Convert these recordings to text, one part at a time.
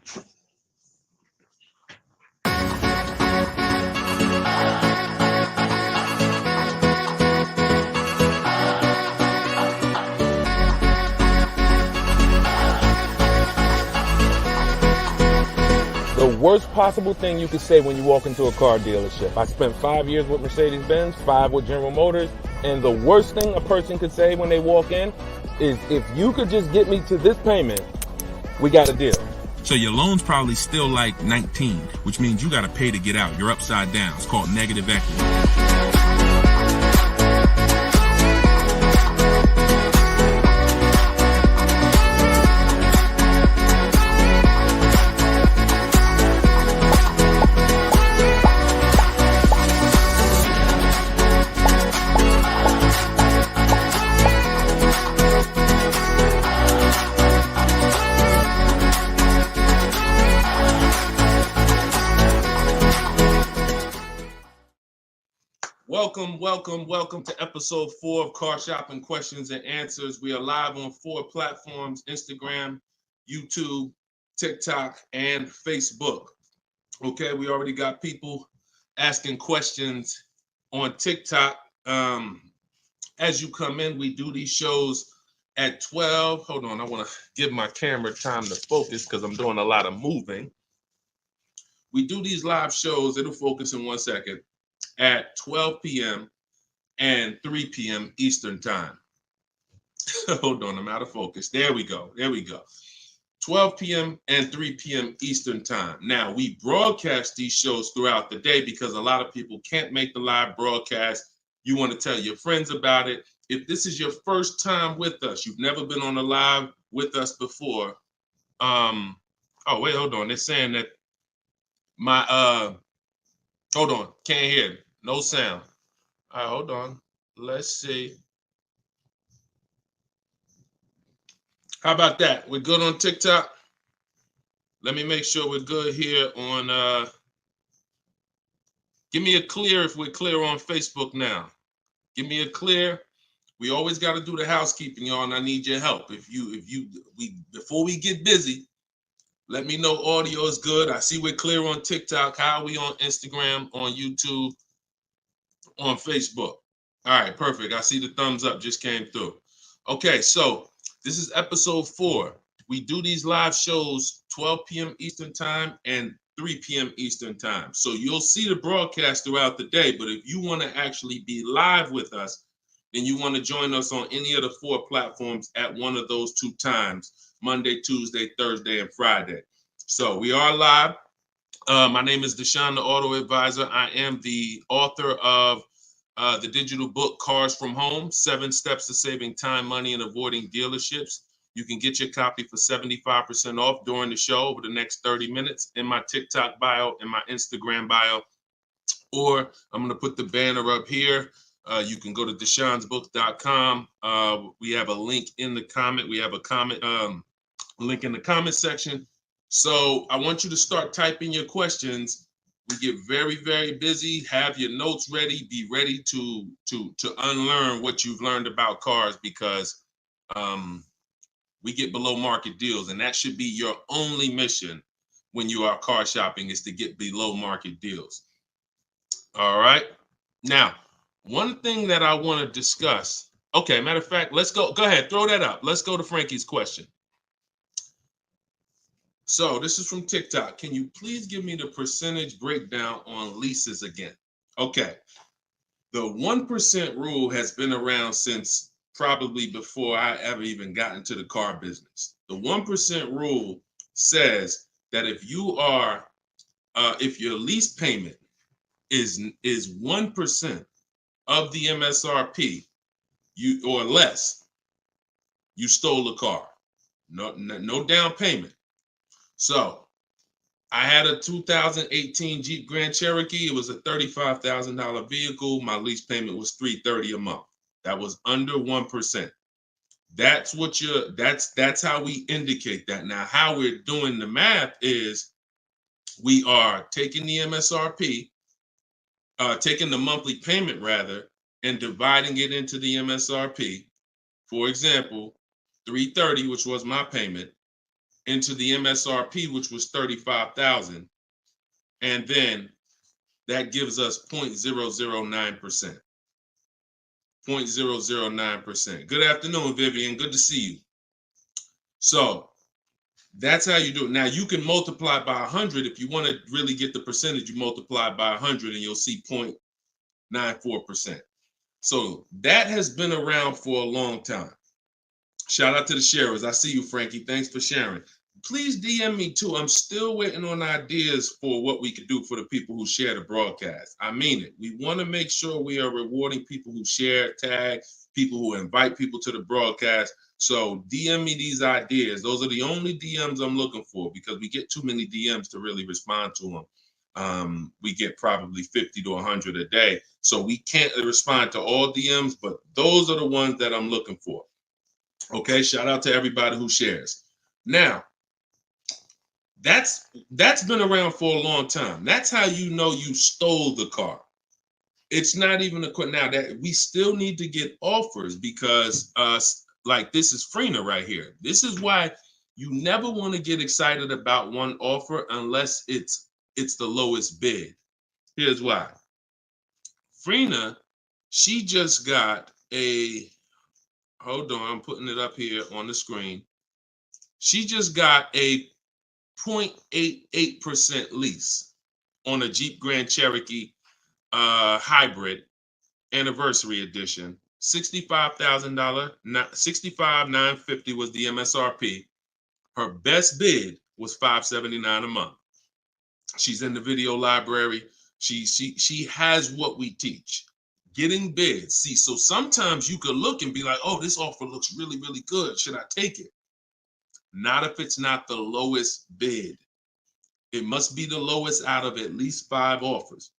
The worst possible thing you could say when you walk into a car dealership. I spent 5 years with Mercedes-Benz, 5 with General Motors, and the worst thing a person could say when they walk in is, if you could just get me to this payment, we got a deal. So your loan's probably still like 19, which means you got to pay to get out. You're upside down. It's called negative equity. Welcome to episode 4 of Car Shopping Questions and Answers. We are live on 4 platforms: Instagram, YouTube, TikTok, and Facebook. Okay, we already got people asking questions on TikTok. As you come in, we do these shows at 12. Hold on, I want to give my camera time to focus because I'm doing a lot of moving. We do these live shows, it'll focus in 1 second, at 12 p.m. and 3 p.m. Eastern time. Hold on, I'm out of focus. There we go. 12 p.m. and 3 p.m. Eastern time. Now, we broadcast these shows throughout the day because a lot of people can't make the live broadcast. You want to tell your friends about it. If this is your first time with us, you've never been on a live with us before. Oh, wait, hold on. They're saying that hold on, can't hear. No sound. All right, hold on. Let's see. How about that? We're good on TikTok? Let me make sure we're good here on, give me a clear if we're clear on Facebook now. Give me a clear. We always got to do the housekeeping, y'all, and I need your help. Before we get busy, let me know audio is good. I see we're clear on TikTok. How are we on Instagram, on YouTube, on Facebook? All right, perfect. I see the thumbs up just came through. Okay, so this is episode 4. We do these live shows 12 p.m. Eastern time and 3 p.m. Eastern time. So you'll see the broadcast throughout the day, but if you want to actually be live with us, then you want to join us on any of the 4 platforms at one of those 2 times: Monday, Tuesday, Thursday, and Friday. So we are live. My name is Deshone the Auto Advisor. I am the author of the digital book, Cars from Home, 7 Steps to Saving Time, Money, and Avoiding Dealerships. You can get your copy for 75% off during the show over the next 30 minutes in my TikTok bio and my Instagram bio. Or I'm going to put the banner up here. You can go to deshonesbook.com. We have a link in the comment. We have a comment link in the comment section. So I want you to start typing your questions. We get very, very busy. Have your notes ready. Be ready to unlearn what you've learned about cars, because we get below market deals, and that should be your only mission when you are car shopping, is to get below market deals. All right. Now, one thing that I want to discuss. Okay, matter of fact, let's go. Go ahead, throw that up. Let's go to Frankie's question. So this is from TikTok. Can you please give me the percentage breakdown on leases again? Okay. The 1% rule has been around since probably before I ever even got into the car business. The 1% rule says that if your lease payment is 1% of the MSRP, or less, you stole the car. No down payment. So I had a 2018 Jeep Grand Cherokee. It was a $35,000 vehicle. My lease payment was $330 a month. That was under 1%. That's how we indicate that. Now, how we're doing the math is we are taking the MSRP, taking the monthly payment rather, and dividing it into the MSRP. For example, $330, which was my payment, into the MSRP, which was 35,000, and then that gives us 0.009%. 0.009%. Good afternoon, Vivian. Good to see you. So that's how you do it. Now you can multiply by 100. If you want to really get the percentage, you multiply by 100 and you'll see 0.94%. So that has been around for a long time. Shout out to the sharers. I see you, Frankie. Thanks for sharing. Please DM me too. I'm still waiting on ideas for what we could do for the people who share the broadcast. I mean it. We want to make sure we are rewarding people who share, tag, people who invite people to the broadcast. So DM me these ideas. Those are the only DMs I'm looking for because we get too many DMs to really respond to them. We get probably 50 to 100 a day. So we can't respond to all DMs, but those are the ones that I'm looking for. Okay, shout out to everybody who shares. Now, that's been around for a long time. That's how you know you stole the car. It's not even a question now that we still need to get offers because like this is Freener right here. This is why you never want to get excited about one offer unless it's the lowest bid. Here's why. Freener, she just got a, hold on, I'm putting it up here on the screen. She just got a 0.88% lease on a Jeep Grand Cherokee hybrid anniversary edition. $65,000, $65,950 was the MSRP. Her best bid was $579 a month. She's in the video library. She has what we teach. Getting bids. See, so sometimes you could look and be like, oh, this offer looks really, really good. Should I take it? Not if it's not the lowest bid. It must be the lowest out of at least 5 offers.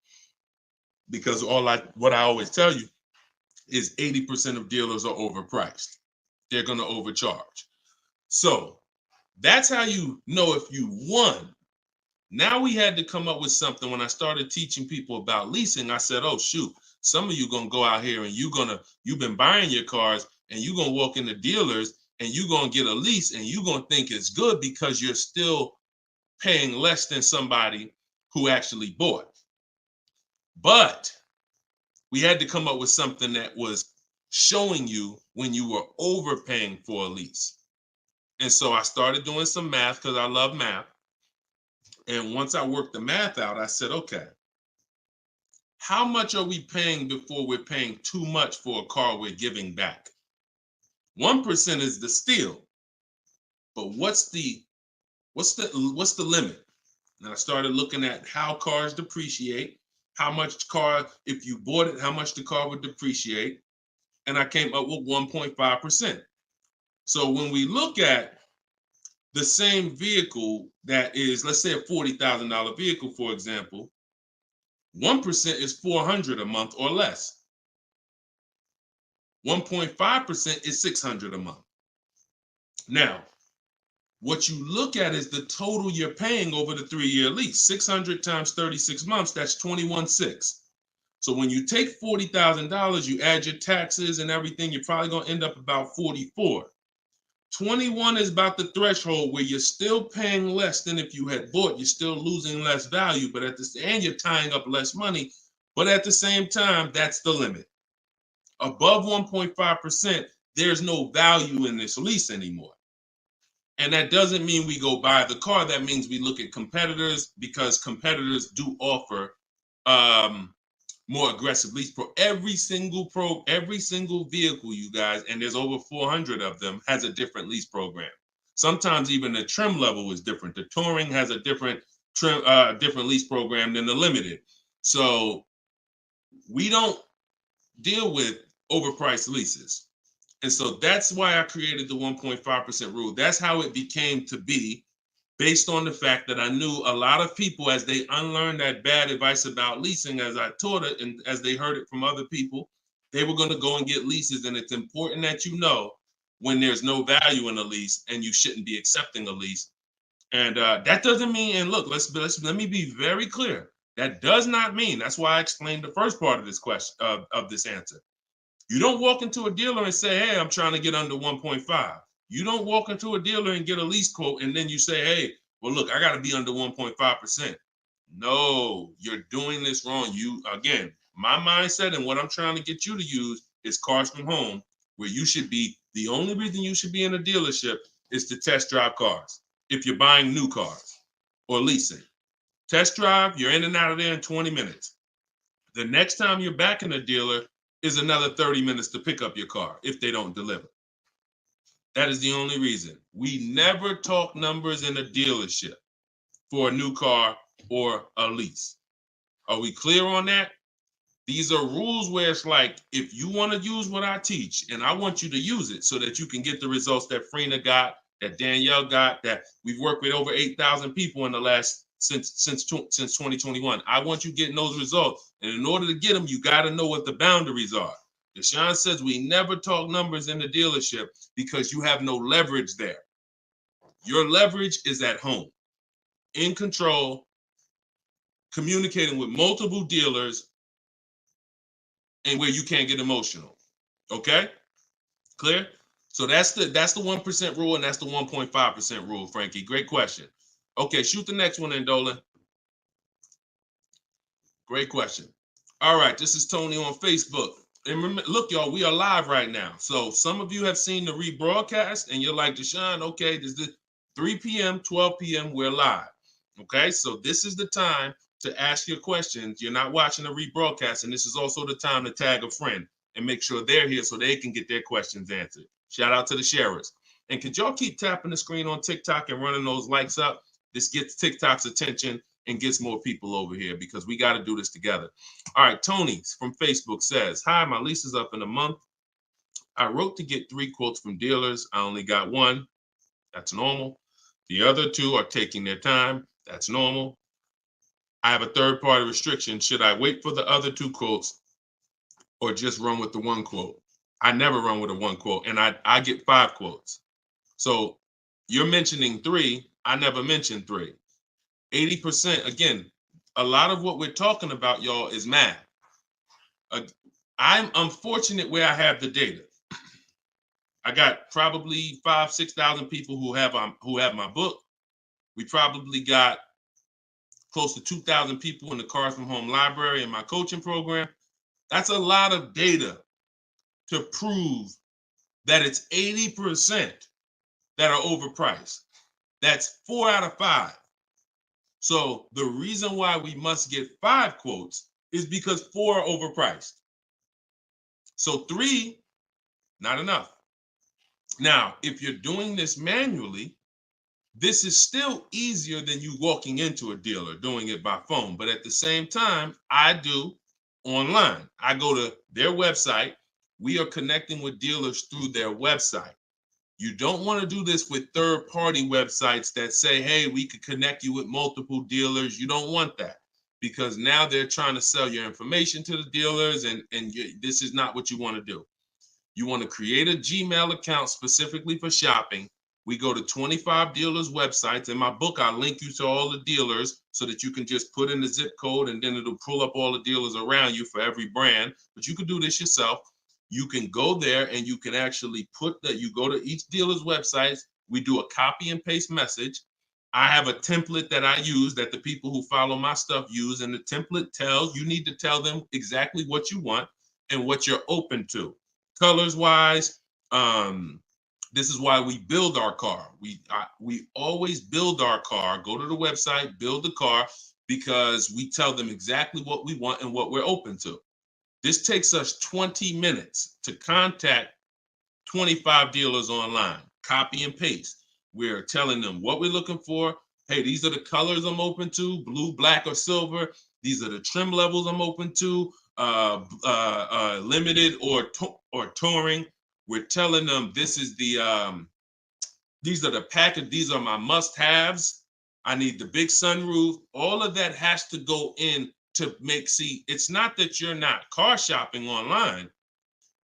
Because what I always tell you is 80% of dealers are overpriced. They're going to overcharge. So that's how you know if you won. Now we had to come up with something. When I started teaching people about leasing, I said, oh, shoot, some of you going to go out here and you've been buying your cars and you're going to walk into dealers and you're going to get a lease and you're going to think it's good because you're still paying less than somebody who actually bought. But we had to come up with something that was showing you when you were overpaying for a lease. And so I started doing some math because I love math. And once I worked the math out, I said, okay, how much are we paying before we're paying too much for a car we're giving back? 1% is the steal. But what's the limit? And I started looking at how cars depreciate, how much car, if you bought it, how much the car would depreciate. And I came up with 1.5%. So when we look at the same vehicle that is, let's say a $40,000 vehicle, for example, 1% is $400 a month or less. 1.5% is $600 a month. Now, what you look at is the total you're paying over the 3-year lease. 600 times 36 months, that's 21.6. So when you take $40,000, you add your taxes and everything, you're probably going to end up about 44. 21 is about the threshold where you're still paying less than if you had bought. You're still losing less value, but and you're tying up less money. But at the same time, that's the limit. Above 1.5%, there's no value in this lease anymore. And that doesn't mean we go buy the car. That means we look at competitors because competitors do offer more aggressive lease pro. Every single vehicle, you guys, and there's over 400 of them, has a different lease program. Sometimes even the trim level is different. The Touring has a different lease program than the Limited. So we don't deal with overpriced leases. And so that's why I created the 1.5% rule. That's how it became to be, based on the fact that I knew a lot of people, as they unlearned that bad advice about leasing, as I taught it and as they heard it from other people, they were going to go and get leases. And it's important that you know when there's no value in a lease and you shouldn't be accepting a lease. And that doesn't mean, and look, let me be very clear. That does not mean, that's why I explained the first part of this question, of this answer. You don't walk into a dealer and say, hey, I'm trying to get under 1.5. You don't walk into a dealer and get a lease quote and then you say, hey, well, look, I got to be under 1.5%. No, you're doing this wrong. Again, my mindset and what I'm trying to get you to use is Cars from Home, where you should be. The only reason you should be in a dealership is to test drive cars. If you're buying new cars or leasing, test drive, you're in and out of there in 20 minutes. The next time you're back in a dealer is another 30 minutes to pick up your car if they don't deliver. That is the only reason. We never talk numbers in a dealership for a new car or a lease. Are we clear on that? These are rules where it's like, if you want to use what I teach, and I want you to use it so that you can get the results that Frina got, that Danielle got, that we've worked with over 8,000 people in the last since 2021. I want you getting those results. And in order to get them, you got to know what the boundaries are. Deshone says we never talk numbers in the dealership because you have no leverage there. Your leverage is at home, in control, communicating with multiple dealers, and where you can't get emotional. Okay? Clear? So that's the 1% rule, and that's the 1.5% rule, Frankie. Great question. Okay, shoot the next one in, Dolan. Great question. All right, this is Tony on Facebook. And remember, look, y'all, we are live right now. So some of you have seen the rebroadcast, and you're like, Deshone, okay, this is 3 p.m., 12 p.m., we're live. Okay, so this is the time to ask your questions. You're not watching a rebroadcast, and this is also the time to tag a friend and make sure they're here so they can get their questions answered. Shout out to the sharers. And could y'all keep tapping the screen on TikTok and running those likes up? This gets TikTok's attention and gets more people over here because we got to do this together. All right, Tony from Facebook says, hi, my lease is up in a month. I wrote to get 3 quotes from dealers. I only got 1. That's normal. The other 2 are taking their time. That's normal. I have a third-party restriction. Should I wait for the other 2 quotes or just run with the 1 quote? I never run with a 1 quote, and I get 5 quotes. So you're mentioning 3. I never mentioned 3. 80%, again, a lot of what we're talking about, y'all, is math. I'm unfortunate where I have the data. I got probably 5,000-6,000 people who have my book. We probably got close to 2,000 people in the Cars from Home library in my coaching program. That's a lot of data to prove that it's 80% that are overpriced. That's 4 out of 5. So the reason why we must get 5 quotes is because 4 are overpriced. So 3, not enough. Now, if you're doing this manually, this is still easier than you walking into a dealer doing it by phone. But at the same time, I do online. I go to their website. We are connecting with dealers through their website. You don't want to do this with third-party websites that say, hey, we could connect you with multiple dealers. You don't want that because now they're trying to sell your information to the dealers, and this is not what you want to do. You want to create a Gmail account specifically for shopping. We go to 25 dealers' websites. In my book, I link you to all the dealers so that you can just put in the zip code and then it'll pull up all the dealers around you for every brand. But you can do this yourself. You can go there and you can actually you go to each dealer's websites. We do a copy and paste message. I have a template that I use that the people who follow my stuff use. And the template tells, you need to tell them exactly what you want and what you're open to. Colors wise, this is why we build our car. We always build our car, go to the website, build the car, because we tell them exactly what we want and what we're open to. This takes us 20 minutes to contact 25 dealers online, copy and paste. We're telling them what we're looking for. Hey, these are the colors I'm open to, blue, black, or silver. These are the trim levels I'm open to, limited or touring. We're telling them this is these are the package, these are my must-haves. I need the big sunroof. All of that has to go in to it's not that you're not car shopping online.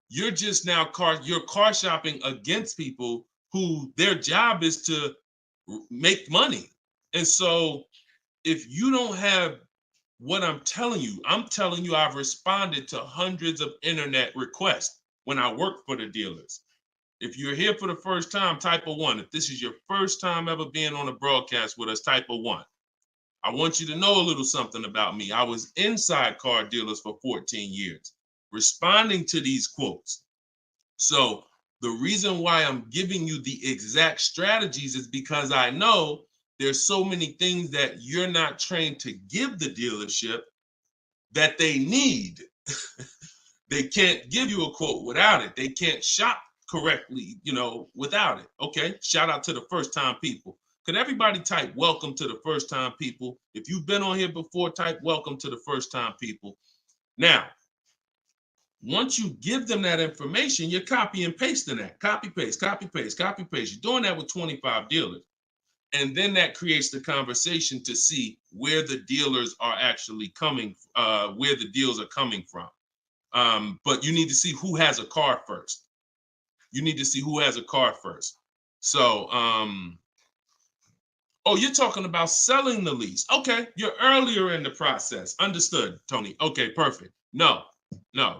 You're just now you're car shopping against people who their job is to make money. And so if you don't have what I'm telling you I've responded to hundreds of internet requests when I work for the dealers. If you're here for the first time, type a 1. If this is your first time ever being on a broadcast with us, type a 1. I want you to know a little something about me. I was inside car dealers for 14 years, responding to these quotes. So the reason why I'm giving you the exact strategies is because I know there's so many things that you're not trained to give the dealership that they need. They can't give you a quote without it. They can't shop correctly, without it. Okay, shout out to the first time people. Could everybody type welcome to the first time people? If you've been on here before, type welcome to the first time people. Now, once you give them that information, you're copy and pasting that. Copy, paste, copy, paste, copy, paste. You're doing that with 25 dealers. And then that creates the conversation to see where the dealers are actually coming, where the deals are coming from. But you need to see who has a car first. You need to see who has a car first. So, oh, you're talking about selling the lease. Okay, you're earlier in the process. Understood, Tony. Okay, perfect. No,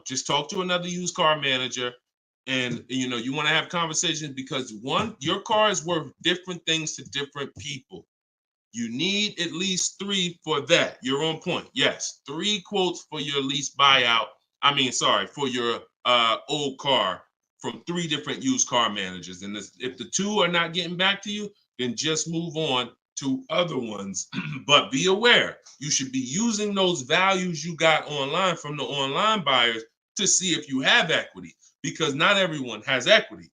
just talk to another used car manager. And, you want to have conversations because one, your car is worth different things to different people. You need at least 3 for that. You're on point. Yes, 3 quotes for your lease buyout. For your old car from 3 different used car managers. And if the 2 are not getting back to you, then just move on to other ones. But be aware, you should be using those values you got online from the online buyers to see if you have equity, because not everyone has equity.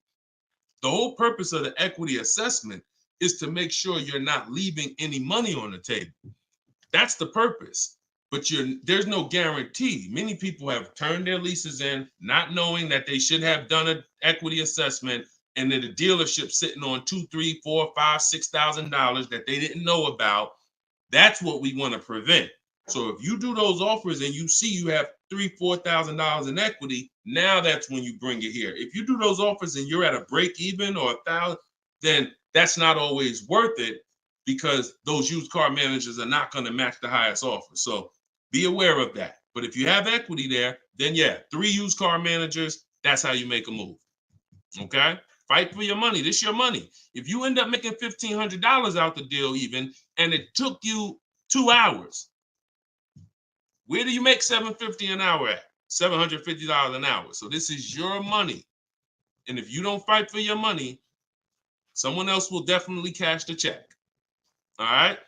The whole purpose of the equity assessment is to make sure you're not leaving any money on the table. That's the purpose. But there's no guarantee. Many people have turned their leases in not knowing that they should have done an equity assessment, and then the dealership sitting on $2,000, $3,000, $4,000, $5,000, $6,000 that they didn't know about. That's what we want to prevent. So if you do those offers and you see you have $3,000, $4,000 in equity, now that's when you bring it here. If you do those offers and you're at a break even or $1,000, then that's not always worth it, because those used car managers are not going to match the highest offer. So be aware of that. But if you have equity there, then yeah, 3 used car managers, that's how you make a move. Okay? Fight for your money. This is your money. If you end up making $1,500 out the deal even, and it took you 2 hours, where do you make $750 an hour at? $750 an hour. So this is your money. And if you don't fight for your money, someone else will definitely cash the check. All right?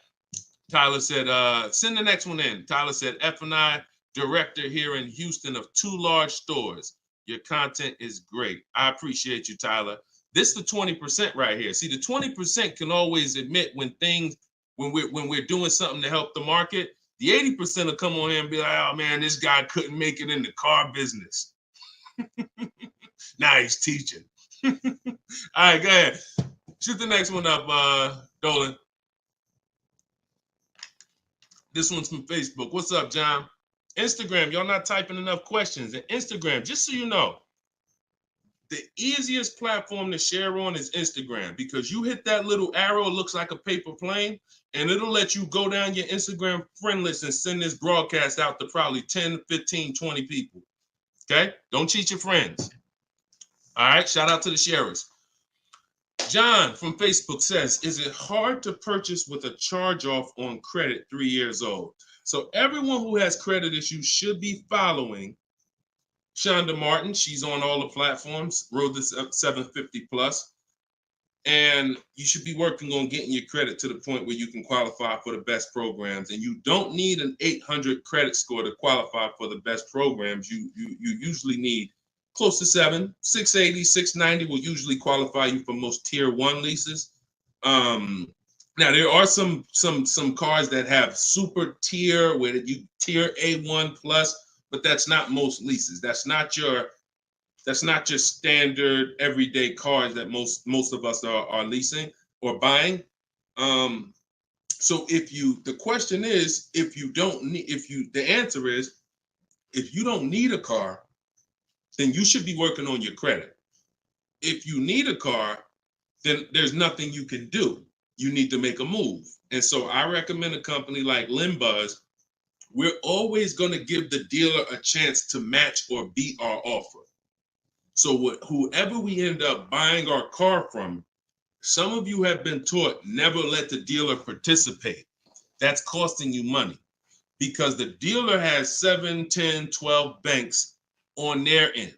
Tyler said, send the next one in. Tyler said, F&I director here in Houston of 2 large stores. Your content is great. I appreciate you, Tyler. This is the 20% right here. See, the 20% can always admit when we're doing something to help the market. The 80% will come on here and be like, oh man, this guy couldn't make it in the car business. Now he's teaching. All right, go ahead. Shoot the next one up, Dolan. This one's from Facebook. What's up, John? Instagram, y'all not typing enough questions. And Instagram, just so you know, the easiest platform to share on is Instagram, because you hit that little arrow, it looks like a paper plane, and it'll let you go down your Instagram friend list and send this broadcast out to probably 10, 15, 20 people. Okay? Don't cheat your friends. All right? Shout out to the sharers. John from Facebook says, is it hard to purchase with a charge-off on credit 3 years old? So everyone who has credit issues should be following Shonda Martin. She's on all the platforms, Road to 750 plus. And you should be working on getting your credit to the point where you can qualify for the best programs. And you don't need an 800 credit score to qualify for the best programs. You usually need close to 680, 690 will usually qualify you for most tier 1 leases. Now there are some cars that have super tier where you tier A1 plus, but that's not most leases. That's not your standard everyday cars that most of us are leasing or buying. So the question is, the answer is, if you don't need a car, then you should be working on your credit. If you need a car, then there's nothing you can do. You need to make a move. And so I recommend a company like Limbuzz. We're always going to give the dealer a chance to match or beat our offer. So whoever we end up buying our car from, some of you have been taught never let the dealer participate. That's costing you money because the dealer has 7, 10, 12 banks on their end.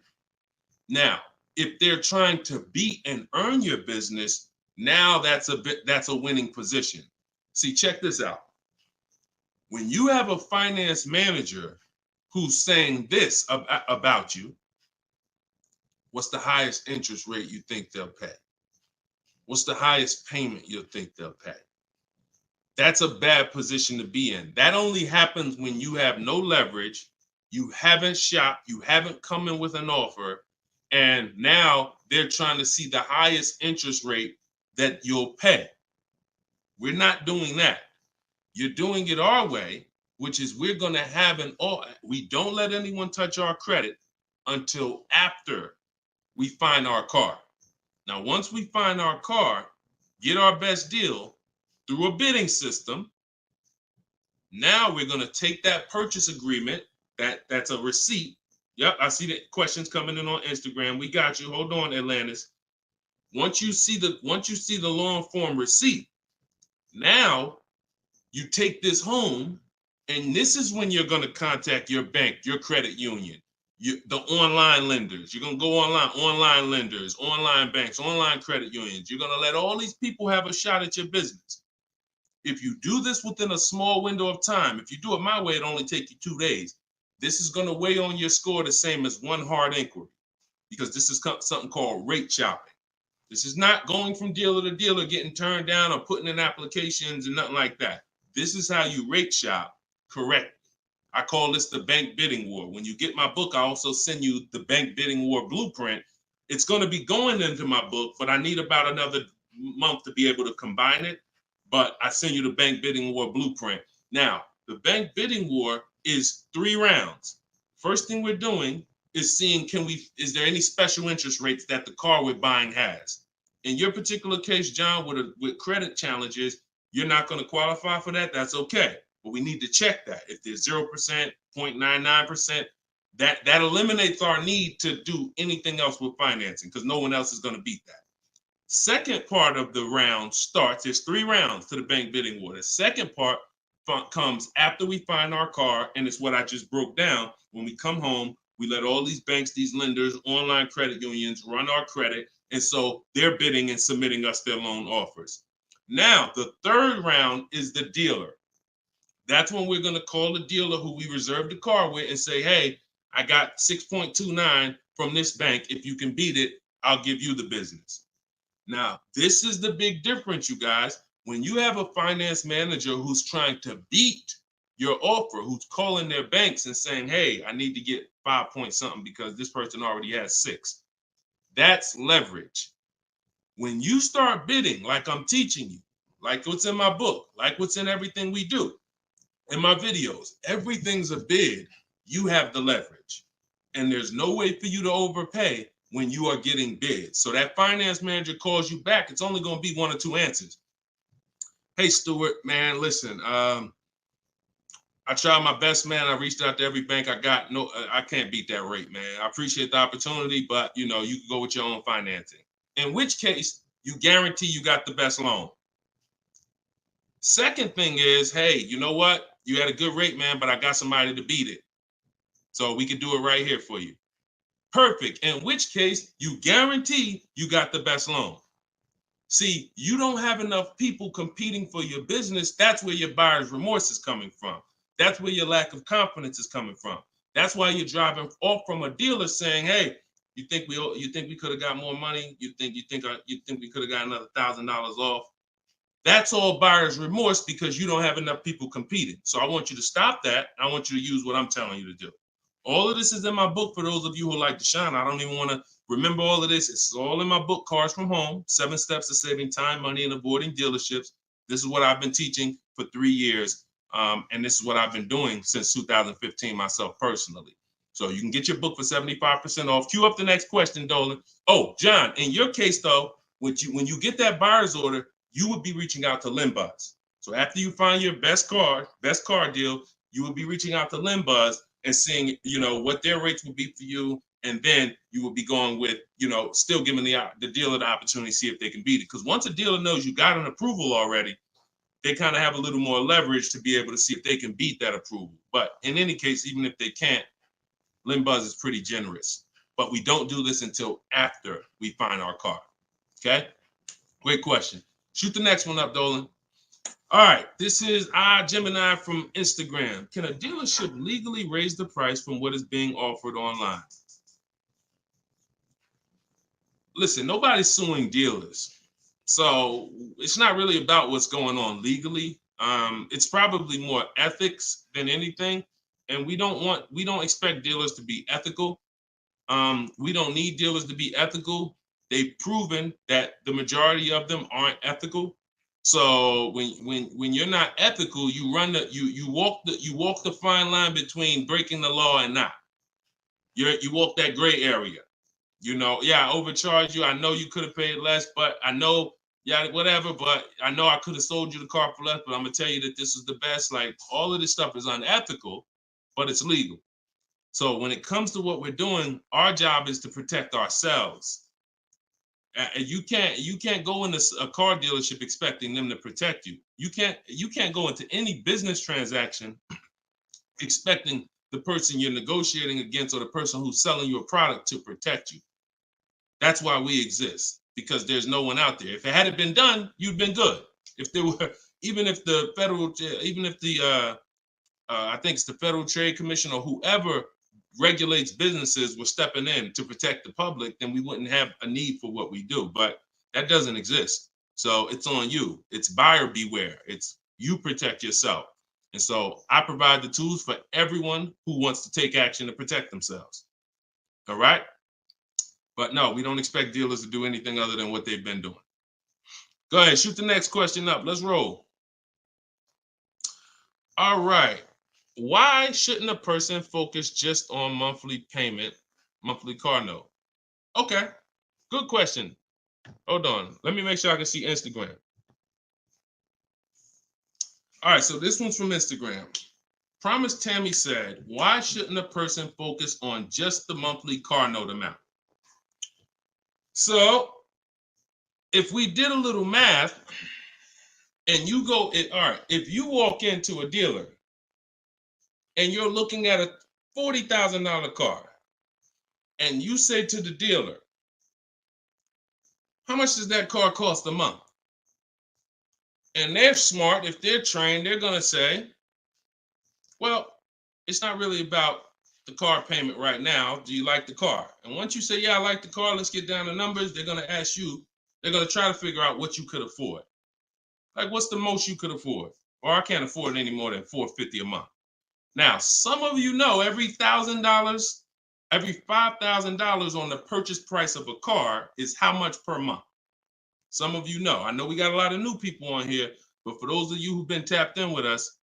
Now, if they're trying to beat and earn your business, now that's a winning position. See, check this out. When you have a finance manager who's saying this about you, what's the highest interest rate you think they'll pay? What's the highest payment you think they'll pay? That's a bad position to be in. That only happens when you have no leverage, you haven't shopped, you haven't come in with an offer, and now they're trying to see the highest interest rate that you'll pay. We're not doing that. You're doing it our way, which is we're going to have we don't let anyone touch our credit until after we find our car. Now, once we find our car, get our best deal through a bidding system, now we're going to take that purchase agreement, that's a receipt. Yep, I see the questions coming in on Instagram. We got you. Hold on, Atlantis. Once you see the long form receipt, now you take this home, and this is when you're going to contact your bank, your credit union, the online lenders. You're going to go online lenders, online banks, online credit unions. You're going to let all these people have a shot at your business. If you do this within a small window of time, if you do it my way, it only take you 2 days. This is going to weigh on your score the same as one hard inquiry, because this is something called rate shopping. This is not going from dealer to dealer, getting turned down or putting in applications and nothing like that. This is how you rate shop correctly. I call this the bank bidding war. When you get my book, I also send you the bank bidding war blueprint. It's going to be going into my book, but I need about another month to be able to combine it. But I send you the bank bidding war blueprint. Now, the bank bidding war is 3 rounds. First thing we're doing is seeing, is there any special interest rates that the car we're buying has? In your particular case, John, with credit challenges, you're not going to qualify for that. That's okay. But we need to check that. If there's 0%, 0.99%, that eliminates our need to do anything else with financing, because no one else is going to beat that. Second part of the round starts, there's 3 rounds to the bank bidding war. The second part comes after we find our car, and it's what I just broke down. When we come home, we let all these banks, these lenders, online credit unions run our credit, and so they're bidding and submitting us their loan offers. Now, the third round is the dealer. That's when we're going to call the dealer who we reserved the car with and say, hey, I got 6.29 from this bank. If you can beat it, I'll give you the business. Now, this is the big difference, you guys. When you have a finance manager who's trying to beat your offer, who's calling their banks and saying, hey, I need to get 5 point something because this person already has 6. That's leverage. When you start bidding, like I'm teaching you, like what's in my book, like what's in everything we do, in my videos, everything's a bid. You have the leverage. And there's no way for you to overpay when you are getting bids. So that finance manager calls you back, it's only going to be 1 or 2 answers. Hey, Stuart, man, listen, I tried my best, man. I reached out to every bank I got. No, I can't beat that rate, man. I appreciate the opportunity, but you can go with your own financing. In which case, you guarantee you got the best loan. Second thing is, hey, you know what? You had a good rate, man, but I got somebody to beat it. So we can do it right here for you. Perfect. In which case, you guarantee you got the best loan. See, you don't have enough people competing for your business. That's where your buyer's remorse is coming from. That's where your lack of confidence is coming from. That's why you're driving off from a dealer saying, hey, you think we could have got more money? You think we could have got another $1,000 off? That's all buyer's remorse because you don't have enough people competing. So I want you to stop that. I want you to use what I'm telling you to do. All of this is in my book for those of you who like Deshone. I don't even want to remember all of this. It's all in my book, Cars from Home, 7 Steps to Saving Time, Money, and Avoiding Dealerships. This is what I've been teaching for 3 years. And this is what I've been doing since 2015 myself personally. So you can get your book for 75% off. Cue up the next question, Dolan. Oh, John, in your case, though, when you get that buyer's order, you would be reaching out to Limbuzz. So after you find your best car deal, you would be reaching out to Limbuzz and seeing, what their rates would be for you and then you will be going with, still giving the dealer the opportunity to see if they can beat it. Because once a dealer knows you got an approval already, they kind of have a little more leverage to be able to see if they can beat that approval. But in any case, even if they can't, LendBuzz is pretty generous. But we don't do this until after we find our car. Okay? Great question. Shoot the next one up, Dolan. All right, this is Gemini from Instagram. Can a dealership legally raise the price from what is being offered online? Listen, nobody's suing dealers. So it's not really about what's going on legally. It's probably more ethics than anything. And we don't expect dealers to be ethical. We don't need dealers to be ethical. They've proven that the majority of them aren't ethical. So when you're not ethical, you walk the fine line between breaking the law and not. You walk that gray area. I overcharged you. I know you could have paid less, but I know, whatever. But I know I could have sold you the car for less. But I'm gonna tell you that this is the best. Like, all of this stuff is unethical, but it's legal. So when it comes to what we're doing, our job is to protect ourselves. And you can't go into a car dealership expecting them to protect you. You can't go into any business transaction expecting the person you're negotiating against or the person who's selling you a product to protect you. That's why we exist, because there's no one out there. If it hadn't been done, you'd been good. If there were, even if the I think it's the Federal Trade Commission or whoever regulates businesses were stepping in to protect the public, then we wouldn't have a need for what we do. But that doesn't exist. So it's on you. It's buyer beware. It's you protect yourself. And so I provide the tools for everyone who wants to take action to protect themselves. All right? But no, we don't expect dealers to do anything other than what they've been doing. Go ahead, shoot the next question up. Let's roll. All right. Why shouldn't a person focus just on monthly payment, monthly car note? Okay, good question. Hold on. Let me make sure I can see Instagram. All right, so this one's from Instagram. Promise Tammy said, why shouldn't a person focus on just the monthly car note amount? So if we did a little math and you go, all right, if you walk into a dealer and you're looking at a $40,000 car and you say to the dealer, how much does that car cost a month? And they're smart, if they're trained, they're going to say, well, it's not really about the car payment right now. Do you like the car? And once you say, yeah, I like the car, let's get down to numbers, they're going to ask you, they're going to try to figure out what you could afford. Like, what's the most you could afford? Or I can't afford any more than $450 a month. Now, some of you know every $1,000, every $5,000 on the purchase price of a car is how much per month. Some of you know. I know we got a lot of new people on here, but for those of you who've been tapped in with us,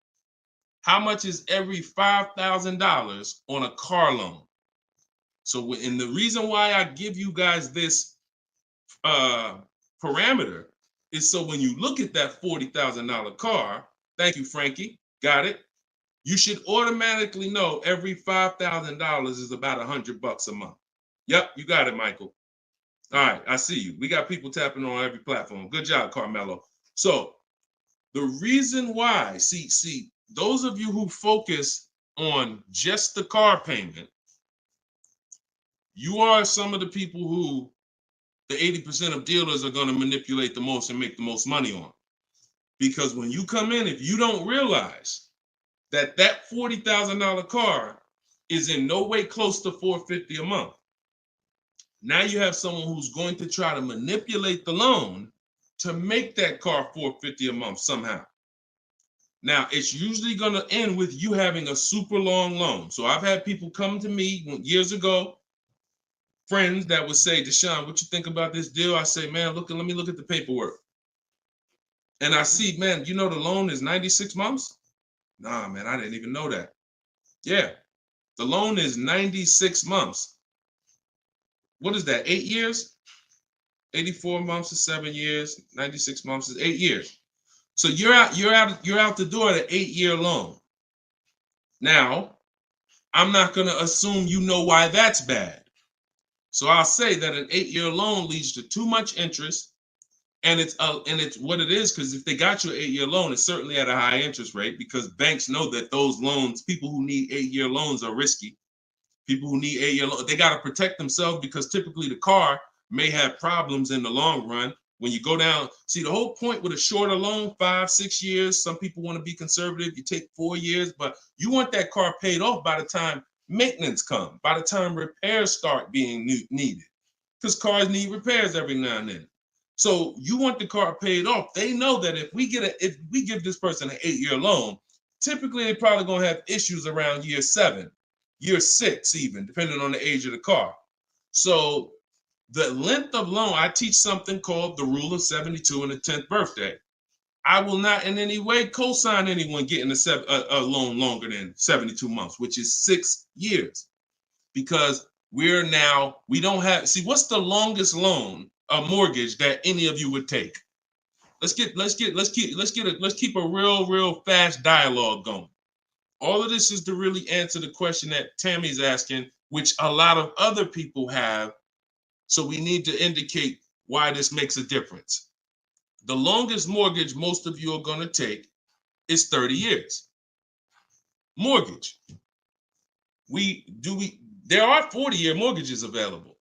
how much is every $5,000 on a car loan? So, and the reason why I give you guys this parameter is so when you look at that $40,000 car, thank you, Frankie, got it. You should automatically know every $5,000 is about $100 a month. Yep, you got it, Michael. All right, I see you. We got people tapping on every platform. Good job, Carmelo. So the reason why, see, those of you who focus on just the car payment, you are some of the people who the 80% of dealers are going to manipulate the most and make the most money on. Because when you come in, if you don't realize that $40,000 car is in no way close to $450 a month, now you have someone who's going to try to manipulate the loan to make that car $450 a month somehow. Now, it's usually going to end with you having a super long loan. So I've had people come to me years ago, friends that would say, Deshone, what you think about this deal? I say, man, let me look at the paperwork. And I see, man, you know the loan is 96 months? Nah, man, I didn't even know that. Yeah, the loan is 96 months. What is that, 8 years? 84 months is 7 years, 96 months is 8 years. So you're out the door at an 8-year loan. Now, I'm not gonna assume you know why that's bad. So I'll say that an 8-year loan leads to too much interest, and it's what it is, because if they got you an 8-year loan, it's certainly at a high interest rate, because banks know that those loans, people who need 8-year loans are risky. People who need 8-year loans, they got to protect themselves, because typically the car may have problems in the long run. When you go down, see, the whole point with a shorter loan, 5-6 years, some people want to be conservative, you take 4 years, but you want that car paid off by the time maintenance comes, by the time repairs start being needed, because cars need repairs every now and then. So you want the car paid off. They know that if we give this person an 8-year loan, typically they're probably going to have issues around year 7, year 6, even depending on the age of the car. So the length of loan, I teach something called the rule of 72 and the 10th birthday. I will not in any way co-sign anyone getting a loan longer than 72 months, which is 6 years, because we don't have, see, what's the longest loan, a mortgage, that any of you would take? Let's keep a real fast dialogue going. All of this is to really answer the question that Tammy's asking, which a lot of other people have. So we need to indicate why this makes a difference. The longest mortgage most of you are going to take is 30 years. Mortgage. There are 40-year mortgages available.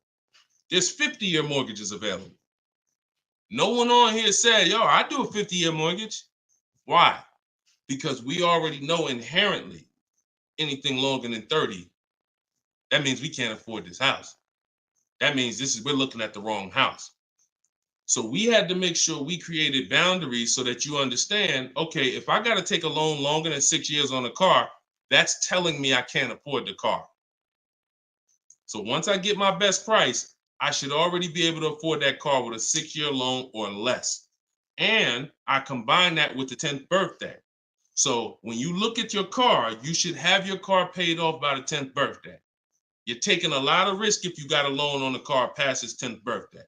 There's 50-year mortgages available. No one on here said, yo, I do a 50-year mortgage. Why? Because we already know inherently anything longer than 30, that means we can't afford this house. That means we're looking at the wrong house. So we had to make sure we created boundaries so that you understand, okay, if I got to take a loan longer than 6 years on a car, that's telling me I can't afford the car. So once I get my best price, I should already be able to afford that car with a 6-year loan or less. And I combine that with the 10th birthday. So when you look at your car, you should have your car paid off by the 10th birthday. You're taking a lot of risk if you got a loan on the car past its 10th birthday.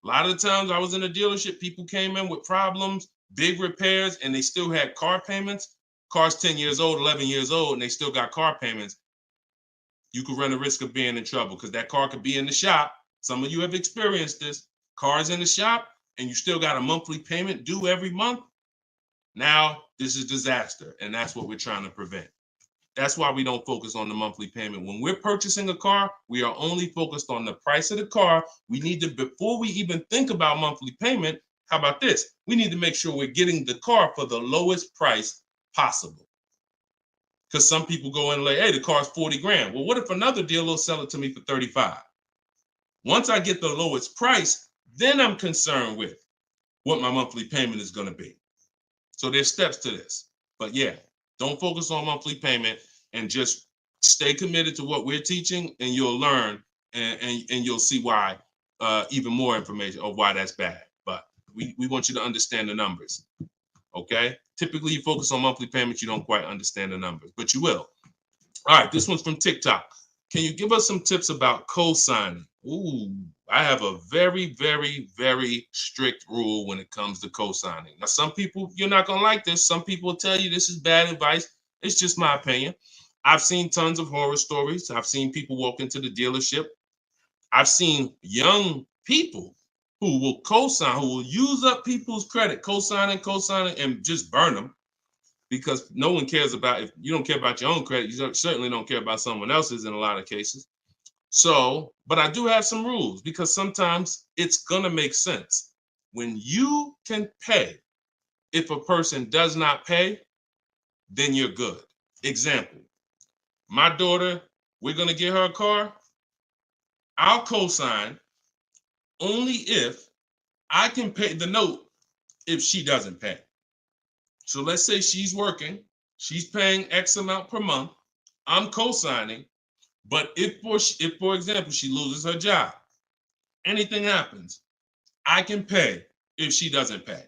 A lot of the times I was in a dealership, people came in with problems, big repairs, and they still had car payments. Car's 10 years old, 11 years old, and they still got car payments. You could run the risk of being in trouble, because that car could be in the shop. Some of you have experienced this. Car's in the shop, and you still got a monthly payment due every month. Now, this is disaster, and that's what we're trying to prevent. That's why we don't focus on the monthly payment. When we're purchasing a car, we are only focused on the price of the car. We need to, before we even think about monthly payment, how about this? We need to make sure we're getting the car for the lowest price possible. Because some people go in and like, hey, the car's 40 grand. Well, what if another dealer will sell it to me for 35? Once I get the lowest price, then I'm concerned with what my monthly payment is going to be. So there's steps to this. But yeah, don't focus on monthly payment, and just stay committed to what we're teaching, and you'll learn, and you'll see why, even more information of why that's bad. But we want you to understand the numbers, okay? Typically, you focus on monthly payments, you don't quite understand the numbers, but you will. All right, this one's from TikTok. Can you give us some tips about co-signing? Ooh, I have a very, very, very strict rule when it comes to co-signing. Now, some people, you're not going to like this. Some people will tell you this is bad advice. It's just my opinion. I've seen tons of horror stories. I've seen people walk into the dealership. I've seen young people who will co-sign, who will use up people's credit, co-signing, and just burn them, because no one cares about, if you don't care about your own credit, you certainly don't care about someone else's in a lot of cases. So, but I do have some rules, because sometimes it's going to make sense. When you can pay, if a person does not pay, then you're good. Example, my daughter, we're going to get her a car. I'll co-sign only if I can pay the note if she doesn't pay. So let's say she's working, she's paying X amount per month. I'm co-signing. But if for example, she loses her job, anything happens, I can pay if she doesn't pay.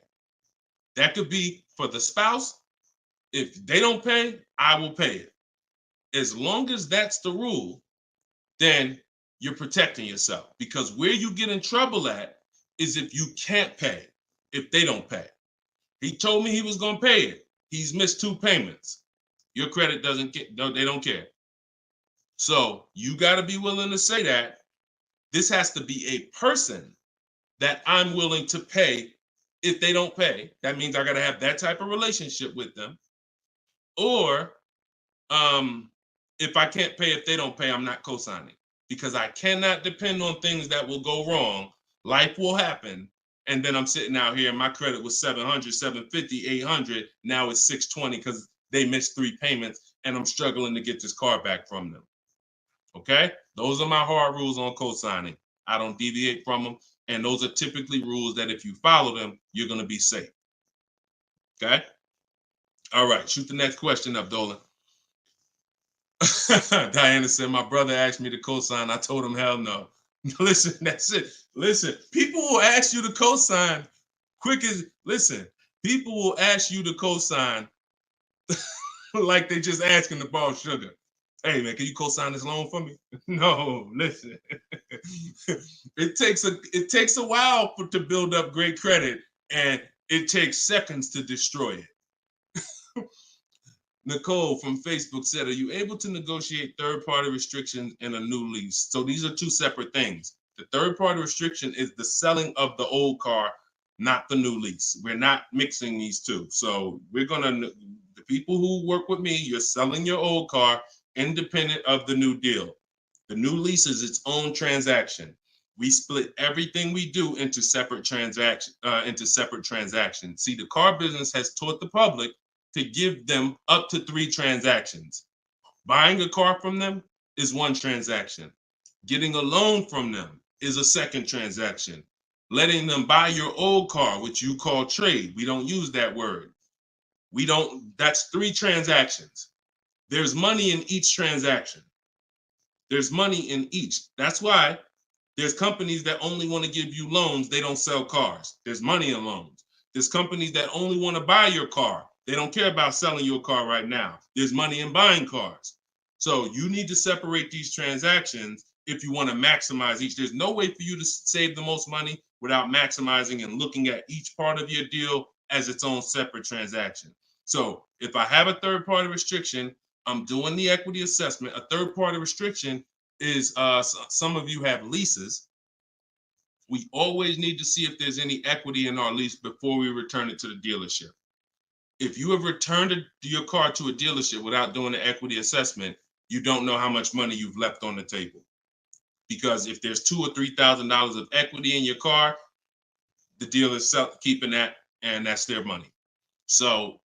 That could be for the spouse. If they don't pay, I will pay it. As long as that's the rule, then you're protecting yourself, because where you get in trouble at is if you can't pay, if they don't pay. He told me he was going to pay it. He's missed 2 payments. Your credit doesn't get, no, they don't care. So you got to be willing to say that. This has to be a person that I'm willing to pay if they don't pay. That means I got to have that type of relationship with them. Or if I can't pay if they don't pay, I'm not co-signing, because I cannot depend on things that will go wrong. Life will happen. And then I'm sitting out here and my credit was 700, 750, 800. Now it's 620 because they missed 3 payments and I'm struggling to get this car back from them. Okay? Those are my hard rules on co-signing. I don't deviate from them. And those are typically rules that if you follow them, you're going to be safe. Okay? All right. Shoot the next question up, Dolan. Diana said, my brother asked me to co-sign. I told him, hell no. Listen, that's it. Listen, people will ask you to co-sign quick as, listen, people will ask you to co-sign like they just asking to borrow sugar. Hey man, can you co-sign this loan for me? No, listen. It takes a while to build up great credit, and it takes seconds to destroy it. Nicole from Facebook said, are you able to negotiate third-party restrictions in a new lease? So these are two separate things. The third-party restriction is the selling of the old car, not the new lease. We're not mixing these two. So we're going to, the people who work with me, you're selling your old car independent of the new deal. The new lease is its own transaction. We split everything we do into separate transactions. See, the car business has taught the public to give them up to 3 transactions. Buying a car from them is 1 transaction. Getting a loan from them is a 2nd transaction. Letting them buy your old car, which you call trade. We don't use that word. That's 3 transactions. There's money in each transaction. There's money in each. That's why there's companies that only want to give you loans. They don't sell cars. There's money in loans. There's companies that only want to buy your car. They don't care about selling your car right now. There's money in buying cars. So you need to separate these transactions if you want to maximize each. There's no way for you to save the most money without maximizing and looking at each part of your deal as its own separate transaction. So if I have a third-party restriction, I'm doing the equity assessment. A third-party restriction is, some of you have leases. We always need to see if there's any equity in our lease before we return it to the dealership. If you have returned your car to a dealership without doing the equity assessment, you don't know how much money you've left on the table. Because if there's $2,000 or $3,000 of equity in your car, the dealer's keeping that, and that's their money. So,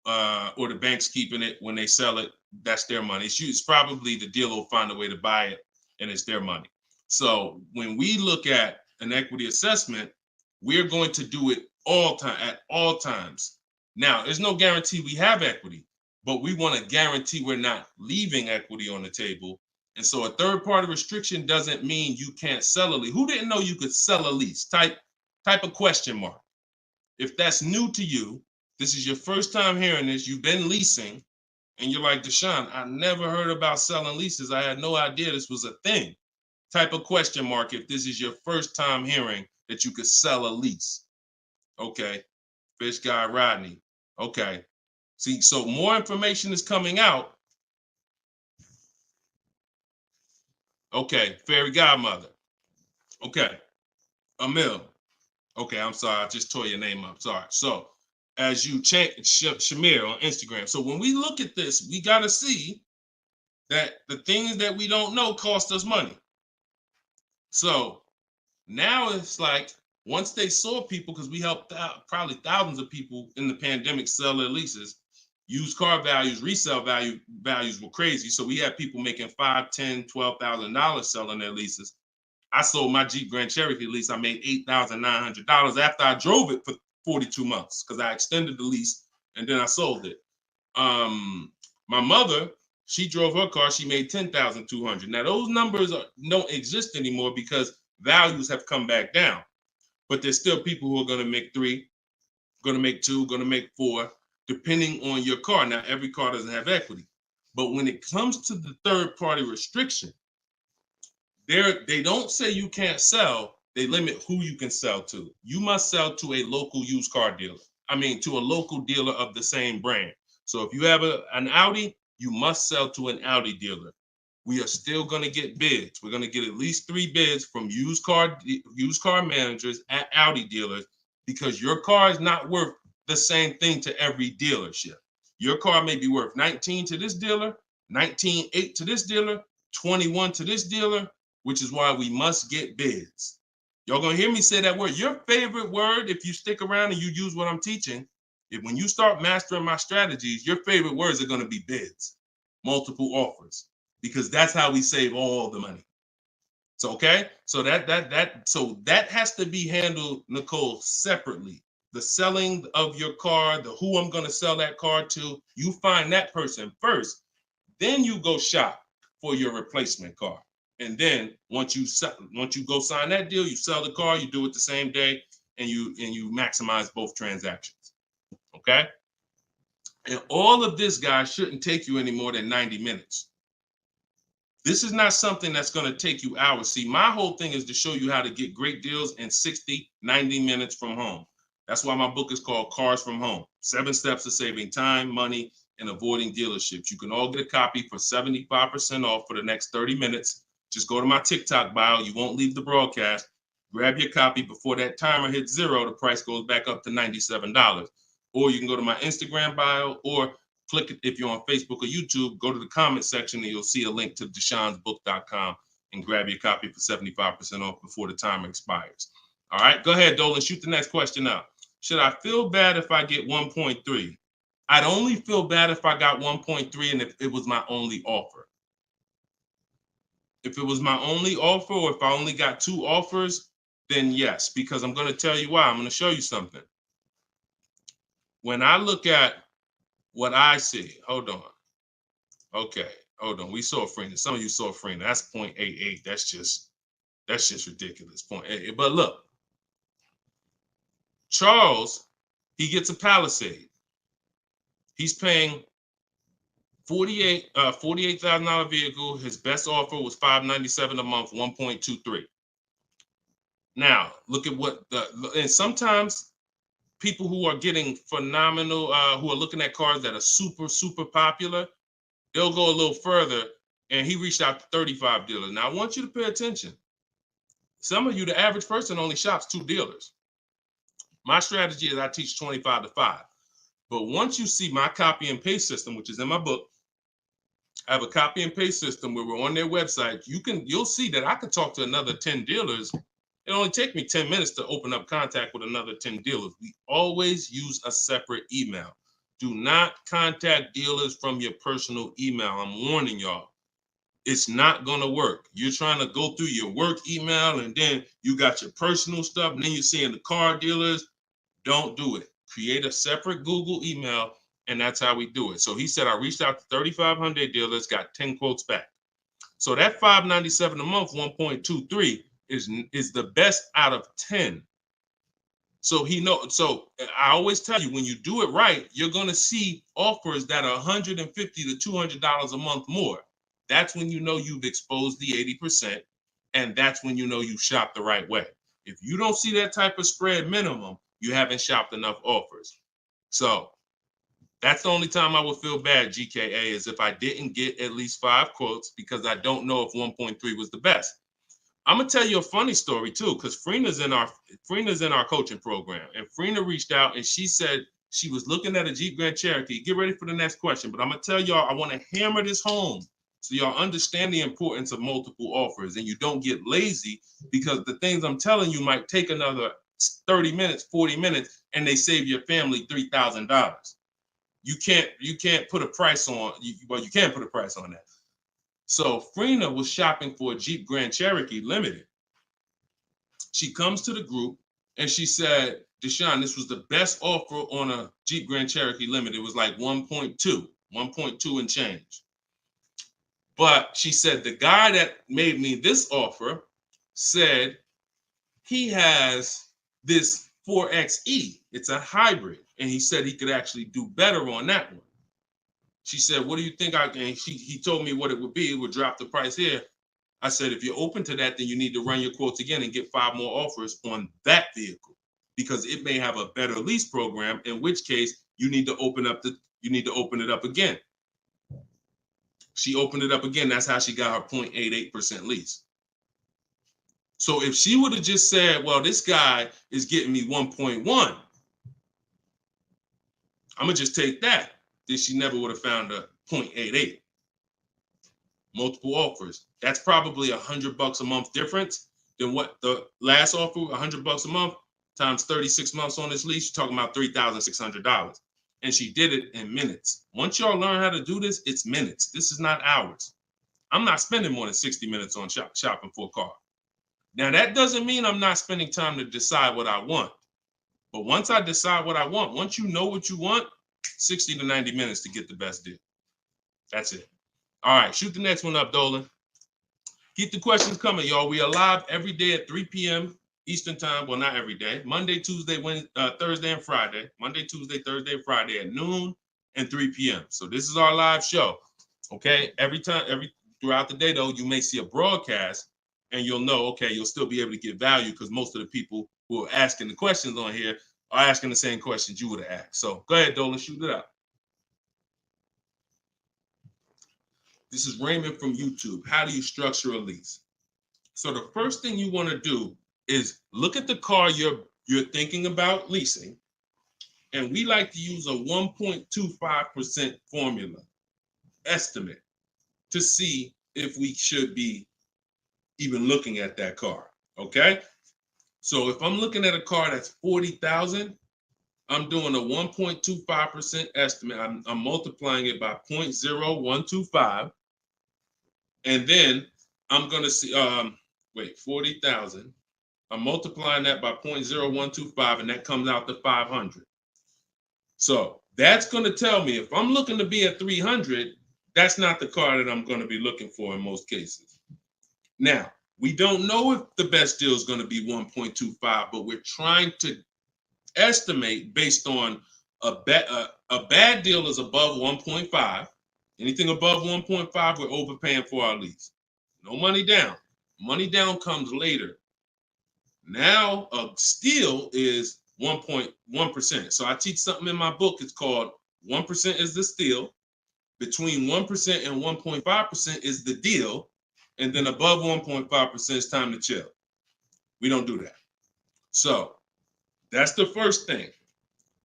or the bank's keeping it when they sell it, that's their money. It's probably the dealer will find a way to buy it, and it's their money. So when we look at an equity assessment, we're going to do it at all times. Now, there's no guarantee we have equity, but we want to guarantee we're not leaving equity on the table. And so a third-party restriction doesn't mean you can't sell a lease. Who didn't know you could sell a lease? Type a question mark. If that's new to you, this is your first time hearing this, you've been leasing, and you're like, Deshone, I never heard about selling leases. I had no idea this was a thing. Type a question mark if this is your first time hearing that you could sell a lease. Okay. Fish Guy Rodney. Okay. See, so more information is coming out. Okay. Fairy Godmother. Okay. Emil. Okay, I'm sorry. I just tore your name up. Sorry. So as you change Shamir on Instagram. So when we look at this, we got to see that the things that we don't know cost us money. So now it's like, once they saw people, because we helped out probably thousands of people in the pandemic sell their leases, used car values, resale values were crazy. So we had people making $5,000, $10,000, $12,000 selling their leases. I sold my Jeep Grand Cherokee lease. I made $8,900 after I drove it for 42 months because I extended the lease and then I sold it. My mother, she drove her car. She made $10,200. Now those numbers don't exist anymore because values have come back down. But there's still people who are going to make 3, going to make 2, going to make 4, depending on your car. Now, every car doesn't have equity. But when it comes to the third-party restriction, they don't say you can't sell. They limit who you can sell to. You must sell to a local used car dealer. To a local dealer of the same brand. So if you have an Audi, you must sell to an Audi dealer. we are still going to get bids. We're going to get at least 3 bids from used car managers at Audi dealers, because your car is not worth the same thing to every dealership. Your car may be worth 19 to this dealer, 19.8 to this dealer, 21 to this dealer, which is why we must get bids. Y'all gonna hear me say that word. Your favorite word, if you stick around and you use what I'm teaching, when you start mastering my strategies, your favorite words are gonna be bids, multiple offers, because that's how we save all the money. So okay, so that has to be handled, Nicole, separately. The selling of your car, the who I'm gonna sell that car to, you find that person first. Then you go shop for your replacement car. And then once you go sign that deal, you sell the car, you do it the same day, and you maximize both transactions. Okay? And all of this, guys, shouldn't take you any more than 90 minutes. This is not something that's going to take you hours. See, my whole thing is to show you how to get great deals in 60, 90 minutes from home. That's why my book is called Cars from Home: 7 Steps to Saving Time, Money, and Avoiding Dealerships. You can all get a copy for 75% off for the next 30 minutes. Just go to my TikTok bio. You won't leave the broadcast. Grab your copy before that timer hits 0. The price goes back up to $97. Or you can go to my Instagram bio, or click it if you're on Facebook or YouTube. Go to the comment section and you'll see a link to deshonsbook.com and grab your copy for 75% off before the timer expires. All right, go ahead, Dolan. Shoot the next question out. Should I feel bad if I get 1.3? I'd only feel bad if I got 1.3 and if it was my only offer. If it was my only offer, or if I only got 2 offers, then yes, because I'm going to tell you why. I'm going to show you something. When I look at what I see, hold on. Okay, hold on. We saw Freener. Some of you saw Freener. That's 0.88. That's just ridiculous. 0.88. But look, Charles, he gets a Palisade. He's paying $48,000 vehicle. His best offer was $597 a month, 1.23. Now look at and sometimes people who are getting phenomenal, who are looking at cars that are super, super popular, they'll go a little further, and he reached out to 35 dealers. Now I want you to pay attention. Some of you, the average person only shops 2 dealers. My strategy is I teach 25 to 5. But once you see my copy and paste system, which is in my book, I have a copy and paste system where we're on their website. You'll see that I could talk to another 10 dealers. It only take me 10 minutes to open up contact with another 10 dealers. We always use a separate email. Do not contact dealers from your personal email. I'm warning y'all. It's not going to work. You're trying to go through your work email, and then you got your personal stuff, and then you're seeing the car dealers. Don't do it. Create a separate Google email, and that's how we do it. So he said, I reached out to 3,500 dealers, got 10 quotes back. So that $597 a month, 1.23 is the best out of 10. So so I always tell you, when you do it right, you're going to see offers that are $150 to $200 a month more. That's when you know you've exposed the 80%, and that's when you know you shopped the right way. If you don't see that type of spread minimum, you haven't shopped enough offers. So that's the only time I would feel bad, GKA, is if I didn't get at least 5 quotes, because I don't know if 1.3 was the best. I'm gonna tell you a funny story too, because Freena's in our coaching program, and Freena reached out and she said she was looking at a Jeep Grand Cherokee. Get ready for the next question, but I'm gonna tell y'all, I want to hammer this home so y'all understand the importance of multiple offers, and you don't get lazy, because the things I'm telling you might take another 30 minutes, 40 minutes, and they save your family $3,000. You can't put a price on. Well, you can put a price on that. So Freena was shopping for a Jeep Grand Cherokee Limited. She comes to the group and she said, Deshone, this was the best offer on a Jeep Grand Cherokee Limited. It was like 1.2 and change. But she said, the guy that made me this offer said he has this 4XE. It's a hybrid. And he said he could actually do better on that one. She said, what do you think I can? He told me what it would be. It would drop the price here. I said, if you're open to that, then you need to run your quotes again and get 5 more offers on that vehicle, because it may have a better lease program, in which case you need to open it up again. She opened it up again. That's how she got her 0.88% lease. So if she would have just said, well, this guy is getting me 1.1, I'm going to just take that. Then she never would have found a 0.88. Multiple offers. That's probably $100 a month difference than what the last offer, $100 a month times 36 months on this lease. You're talking about $3,600. And she did it in minutes. Once y'all learn how to do this, it's minutes. This is not hours. I'm not spending more than 60 minutes on shopping for a car. Now, that doesn't mean I'm not spending time to decide what I want. But once I decide what I want, once you know what you want, 60 to 90 minutes to get the best deal. That's it. All right, shoot the next one up, Dolan. Keep the questions coming, y'all. We are live every day at 3 p.m. Eastern time. Well, not every day. Monday, Tuesday, Wednesday, Thursday, and Friday. Monday, Tuesday, Thursday, and Friday at noon and 3 p.m. So this is our live show. Okay. Throughout the day, though, you may see a broadcast and you'll know, okay, you'll still be able to get value because most of the people who are asking the questions on here are asking the same questions you would have asked. So go ahead, Dolan, shoot it out. This is Raymond from YouTube. How do you structure a lease? So the first thing you want to do is look at the car you're thinking about leasing, and we like to use a 1.25% formula estimate to see if we should be even looking at that car. Okay? So if I'm looking at a car that's $40,000, I'm doing a 1.25% estimate. I'm multiplying it by 0.0125. And then I'm going to see, 40,000. I'm multiplying that by 0.0125, and that comes out to 500. So that's going to tell me if I'm looking to be at 300, that's not the car that I'm going to be looking for in most cases. Now, we don't know if the best deal is going to be 1.25, but we're trying to estimate based on a bad deal is above 1.5. Anything above 1.5, we're overpaying for our lease. No money down. Money down comes later. Now, a steal is 1.1%. So I teach something in my book. It's called 1% is the steal. Between 1% and 1.5% is the deal. And then above 1.5% is time to chill. We don't do that. So that's the first thing.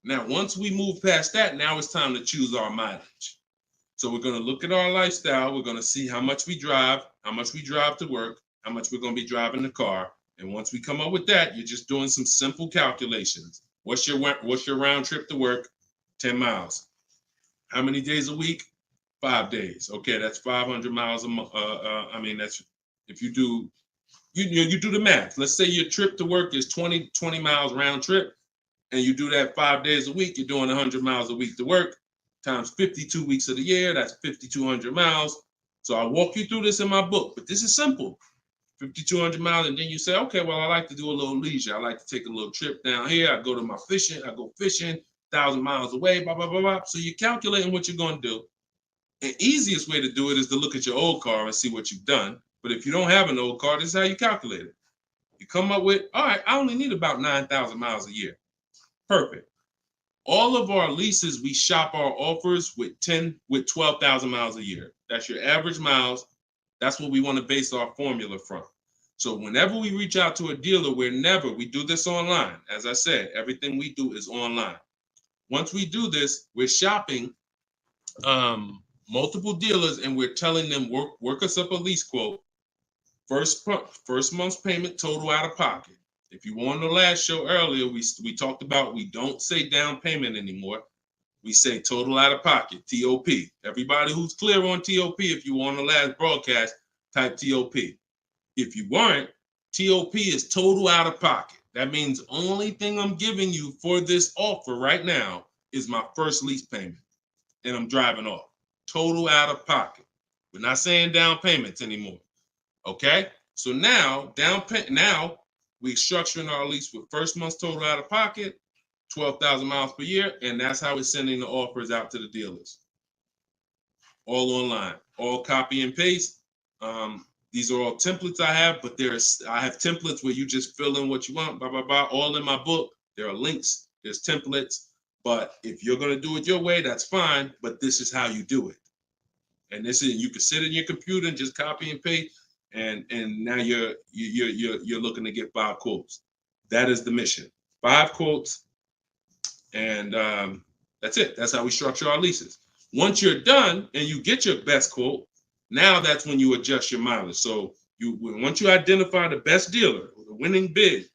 Now, once we move past that, now it's time to choose our mileage. So we're going to look at our lifestyle. We're going to see how much we drive to work, how much we're going to be driving the car. And once we come up with that, you're just doing some simple calculations. What's your round trip to work? 10 miles. How many days a week? 5 days. Okay, that's 500 miles a month. That's if you do the math. Let's say your trip to work is 20 miles round trip, and you do that 5 days a week. You're doing 100 miles a week to work. Times 52 weeks of the year, that's 5,200 miles. So I walk you through this in my book, but this is simple. 5,200 miles, and then you say, okay, well, I like to do a little leisure. I like to take a little trip down here. I go to my fishing. I go fishing 1,000 miles away, blah, blah, blah, blah. So you're calculating what you're going to do. The easiest way to do it is to look at your old car and see what you've done. But if you don't have an old car, this is how you calculate it. You come up with, all right, I only need about 9,000 miles a year. Perfect. All of our leases, we shop our offers with 12,000 miles a year. That's your average miles. That's what we want to base our formula from. So whenever we reach out to a dealer, we do this online. As I said, everything we do is online. Once we do this, we're shopping multiple dealers, and we're telling them, work us up a lease quote. First month's payment, total out of pocket. If you were on the last show earlier, we talked about we don't say down payment anymore. We say total out of pocket, TOP. Everybody who's clear on TOP, if you were on the last broadcast, type TOP. If you weren't, TOP is total out of pocket. That means only thing I'm giving you for this offer right now is my first lease payment, and I'm driving off. Total out of pocket. We're not saying down payments anymore. Okay? So now, we're structuring our lease with first month's total out of pocket, 12,000 miles per year, and that's how we're sending the offers out to the dealers. All online, all copy and paste. These are all templates I have, but I have templates where you just fill in what you want, blah, blah, blah, all in my book. There are links, there's templates, but if you're going to do it your way, that's fine, but this is how you do it. And this is, you can sit in your computer and just copy and paste, and now you're looking to get 5 quotes. That is the mission. 5 quotes, and that's it. That's how we structure our leases. Once you're done and you get your best quote, now that's when you adjust your mileage. So once you identify the best dealer, the winning bid,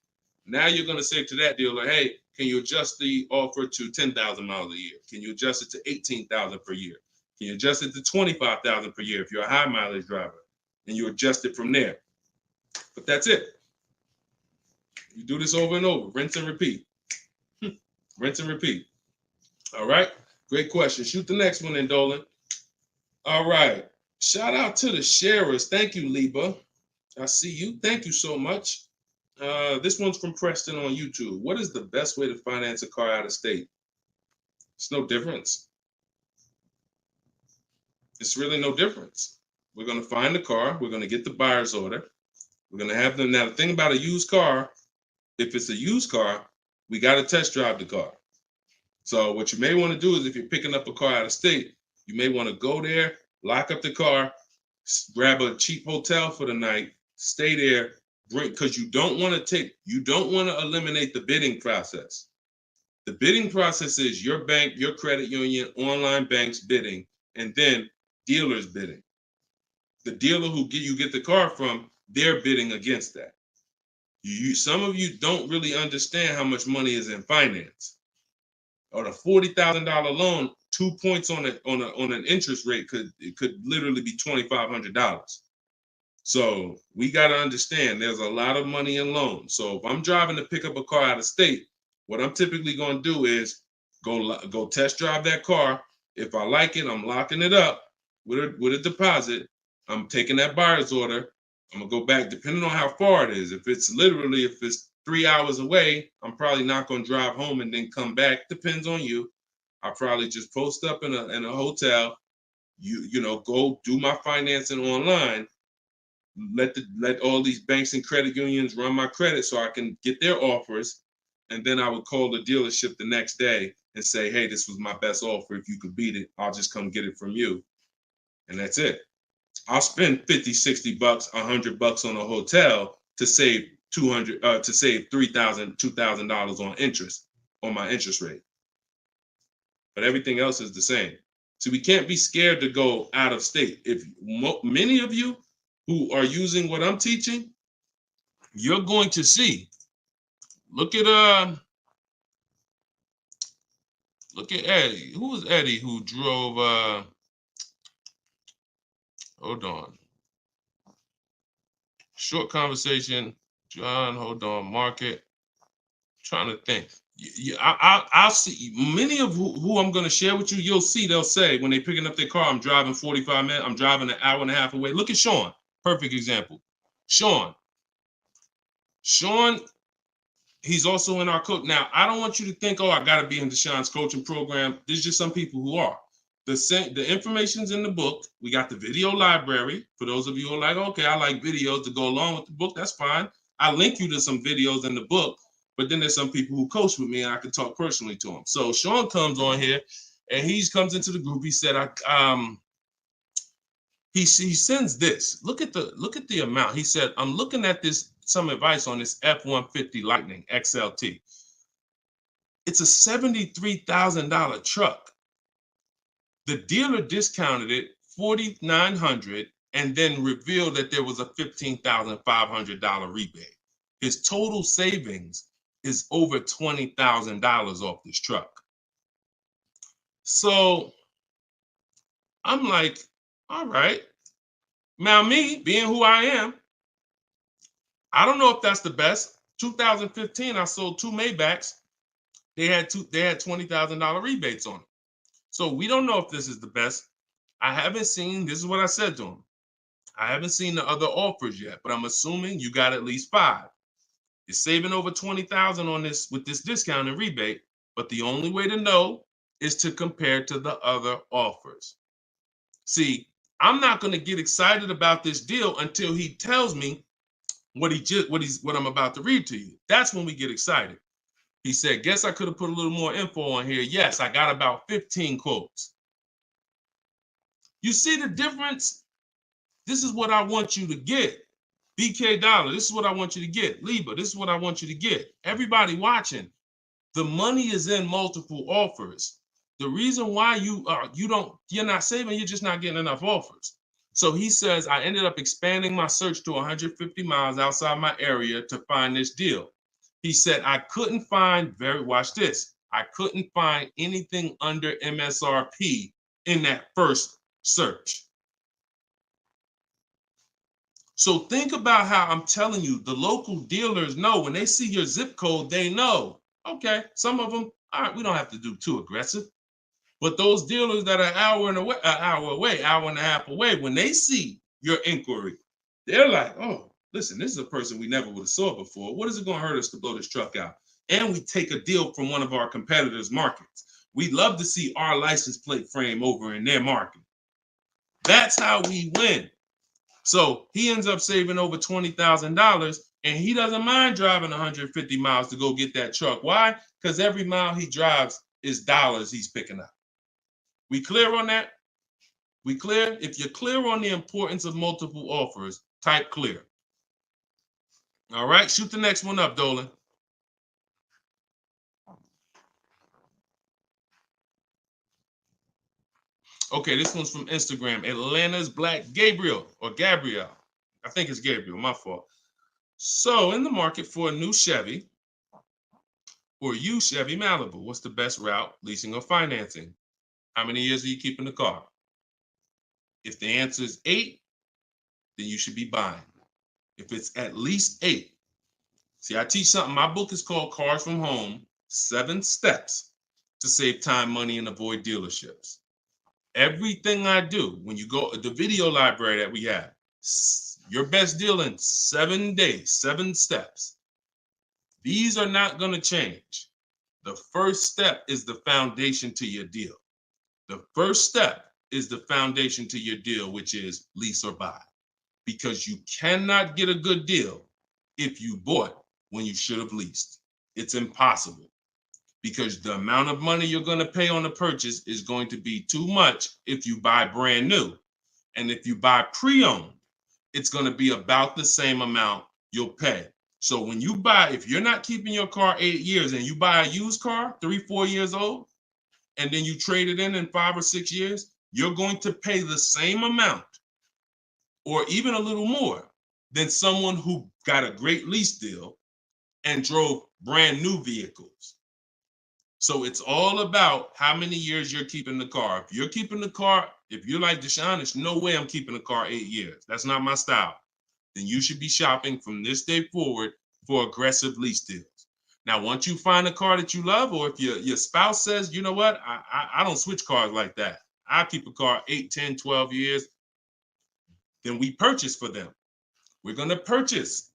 now you're going to say to that dealer, hey, can you adjust the offer to 10,000 miles a year? Can you adjust it to 18,000 per year? Can you adjust it to 25,000 per year if you're a high mileage driver? And you adjust it from there. But that's it. You do this over and over, rinse and repeat. Rinse and repeat. All right. Great question. Shoot the next one in, Dolan. All right. Shout out to the sharers. Thank you, Liba. I see you. Thank you so much. This one's from Preston on YouTube. What is the best way to finance a car out of state? It's no difference. It's really no difference. We're going to find the car. We're going to get the buyer's order. We're going to have them. Now, the thing about a used car, if it's a used car, we got to test drive the car. So what you may want to do is, if you're picking up a car out of state, you may want to go there, lock up the car, grab a cheap hotel for the night, stay there, because you don't want to eliminate the bidding process. The bidding process is your bank, your credit union, online banks bidding, and then dealers bidding. The dealer who you get the car from, they're bidding against that. Some of you don't really understand how much money is in finance. On a $40,000 loan, 2 points on an interest rate could literally be $2,500. So we got to understand there's a lot of money in loans. So if I'm driving to pick up a car out of state, what I'm typically going to do is go test drive that car. If I like it, I'm locking it up with a deposit. I'm taking that buyer's order. I'm gonna go back, depending on how far it is. If it's 3 hours away, I'm probably not gonna drive home and then come back. Depends on you. I'll probably just post up in a hotel. Go do my financing online. Let all these banks and credit unions run my credit so I can get their offers, and then I would call the dealership the next day and say, hey, this was my best offer. If you could beat it, I'll just come get it from you. And that's it. I'll spend $50, $60, $100 on a hotel to save $3,000, $2,000 on interest, on my interest rate. But everything else is the same. So we can't be scared to go out of state. If many of you who are using what I'm teaching, you're going to see. Look at Eddie. Who was Eddie who drove? Hold on. Short conversation. John, hold on. Market. Trying to think. I'll see many of who I'm going to share with you. You'll see, they'll say when they're picking up their car, I'm driving 45 minutes. I'm driving an hour and a half away. Look at Sean. Perfect example. Sean, he's also in our coach. Now, I don't want you to think, oh, I got to be in Deshaun's coaching program. There's just some people who are. The information's in the book. We got the video library. For those of you who are like, okay, I like videos to go along with the book. That's fine. I link you to some videos in the book. But then there's some people who coach with me, and I can talk personally to them. So Sean comes on here, and he comes into the group. He said, he sends this. Look at the amount. He said, I'm looking at some advice on this F-150 Lightning XLT. It's a $73,000 truck. The dealer discounted it $4,900 and then revealed that there was a $15,500 rebate. His total savings is over $20,000 off this truck. So I'm like, all right. Now me, being who I am, I don't know if that's the best. 2015, I sold 2 Maybachs. They had $20,000 rebates on them. So we don't know if this is the best. I haven't seen, this is what I said to him. I haven't seen the other offers yet, but I'm assuming you got at least 5. You're saving over $20,000 on this with this discount and rebate, but the only way to know is to compare to the other offers. See, I'm not going to get excited about this deal until he tells me what I'm about to read to you. That's when we get excited. He said, guess I could have put a little more info on here. Yes, I got about 15 quotes. You see the difference? This is what I want you to get. BK Dollar, this is what I want you to get. Liba, this is what I want you to get. Everybody watching, the money is in multiple offers. The reason why you're not saving, you're just not getting enough offers. So he says, I ended up expanding my search to 150 miles outside my area to find this deal. He said, I couldn't find, watch this, I couldn't find anything under MSRP in that first search. So think about how I'm telling you, the local dealers know when they see your zip code, they know, okay, some of them, all right, we don't have to do too aggressive. But those dealers that are an hour and a half away, when they see your inquiry, they're like, oh, listen, this is a person we never would have saw before. What is it going to hurt us to blow this truck out? And we take a deal from one of our competitors' markets. We'd love to see our license plate frame over in their market. That's how we win. So he ends up saving over $20,000, and he doesn't mind driving 150 miles to go get that truck. Why? Because every mile he drives is dollars he's picking up. We clear on that? We clear? If you're clear on the importance of multiple offers, type clear. All right, shoot the next one up, Dolan. Okay, this one's from Instagram. Atlanta's Black Gabriel, or Gabrielle. I think it's Gabriel, my fault. So, in the market for a new Chevy or used Chevy Malibu, what's the best route, leasing or financing? How many years are you keeping the car? If the answer is 8, then you should be buying. If it's at least 8, see, I teach something. My book is called Cars from Home, 7 Steps to Save Time, Money, and Avoid Dealerships. Everything I do, when you go, the video library that we have, your best deal in 7 days, 7 steps. These are not going to change. The first step is the foundation to your deal. The first step is the foundation to your deal, which is lease or buy. Because you cannot get a good deal if you bought when you should have leased. It's impossible. Because the amount of money you're going to pay on the purchase is going to be too much if you buy brand new. And if you buy pre-owned, it's going to be about the same amount you'll pay. So when you buy, if you're not keeping your car 8 years and you buy a used car, 3-4 years old, and then you trade it in 5 or 6 years, you're going to pay the same amount or even a little more than someone who got a great lease deal and drove brand new vehicles. So it's all about how many years you're keeping the car. If you're keeping the car, if you're like Deshone, there's no way I'm keeping the car 8 years. That's not my style. Then you should be shopping from this day forward for aggressive lease deals. Now, once you find a car that you love, or if your spouse says, you know what, I don't switch cars like that. I keep a car 8, 10, 12 years. Then we purchase for them. We're going to purchase.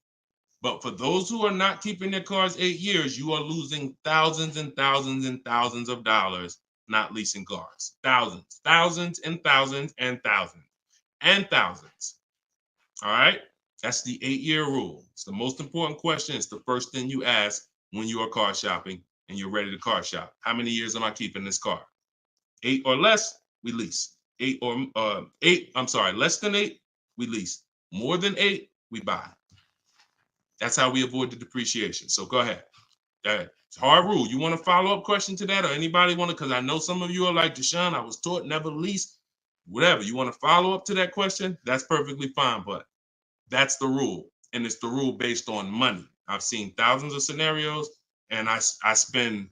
But for those who are not keeping their cars 8 years, you are losing thousands and thousands and thousands of dollars not leasing cars. Thousands, thousands and thousands and thousands and thousands. All right? That's the 8-year rule. It's the most important question. It's the first thing you ask when you are car shopping and you're ready to car shop. How many years am I keeping this car? 8 or less, we lease. Less than 8, we lease. More than 8, we buy. That's how we avoid the depreciation. So go ahead. It's a hard rule. You want a follow-up question to that, or anybody want to? Because I know some of you are like, Deshone, I was taught never lease. Whatever. You want to follow up to that question? That's perfectly fine. But that's the rule. And it's the rule based on money. I've seen thousands of scenarios, and I spend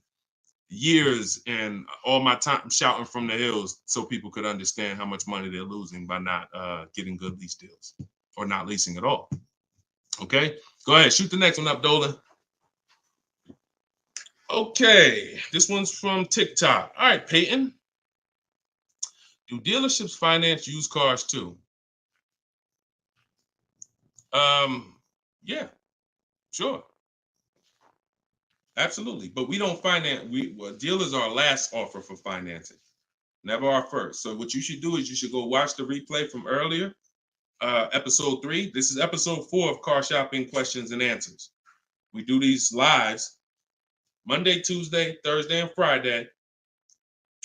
years and all my time shouting from the hills so people could understand how much money they're losing by not getting good lease deals or not leasing at all. Okay, go ahead, shoot the next one up, Dolan. Okay, this one's from TikTok. All right, Peyton. Do dealerships finance used cars too? Yeah, sure. Absolutely. But we don't finance, dealers are our last offer for financing, never our first. So what you should do is you should go watch the replay from earlier, episode 3. This is episode 4 of Car Shopping Questions and Answers. We do these lives Monday, Tuesday, Thursday, and Friday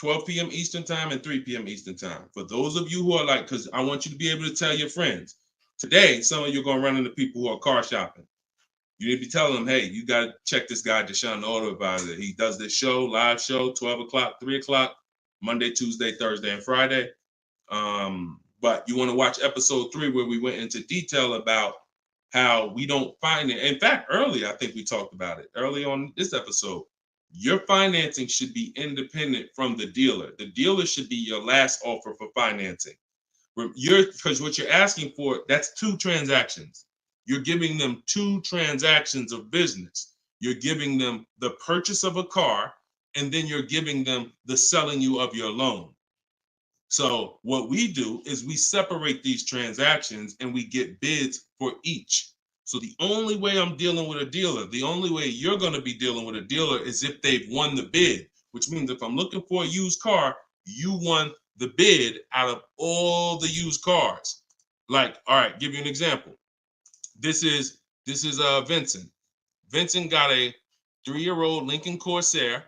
12 p.m. Eastern time and 3 p.m. Eastern time. For those of you who are like, because I want you to be able to tell your friends. Today, some of you are going to run into people who are car shopping. You need to be telling them, hey, you got to check this guy, Deshone the Auto Advisor. He does this show, live show, 12 o'clock, 3 o'clock, Monday, Tuesday, Thursday, and Friday. But you want to watch episode 3 where we went into detail about how we don't find it. In fact, earlier, I think we talked about it early on this episode. Your financing should be independent from the dealer. The dealer should be your last offer for financing. Because what you're asking for, that's 2 transactions. You're giving them 2 transactions of business. You're giving them the purchase of a car, and then you're giving them the selling you of your loan. So what we do is we separate these transactions and we get bids for each. So the only way I'm dealing with a dealer, the only way you're going to be dealing with a dealer is if they've won the bid, which means if I'm looking for a used car, you won the bid out of all the used cars. Like, all right, give you an example. This is Vincent. Vincent got a 3-year-old Lincoln Corsair,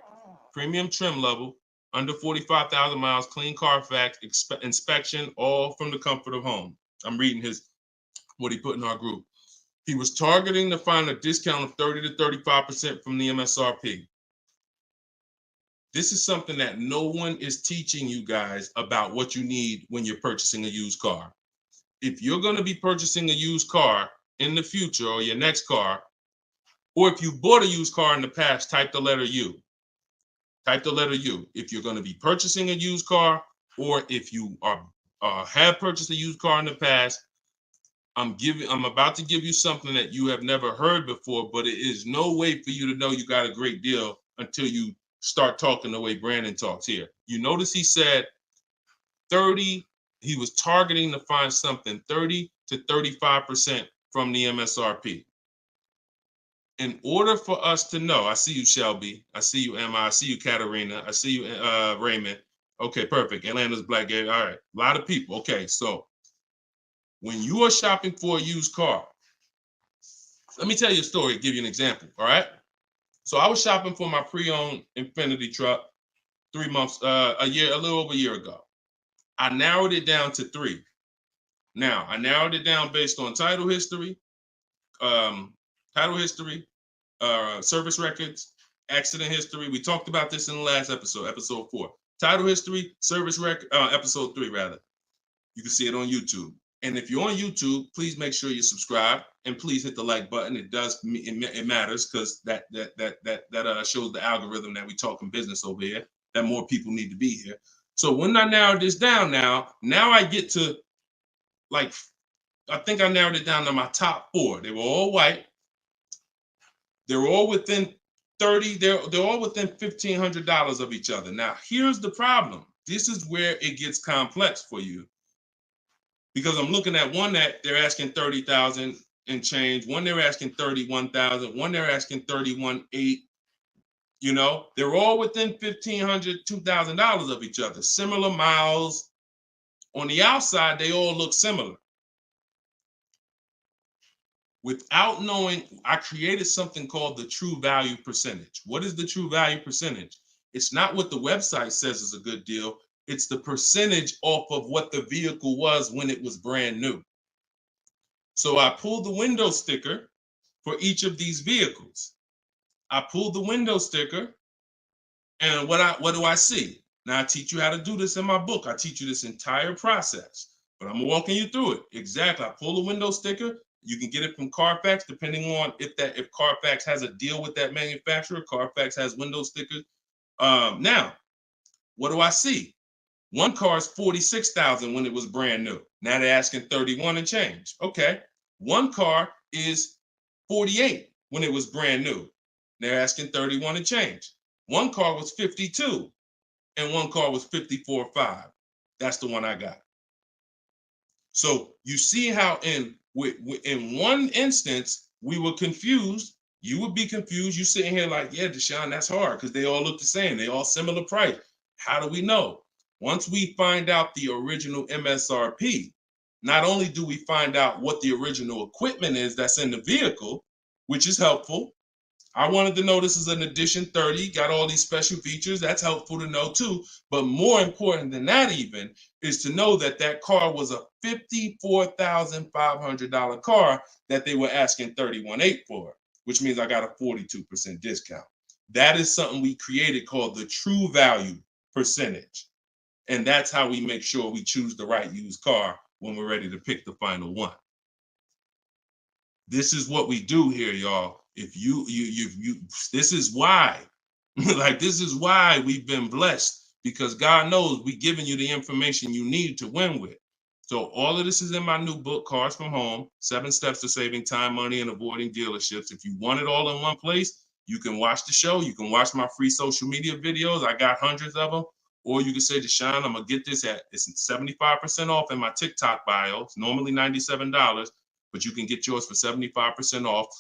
premium trim level, under 45,000 miles, clean Carfax, inspection, all from the comfort of home. I'm reading what he put in our group. He was targeting to find a discount of 30 to 35% from the MSRP. This is something that no one is teaching you guys about what you need when you're purchasing a used car. If you're going to be purchasing a used car in the future, or your next car, or if you bought a used car in the past, type the letter U. Type the letter U. If you're going to be purchasing a used car, or if you have purchased a used car in the past, I'm about to give you something that you have never heard before, but it is no way for you to know you got a great deal until you start talking the way Brandon talks here. You notice he said 30, he was targeting to find something 30 to 35% from the MSRP. In order for us to know, I see you, Shelby. I see you, Emma. I see you, Katarina. I see you, Raymond. Okay, perfect. Atlanta's Black Gate. All right, a lot of people. Okay, so when you are shopping for a used car, let me tell you a story, give you an example, all right? So I was shopping for my pre-owned Infiniti truck 3 months, a little over a year ago. I narrowed it down to 3. Now, I narrowed it down based on title history, service records, accident history. We talked about this in the last episode, episode 4. Title history, service record, episode 3 rather. You can see it on YouTube. And if you're on YouTube, please make sure you subscribe and please hit the like button. It matters because that shows the algorithm that we talking business over here, that more people need to be here. So when I narrowed this down now I get to, like, I think I narrowed it down to my top 4. They were all white. They're all within 30, they're all within $1,500 of each other. Now, here's the problem. This is where it gets complex for you. Because I'm looking at one that they're asking 30,000 and change, one they're asking 31,000, one they're asking 31,800. You know, they're all within $1,500, $2,000 of each other. Similar miles. On the outside, they all look similar. Without knowing, I created something called the true value percentage. What is the true value percentage? It's not what the website says is a good deal. It's the percentage off of what the vehicle was when it was brand new. So I pulled the window sticker for each of these vehicles. I pulled the window sticker, and what do I see? Now I teach you how to do this in my book. I teach you this entire process, but I'm walking you through it. Exactly. I pull the window sticker. You can get it from Carfax, depending on if Carfax has a deal with that manufacturer. Carfax has window stickers. Now, what do I see? One car is 46,000 when it was brand new. Now they're asking 31 and change. Okay. One car is 48 when it was brand new. They're asking 31 and change. One car was 52 and one car was 54.5. That's the one I got. So you see how in one instance we were confused. You would be confused. You sitting here like, yeah, Deshone, that's hard because they all look the same. They all similar price. How do we know? Once we find out the original MSRP, not only do we find out what the original equipment is that's in the vehicle, which is helpful. I wanted to know this is an edition 30, got all these special features. That's helpful to know too. But more important than that even is to know that that car was a $54,500 car that they were asking $31,800 for, which means I got a 42% discount. That is something we created called the true value percentage. And that's how we make sure we choose the right used car when we're ready to pick the final one. This is what we do here, y'all. If you this is why, like, this is why we've been blessed, because God knows we're giving you the information you need to win with. So all of this is in my new book, Cars from Home, 7 Steps to Saving Time, Money, and Avoiding Dealerships. If you want it all in one place, you can watch the show. You can watch my free social media videos. I got hundreds of them. Or you can say, Deshone, I'm going to get this it's 75% off in my TikTok bio. It's normally $97, but you can get yours for 75% off.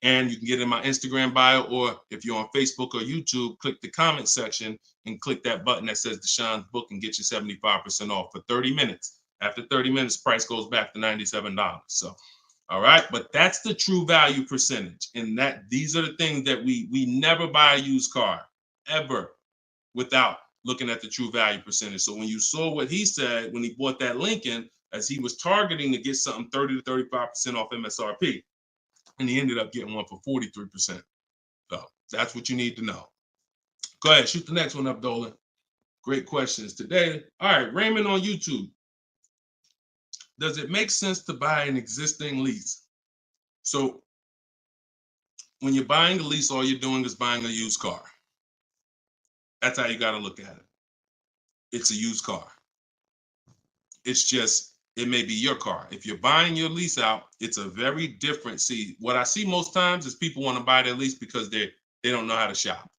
And you can get it in my Instagram bio, or if you're on Facebook or YouTube, click the comment section and click that button that says Deshone's book and get you 75% off for 30 minutes. After 30 minutes, price goes back to $97. So, all right, but that's the true value percentage. And that these are the things that we never buy a used car ever without looking at the true value percentage. So when you saw what he said when he bought that Lincoln, as he was targeting to get something 30 to 35% off MSRP, and he ended up getting one for 43%. So that's what you need to know. Go ahead, shoot the next one up, Dolan. Great questions today. All right, Raymond on YouTube. Does it make sense to buy an existing lease? So when you're buying a lease, all you're doing is buying a used car. That's how you got to look at it. It's a used car. It's just, it may be your car. If you're buying your lease out, it's a very different. See, what I see most times is people want to buy their lease because they don't know how to shop.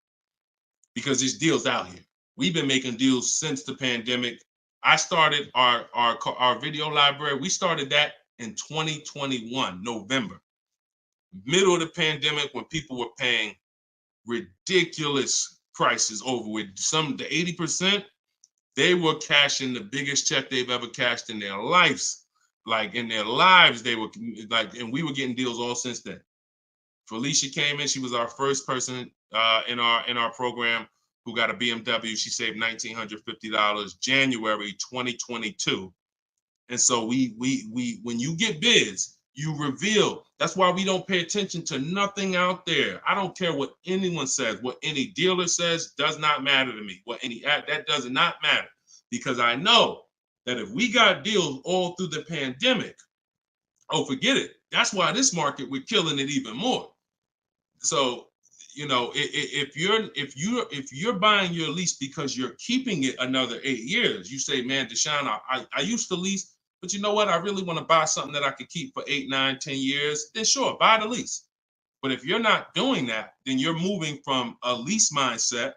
Because there's deals out here. We've been making deals since the pandemic. I started our video library. We started that in 2021, November. Middle of the pandemic, when people were paying ridiculous prices over with some, the 80%, they were cashing the biggest check they've ever cashed in their lives. Like in their lives, they were like, and we were getting deals all since then. Felicia came in. She was our first person in our program who got a BMW. She saved $1,950 January 2022. And so we when you get bids, you reveal. That's why we don't pay attention to nothing out there. I don't care what anyone says, what any dealer says does not matter to me. That does not matter, because I know that if we got deals all through the pandemic, oh, forget it. That's why this market, we're killing it even more. So, you know, if you're buying your lease because you're keeping it another 8 years, you say, man, Deshone, I used to lease, but you know what? I really want to buy something that I could keep for 8, 9, 10 years. Then sure, buy the lease. But if you're not doing that, then you're moving from a lease mindset,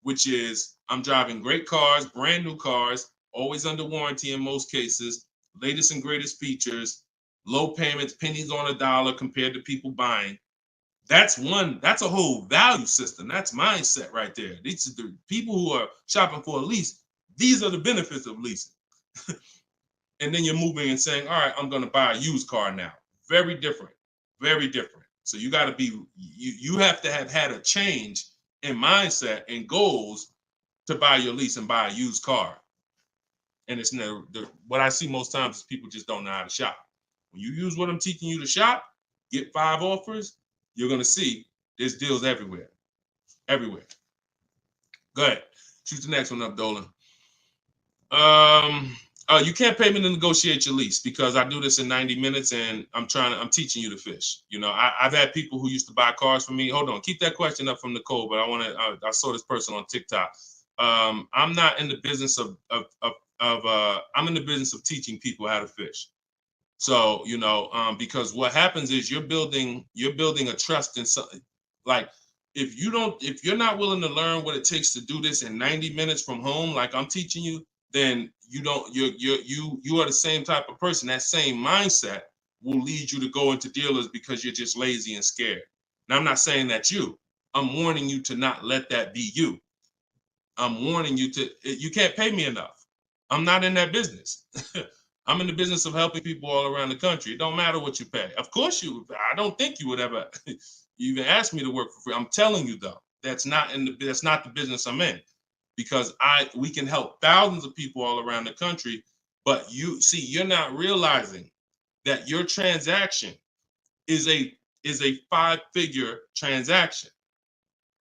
which is I'm driving great cars, brand new cars, always under warranty in most cases, latest and greatest features, low payments, pennies on a dollar compared to people buying. That's a whole value system. That's mindset right there. These are the people who are shopping for a lease. These are the benefits of leasing. And then you're moving and saying, all right, I'm going to buy a used car now. Very different, very different. So you got to be, you have to have had a change in mindset and goals to buy your lease and buy a used car. And it's never, what I see most times is people just don't know how to shop. When you use what I'm teaching you to shop, get 5 offers, you're going to see there's deals everywhere. Everywhere. Go ahead. Shoot the next one up, Dolan. You can't pay me to negotiate your lease because I do this in 90 minutes and I'm teaching you to fish. You know, I've had people who used to buy cars from me. Hold on, keep that question up from Nicole, but I saw this person on TikTok. I'm not in the business I'm in the business of teaching people how to fish. So, you know, because what happens is you're building a trust in something. Like if you're not willing to learn what it takes to do this in 90 minutes from home, like I'm teaching you, then you are the same type of person. That same mindset will lead you to go into dealers because you're just lazy and scared. Now, I'm not saying that's you. I'm warning you to not let that be you. I'm warning you you can't pay me enough. I'm not in that business. I'm in the business of helping people all around the country. It don't matter what you pay. Of course I don't think you would ever, You even asked me to work for free. I'm telling you though, that's not the business I'm in, because we can help thousands of people all around the country. But you're not realizing that your transaction is a 5-figure transaction.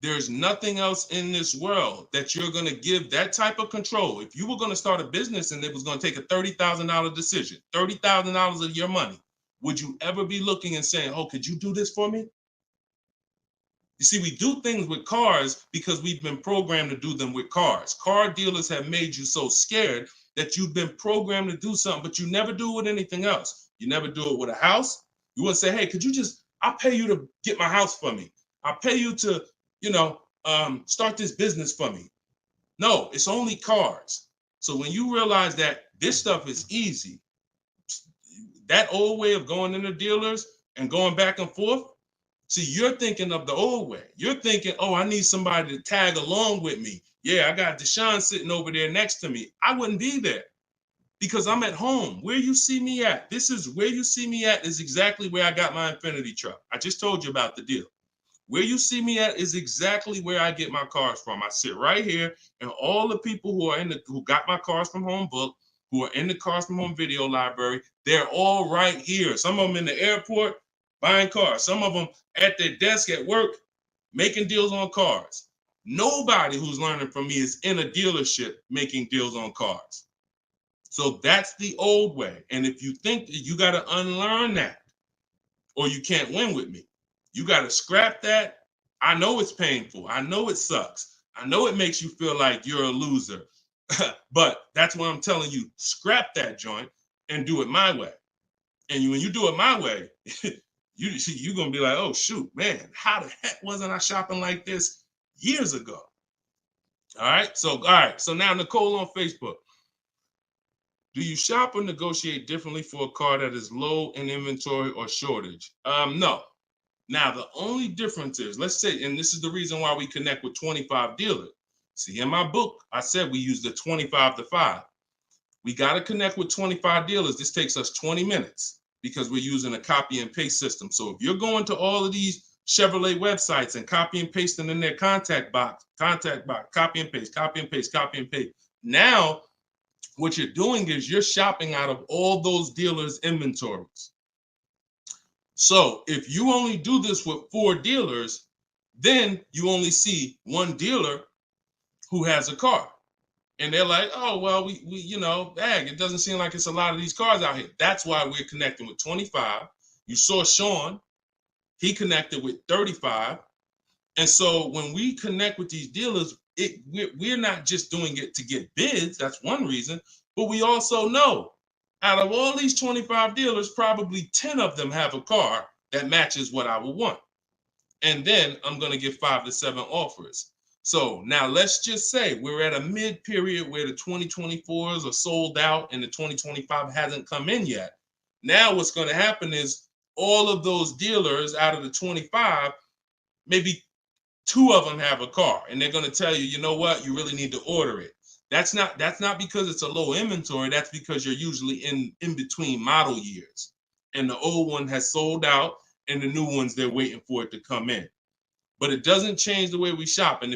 There's nothing else in this world that you're going to give that type of control. If you were going to start a business and it was going to take a $30,000 decision, $30,000 of your money, would you ever be looking and saying, oh, could you do this for me? You see, we do things with cars because we've been programmed to do them with cars. Car dealers have made you so scared that you've been programmed to do something, but you never do it with anything else. You never do it with a house. You wouldn't say, hey, I'll pay you to get my house for me. I'll pay you to, start this business for me. No, it's only cars. So when you realize that this stuff is easy, that old way of going into dealers and going back and forth, see, you're thinking of the old way. You're thinking, oh, I need somebody to tag along with me. Yeah, I got Deshone sitting over there next to me. I wouldn't be there because I'm at home. Where you see me at, where you see me at is exactly where I got my Infinity truck. I just told you about the deal. Where you see me at is exactly where I get my cars from. I sit right here, and all the people who got my Cars from Home book, who are in the Cars from Home video library, they're all right here. Some of them in the airport buying cars. Some of them at their desk at work making deals on cars. Nobody who's learning from me is in a dealership making deals on cars. So that's the old way. And if you think that you got to unlearn that or you can't win with me, you got to scrap that. I know it's painful. I know it sucks. I know it makes you feel like you're a loser. But that's why I'm telling you, scrap that joint and do it my way. And when you do it my way, you're going to be like, oh, shoot, man, how the heck wasn't I shopping like this years ago? All right. So now Nicole on Facebook. Do you shop or negotiate differently for a car that is low in inventory or shortage? No. Now, the only difference is, let's say, and this is the reason why we connect with 25 dealers. See, in my book, I said we use the 25 to 5. We got to connect with 25 dealers. This takes us 20 minutes because we're using a copy and paste system. So if you're going to all of these Chevrolet websites and copy and pasting in their contact box, copy and paste, copy and paste, copy and paste. Now, what you're doing is you're shopping out of all those dealers' inventories. So if you only do this with 4 dealers, then you only see one dealer who has a car. And they're like, oh, well, we it doesn't seem like it's a lot of these cars out here. That's why we're connecting with 25. You saw Sean, he connected with 35. And so when we connect with these dealers, we're not just doing it to get bids. That's one reason. But we also know out of all these 25 dealers, probably 10 of them have a car that matches what I would want. And then I'm going to give 5 to 7 offers. So now let's just say we're at a mid period where the 2024s are sold out and the 2025 hasn't come in yet. Now what's going to happen is all of those dealers out of the 25, maybe 2 of them have a car, and they're going to tell you, you know what, you really need to order it. That's not because it's a low inventory. That's because you're usually in between model years, and the old one has sold out, and the new ones, they're waiting for it to come in. But it doesn't change the way we shop. And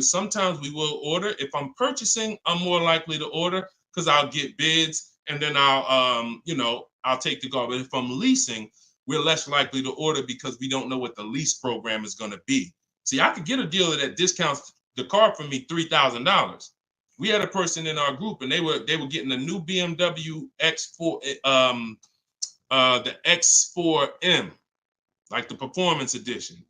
sometimes we will order. If I'm purchasing, I'm more likely to order because I'll get bids, and then I'll take the car. But if I'm leasing, we're less likely to order because we don't know what the lease program is going to be. See, I could get a dealer that discounts the car for me $3,000. We had a person in our group, and they were getting a new BMW X4, the X4M, like the performance edition.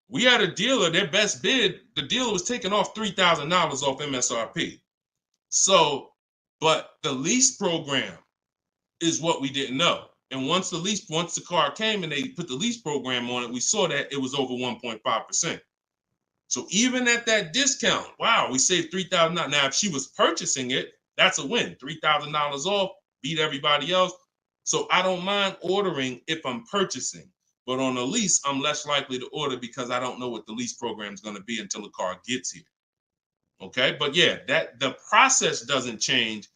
We had a dealer, their best bid, the dealer was taking off $3,000 off MSRP. So, but the lease program is what we didn't know. And once the car came and they put the lease program on it, we saw that it was over 1.5%. So even at that discount, wow, we saved $3,000. Now, if she was purchasing it, that's a win. $3,000 off, beat everybody else. So I don't mind ordering if I'm purchasing. But on a lease, I'm less likely to order because I don't know what the lease program is going to be until the car gets here. Okay, but yeah, that the process doesn't change.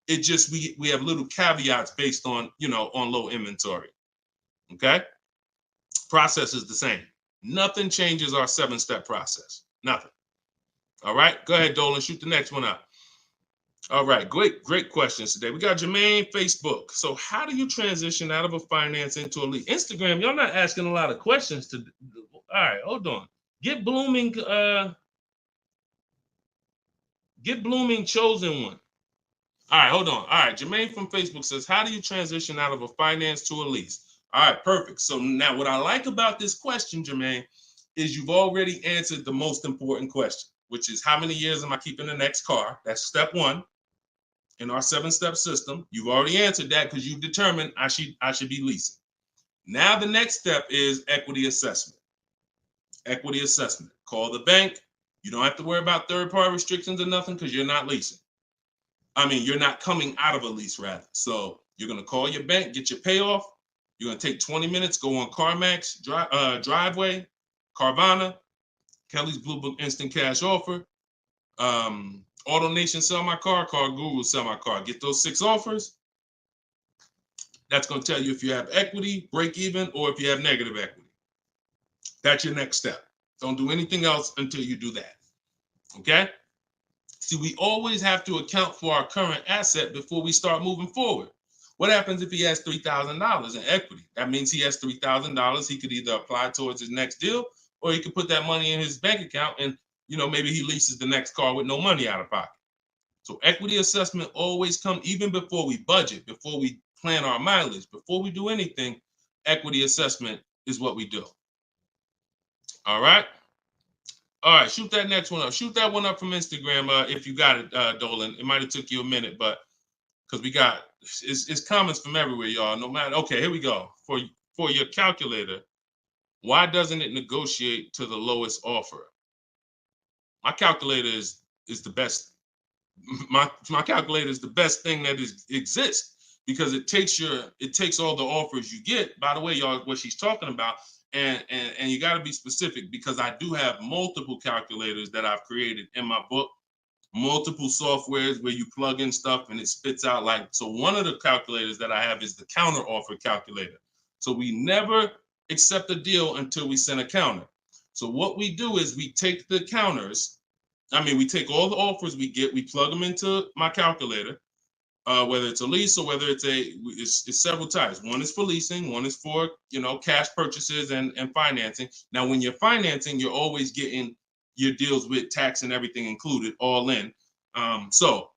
It just we have little caveats based on on low inventory. Okay, process is the same. Nothing changes our 7-step process. Nothing. All right, go ahead, Dolan. Shoot the next one up. All right, great questions today. We got Jermaine, Facebook. So how do you transition out of a finance into a lease? Instagram, y'all not asking a lot of questions to. All right, hold on. Get blooming chosen one. All right, hold on. All right, Jermaine from Facebook says, how do you transition out of a finance to a lease? All right, perfect. So now what I like about this question, Jermaine, is you've already answered the most important question, which is how many years am I keeping the next car? That's step one in our 7-step system. You've already answered that because you've determined I should be leasing. Now the next step is equity assessment. Equity assessment. Call the bank. You don't have to worry about third-party restrictions or nothing because you're not leasing. I mean, you're not coming out of a lease, rather. So you're going to call your bank, get your payoff. You're going to take 20 minutes, go on CarMax, Driveway, Carvana, Kelly's Blue Book Instant Cash Offer, AutoNation Sell My Car, Car Guru Sell My Car. Get those 6 offers. That's going to tell you if you have equity, break even, or if you have negative equity. That's your next step. Don't do anything else until you do that. Okay? See, we always have to account for our current asset before we start moving forward. What happens if he has $3,000 in equity? That means he has $3,000. He could either apply towards his next deal, or he could put that money in his bank account and, maybe he leases the next car with no money out of pocket. So equity assessment always comes, even before we budget, before we plan our mileage, before we do anything, equity assessment is what we do. All right? All right, shoot that next one up. Shoot that one up from Instagram if you got it, Dolan. It might have took you a minute, but because we got it's comments from everywhere, y'all. No matter. Okay, here we go. For your calculator, why doesn't it negotiate to the lowest offer? My calculator is the best. My calculator is the best thing that exists because it takes all the offers you get. By the way, y'all, what she's talking about. And you got to be specific because I do have multiple calculators that I've created in my book, multiple softwares where you plug in stuff and it spits out so one of the calculators that I have is the counter offer calculator. So we never accept a deal until we send a counter. So what we do is we take the counters. We take all the offers we get, we plug them into my calculator. Whether it's a lease or whether it's several types. One is for leasing, one is for cash purchases and financing. Now, when you're financing, you're always getting your deals with tax and everything included, all in. So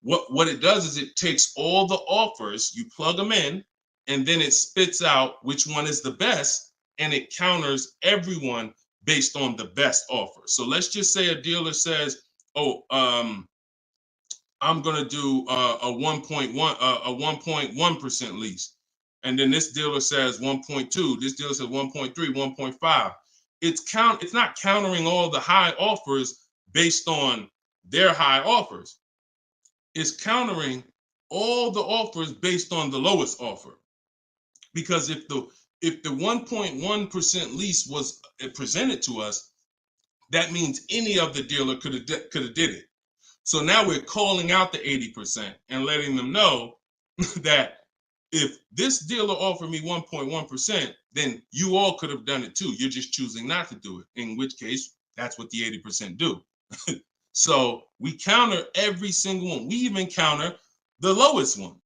what it does is it takes all the offers, you plug them in, and then it spits out which one is the best, and it counters everyone based on the best offer. So let's just say a dealer says, I'm going to do a 1.1% lease. And then this dealer says 1.2, this dealer says 1.3, 1.5. It's not countering all the high offers based on their high offers. It's countering all the offers based on the lowest offer. Because if the 1.1% lease was presented to us, that means any of the dealer could have did it. So now we're calling out the 80% and letting them know that if this dealer offered me 1.1%, then you all could have done it too. You're just choosing not to do it, in which case that's what the 80% do. So we counter every single one. We even counter the lowest one.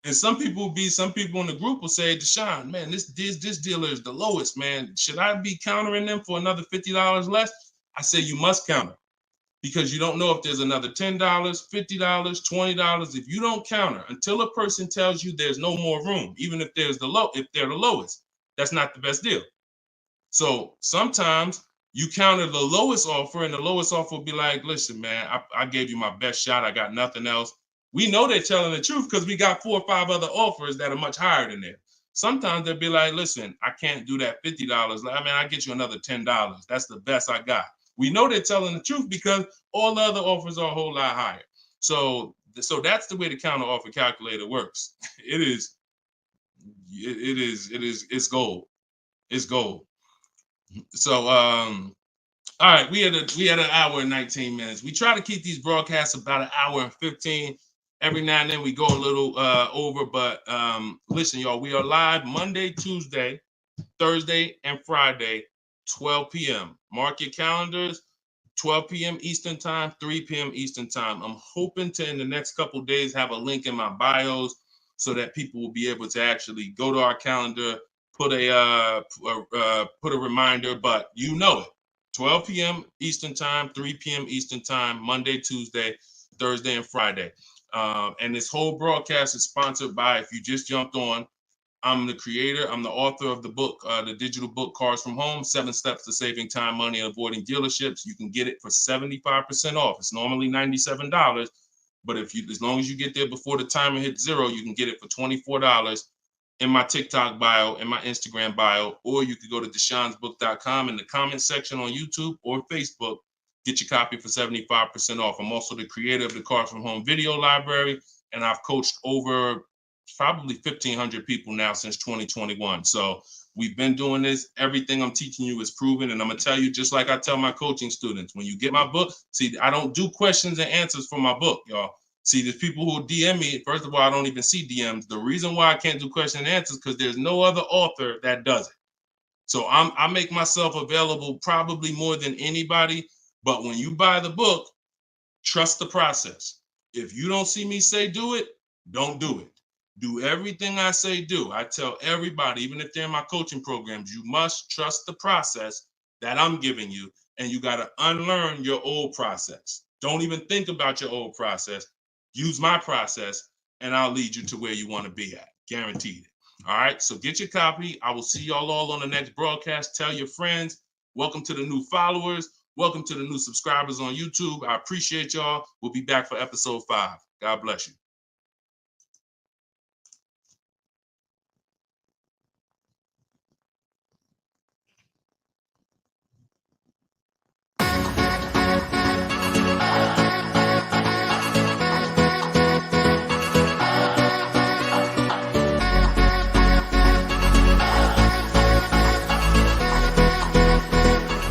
And some people in the group will say, Deshone, man, this dealer is the lowest, man. Should I be countering them for another $50 less? I say you must counter. Because you don't know if there's another $10, $50, $20. If you don't counter until a person tells you there's no more room, even if they're the lowest, that's not the best deal. So sometimes you counter the lowest offer, and the lowest offer will be like, listen, man, I gave you my best shot. I got nothing else. We know they're telling the truth because we got 4 or 5 other offers that are much higher than that. Sometimes they'll be like, listen, I can't do that $50. I'll get you another $10. That's the best I got. We know they're telling the truth because all the other offers are a whole lot higher. So that's the way the counter offer calculator works. It's gold. It's gold. So all right, we had an hour and 19 minutes. We try to keep these broadcasts about an hour and 15. Every now and then we go a little over, but listen, y'all, we are live Monday, Tuesday, Thursday, and Friday 12 p.m. Mark your calendars. 12 p.m. Eastern time, 3 p.m. Eastern time. I'm hoping to, in the next couple of days, have a link in my bios so that people will be able to actually go to our calendar, put a reminder, but you know it. 12 p.m. Eastern time, 3 p.m. Eastern time, Monday, Tuesday, Thursday, and Friday. And this whole broadcast is sponsored by, if you just jumped on, I'm the creator. I'm the author of the book, the digital book, Cars from Home, 7 Steps to Saving Time, Money, and Avoiding Dealerships. You can get it for 75% off. It's normally $97. But if you, as long as you get there before the timer hits 0, you can get it for $24 in my TikTok bio, in my Instagram bio, or you could go to deshonsbook.com in the comment section on YouTube or Facebook. Get your copy for 75% off. I'm also the creator of the Cars from Home video library, and I've coached over probably 1,500 people now since 2021. So we've been doing this. Everything I'm teaching you is proven. And I'm going to tell you, just like I tell my coaching students, when you get my book, see, I don't do questions and answers for my book, y'all. See, there's people who DM me. First of all, I don't even see DMs. The reason why I can't do question and answers because there's no other author that does it. So I make myself available probably more than anybody. But when you buy the book, trust the process. If you don't see me say do it, don't do it. Do everything I say do. I tell everybody, even if they're in my coaching programs, you must trust the process that I'm giving you, and you got to unlearn your old process. Don't even think about your old process. Use my process, and I'll lead you to where you want to be at. Guaranteed. All right, so get your copy. I will see y'all all on the next broadcast. Tell your friends. Welcome to the new followers. Welcome to the new subscribers on YouTube. I appreciate y'all. We'll be back for episode 5. God bless you.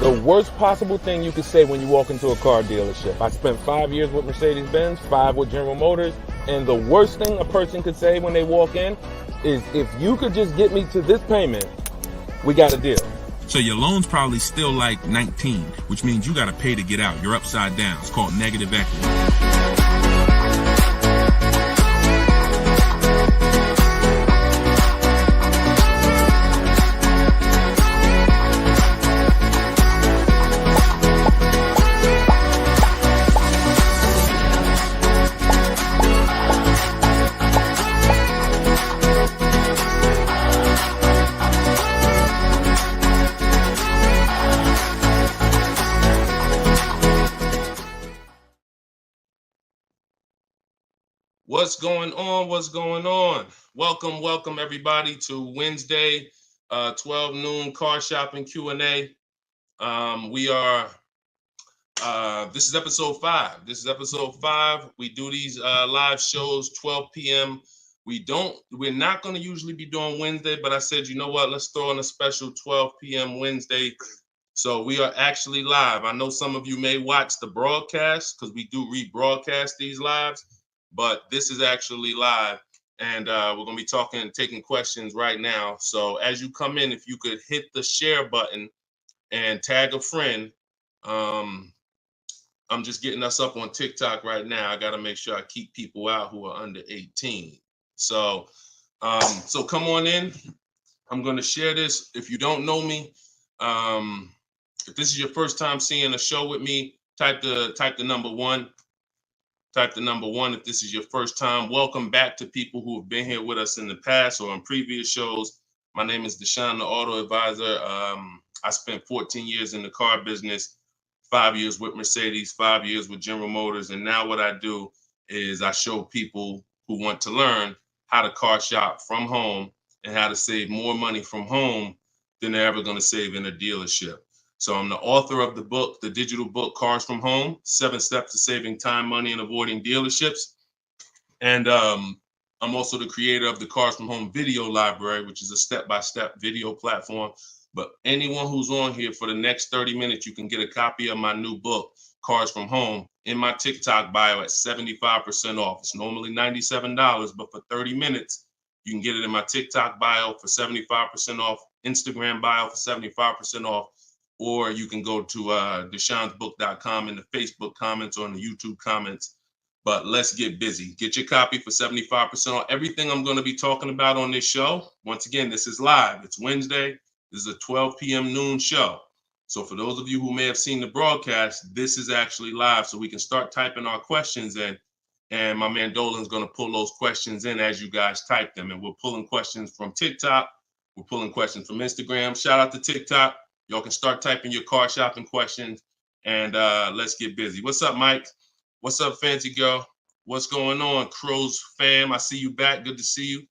The worst possible thing you could say when you walk into a car dealership. I spent 5 years with Mercedes-Benz, 5 with General Motors, and the worst thing a person could say when they walk in is, if you could just get me to this payment, we got a deal. So your loan's probably still like 19, which means you got to pay to get out. You're upside down. It's called negative equity. What's going on? What's going on? Welcome everybody to Wednesday, 12 noon car shopping Q&A. This is episode 5. We do these live shows 12 p.m. We're not going to usually be doing Wednesday, but I said, you know what? Let's throw in a special 12 p.m. Wednesday. So we are actually live. I know some of you may watch the broadcast because we do rebroadcast these lives, but this is actually live, and we're going to be talking and taking questions right now. So as you come in, if you could hit the share button and tag a friend. I'm just getting us up on TikTok right now. I got to make sure I keep people out who are under 18. So come on in. I'm going to share this. If you don't know me, if this is your first time seeing a show with me, type the number 1. Type the number 1 if this is your first time. Welcome back to people who have been here with us in the past or on previous shows. My name is Deshone the Auto Advisor. I spent 14 years in the car business, 5 years with Mercedes, 5 years with General Motors. And now what I do is I show people who want to learn how to car shop from home and how to save more money from home than they're ever going to save in a dealership. So I'm the author of the book, the digital book, Cars from Home, 7 Steps to Saving Time, Money, and Avoiding Dealerships. And I'm also the creator of the Cars from Home video library, which is a step-by-step video platform. But anyone who's on here for the next 30 minutes, you can get a copy of my new book, Cars from Home, in my TikTok bio at 75% off. It's normally $97, but for 30 minutes, you can get it in my TikTok bio for 75% off, Instagram bio for 75% off. or you can go to deshonsbook.com in the Facebook comments or in the YouTube comments. But let's get busy. Get your copy for 75% on everything I'm going to be talking about on this show. Once again, this is live. It's Wednesday. This is a 12 p.m. noon show. So for those of you who may have seen the broadcast, this is actually live. So we can start typing our questions in. And my man Dolan's going to pull those questions in as you guys type them. And we're pulling questions from TikTok. We're pulling questions from Instagram. Shout out to TikTok. Y'all can start typing your car shopping questions. And let's get busy. What's up, Mike? What's up, Fancy Girl? What's going on, Crows fam? I see you back. Good to see you.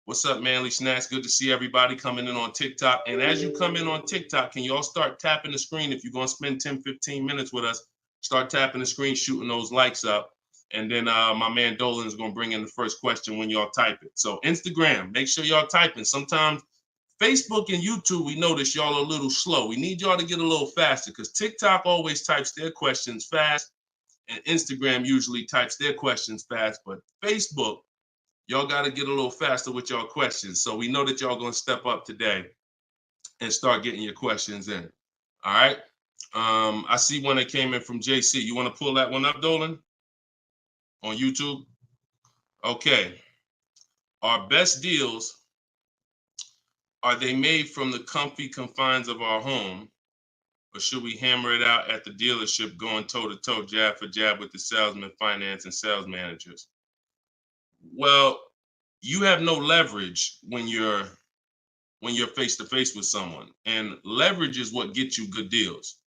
What's up, Manly Snacks? Good to see everybody coming in on TikTok. And as you come in on TikTok, can you all start tapping the screen? If you're going to spend 10, 15 minutes with us, start tapping the screen, shooting those likes up. And then my man Dolan is going to bring in the first question when y'all type it. So Instagram, make sure y'all typing. Sometimes Facebook and YouTube, we notice y'all are a little slow. We need y'all to get a little faster because TikTok always types their questions fast. And Instagram usually types their questions fast, but Facebook, y'all got to get a little faster with y'all questions. So we know that y'all going to step up today and start getting your questions in. All right. I see one that came in from JC. You want to pull that one up, Dolan? On YouTube? Okay. Our best deals, are they made from the comfy confines of our home? Or should we hammer it out at the dealership going toe-to-toe, jab for jab with the salesman, finance, and sales managers? Well, you have no leverage when you're face-to-face with someone. And leverage is what gets you good deals.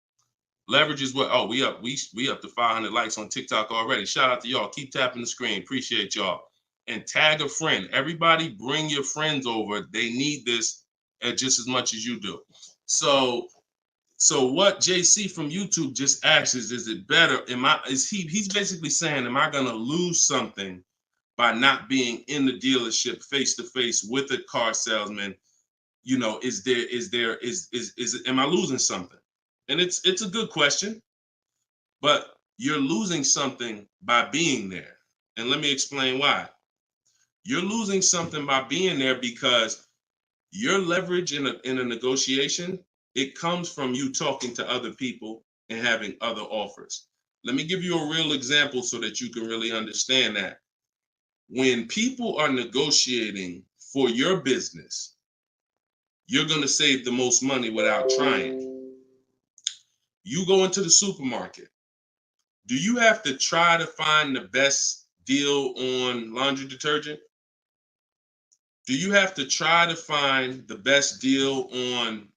Leverage is what, we up to 500 likes on TikTok already. Shout out to y'all. Keep tapping the screen. Appreciate y'all. And tag a friend. Everybody bring your friends over. They need this just as much as you do. So what JC from YouTube just asks is it better? He's basically saying, am I gonna lose something by not being in the dealership face to face with a car salesman? You know, am I losing something? And it's a good question, but you're losing something by being there. And let me explain why. You're losing something by being there because your leverage in a negotiation, it comes from you talking to other people and having other offers. Let me give you a real example so that you can really understand that. When people are negotiating for your business, you're going to save the most money without trying. You go into the supermarket. Do you have to try to find the best deal on laundry detergent? Do you have to try to find the best deal on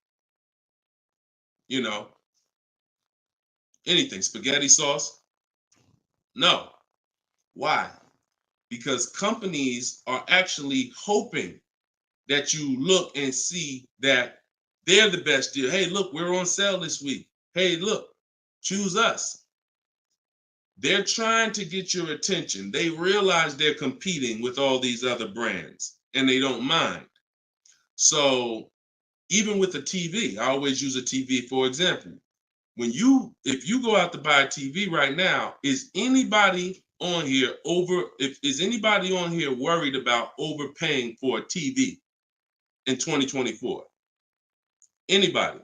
anything, spaghetti sauce? No. Why? Because companies are actually hoping that you look and see that they're the best deal. Hey, look, we're on sale this week. Hey, look, choose us. They're trying to get your attention. They realize they're competing with all these other brands and they don't mind. So even with the TV, I always use a TV for example. If you go out to buy a TV right now, is anybody on here worried about overpaying for a TV in 2024? Anybody?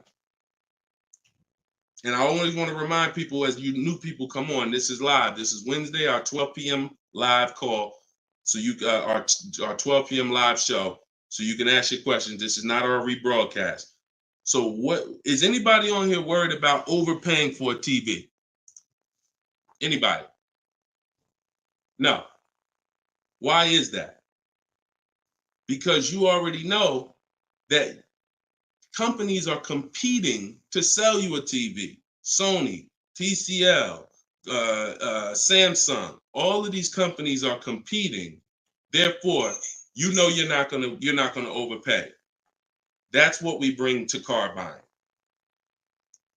And I always want to remind people, as you new people come on, this is live. This is Wednesday, our 12 p.m. live call. So our 12 p.m. live show. So you can ask your questions. This is not our rebroadcast. So what is anybody on here worried about overpaying for a TV? Anybody? No. Why is that? Because you already know that companies are competing to sell you a TV. Sony, TCL, Samsung, all of these companies are competing. Therefore, you know you're not gonna overpay. That's what we bring to car buying.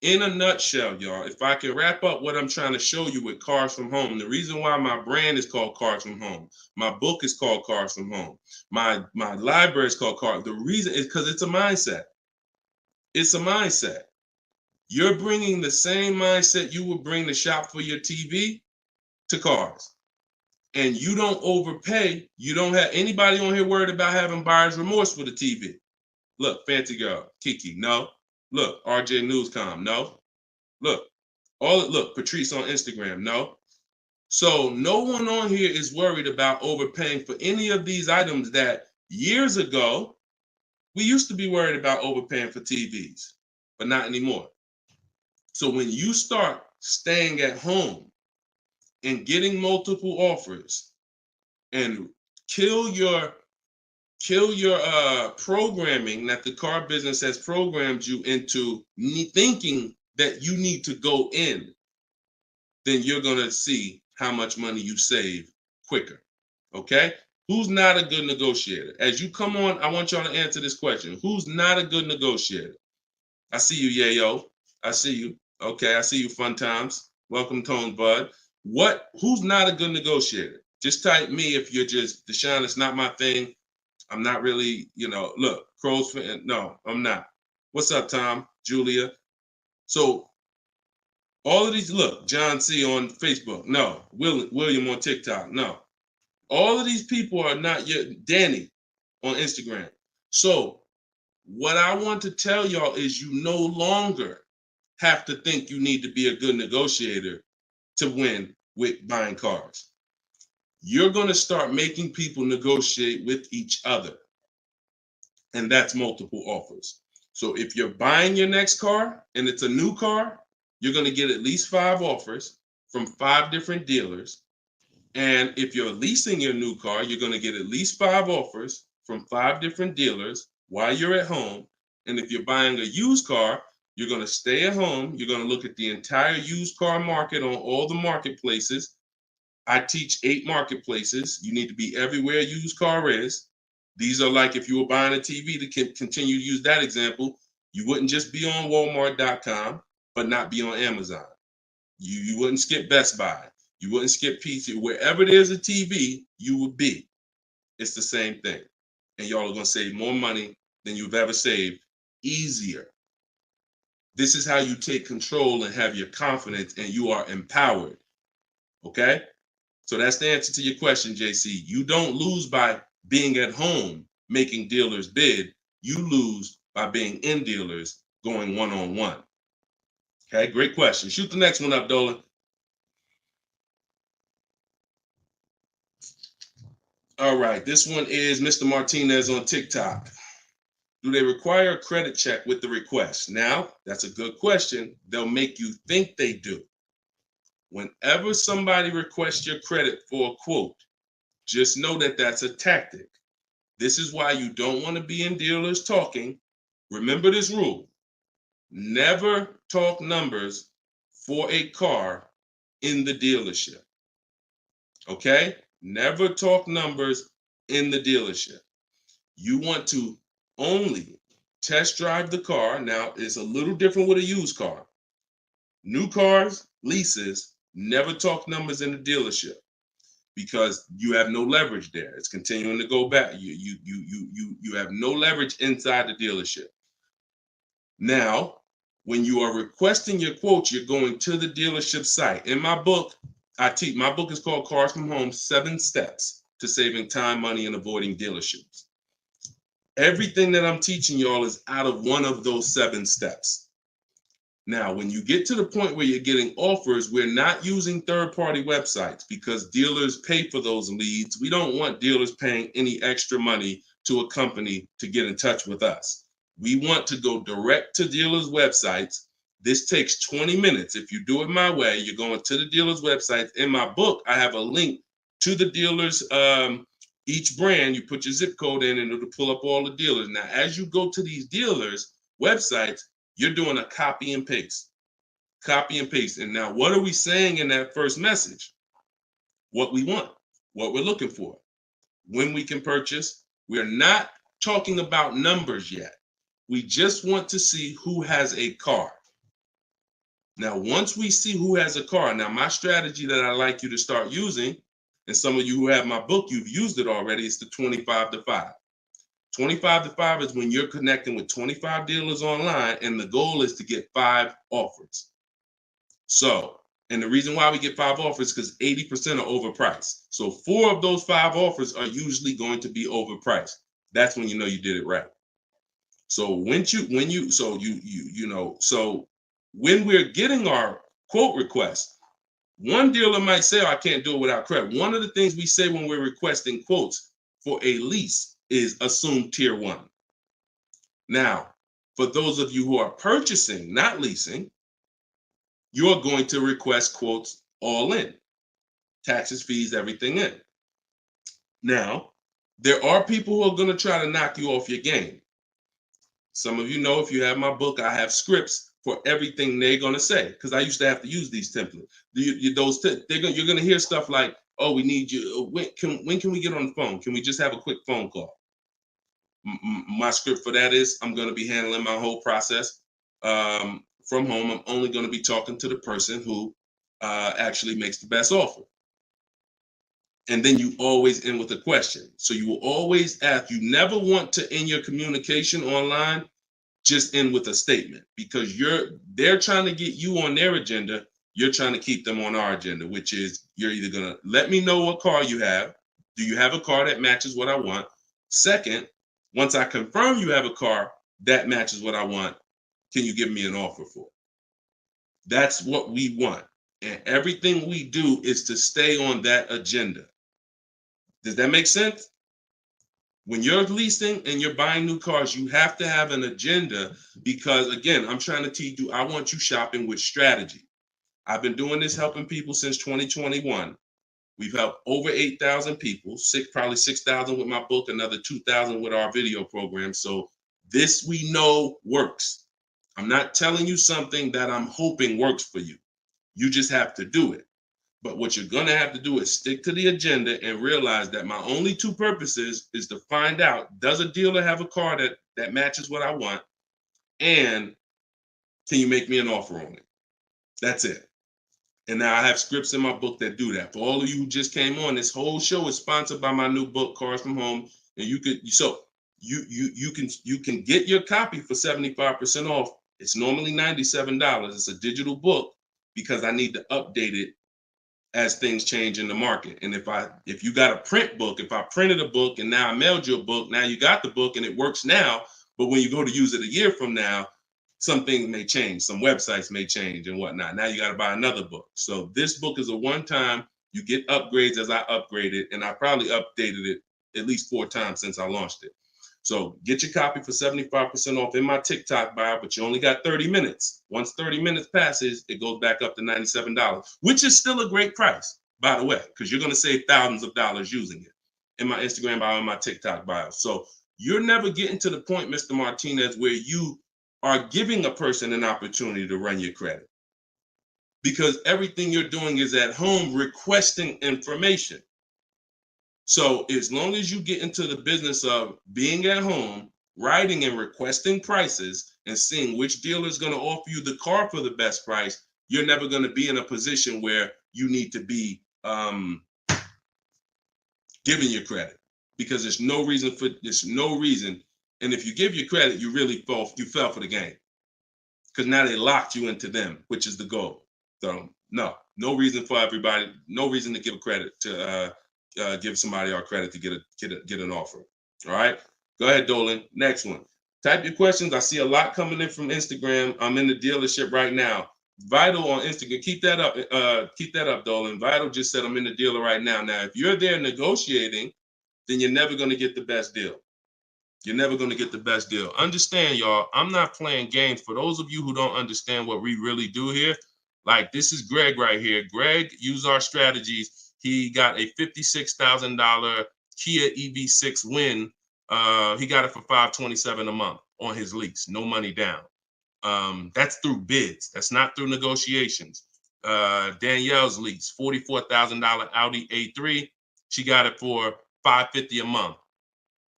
In a nutshell, y'all, if I can wrap up what I'm trying to show you with Cars From Home, the reason why my brand is called Cars From Home, my book is called Cars From Home, my library is called Cars. The reason is because it's a mindset. It's a mindset. You're bringing the same mindset you would bring to shop for your TV to cars. And you don't overpay. You don't have anybody on here worried about having buyer's remorse for the TV. Look, Fancy Girl, Kiki, no. Look, RJ Newscom, no. Look, look, Patrice on Instagram, no. So no one on here is worried about overpaying for any of these items that years ago, we used to be worried about overpaying for TVs, but not anymore. So when you start staying at home and getting multiple offers and kill your programming that the car business has programmed you into thinking that you need to go in, then you're going to see how much money you save quicker. Okay? Who's not a good negotiator? As you come on, I want y'all to answer this question. Who's not a good negotiator? I see you, Yayo. I see you. Okay, I see you, Fun Times. Welcome, Tone Bud. Who's not a good negotiator? Just type me if you're just, Deshone, it's not my thing. I'm not really, look, Crow's fan. No, I'm not. What's up, Tom? Julia? So all of these, look, John C. on Facebook. No. William on TikTok. No. All of these people are not yet. Danny on Instagram. So what I want to tell y'all is you no longer have to think you need to be a good negotiator to win with buying cars. You're going to start making people negotiate with each other. And that's multiple offers. So if you're buying your next car and it's a new car, you're going to get at least 5 offers from 5 different dealers. And if you're leasing your new car, you're going to get at least 5 offers from 5 different dealers while you're at home. And if you're buying a used car, you're going to stay at home. You're going to look at the entire used car market on all the marketplaces. I teach 8 marketplaces. You need to be everywhere a used car is. These are like if you were buying a TV, to continue to use that example, you wouldn't just be on Walmart.com, but not be on Amazon. You wouldn't skip Best Buy. You wouldn't skip PC. Wherever there's a TV, you would be. It's the same thing. And y'all are going to save more money than you've ever saved, easier. This is how you take control and have your confidence, and you are empowered. Okay? So that's the answer to your question, JC. You don't lose by being at home making dealers bid. You lose by being in dealers going one-on-one. Okay, great question. Shoot the next one up, Dolan. All right, this one is Mr. Martinez on TikTok. Do they require a credit check with the request? Now, that's a good question. They'll make you think they do. Whenever somebody requests your credit for a quote, just know that that's a tactic. This is why you don't want to be in dealers talking. Remember this rule. Never talk numbers for a car in the dealership. Okay? Never talk numbers in the dealership. You want to only test drive the car. Now, it's a little different with a used car. New cars, leases, never talk numbers in the dealership because you have no leverage there. It's continuing to go back. You have no leverage inside the dealership. Now, when you are requesting your quote, you're going to the dealership site. In my book, my book is called Cars from Home, 7 Steps to Saving Time, Money, and Avoiding Dealerships. Everything that I'm teaching y'all is out of one of those 7 steps. Now, when you get to the point where you're getting offers, we're not using third-party websites because dealers pay for those leads. We don't want dealers paying any extra money to a company to get in touch with us. We want to go direct to dealers' websites. This takes 20 minutes. If you do it my way, you're going to the dealers' websites. In my book, I have a link to the dealers, each brand. You put your zip code in and it'll pull up all the dealers. Now, as you go to these dealers' websites, you're doing a copy and paste. Copy and paste. And now, what are we saying in that first message? What we want, what we're looking for, when we can purchase. We're not talking about numbers yet. We just want to see who has a car. Now, once we see who has a car, now my strategy that I like you to start using, and some of you who have my book, you've used it already, is the 25 to 5. 25 to 5 is when you're connecting with 25 dealers online, and the goal is to get 5 offers. So, and the reason why we get 5 offers is because 80% are overpriced. So 4 of those 5 offers are usually going to be overpriced. That's when you know you did it right. So when we're getting our quote request, one dealer might say, I can't do it without credit. One of the things we say when we're requesting quotes for a lease is assume tier 1. Now, for those of you who are purchasing, not leasing, you're going to request quotes all in, taxes, fees, everything in. Now, there are people who are going to try to knock you off your game. Some of you know, if you have my book, I have scripts for everything they're going to say, because I used to have to use these templates. You're going to hear stuff like, oh, we need you. When can we get on the phone? Can we just have a quick phone call? My script for that is, I'm going to be handling my whole process from home. I'm only going to be talking to the person who actually makes the best offer. And then you always end with a question. So you will always ask. You never want to end your communication online just end with a statement, because they're trying to get you on their agenda. You're trying to keep them on our agenda, which is, you're either going to let me know what car you have. Do you have a car that matches what I want? Second, once I confirm you have a car that matches what I want, can you give me an offer for it? That's what we want. And everything we do is to stay on that agenda. Does that make sense? When you're leasing and you're buying new cars, you have to have an agenda, because, again, I'm trying to teach you, I want you shopping with strategy. I've been doing this, helping people since 2021. We've helped over 8,000 people, probably 6,000 with my book, another 2,000 with our video program. So this we know works. I'm not telling you something that I'm hoping works for you. You just have to do it. But what you're going to have to do is stick to the agenda and realize that my only two purposes is to find out, does a dealer have a car that matches what I want? And can you make me an offer on it? That's it. And now I have scripts in my book that do that. For all of you who just came on, this whole show is sponsored by my new book, Cars from Home. And you can get your copy for 75% off. It's normally $97. It's a digital book, because I need to update it as things change in the market. And if you got a print book, if I printed a book and now I mailed you a book, now you got the book and it works now, but when you go to use it a year from now, some things may change, some websites may change and whatnot. Now you got to buy another book. So this book is a one-time, you get upgrades as I upgrade it, and I probably updated it at least 4 times since I launched it. So get your copy for 75% off in my TikTok bio, but you only got 30 minutes. Once 30 minutes passes, it goes back up to $97, which is still a great price, by the way, because you're going to save thousands of dollars using it in my Instagram bio and my TikTok bio. So you're never getting to the point, Mr. Martinez, where you are giving a person an opportunity to run your credit, because everything you're doing is at home requesting information. So as long as you get into the business of being at home, writing and requesting prices, and seeing which dealer is going to offer you the car for the best price, you're never going to be in a position where you need to be giving your credit, because there's no reason. And if you give your credit, you really fell for the game, because now they locked you into them, which is the goal. So no reason for everybody, no reason to give credit to give somebody our credit to get an offer. All right, go ahead, Dolan. Next one. Type your questions. I see a lot coming in from Instagram. I'm in the dealership right now. Vital on Instagram. Keep that up, Dolan. Vital just said I'm in the dealer right now. Now, if you're there negotiating, then you're never going to get the best deal. You're never going to get the best deal. Understand, y'all, I'm not playing games. For those of you who don't understand what we really do here, like, this is Greg right here. Greg used our strategies. He got a $56,000 Kia EV6 win. He got it for $527 a month on his lease, no money down. That's through bids. That's not through negotiations. Danielle's lease, $44,000 Audi A3. She got it for $550 a month,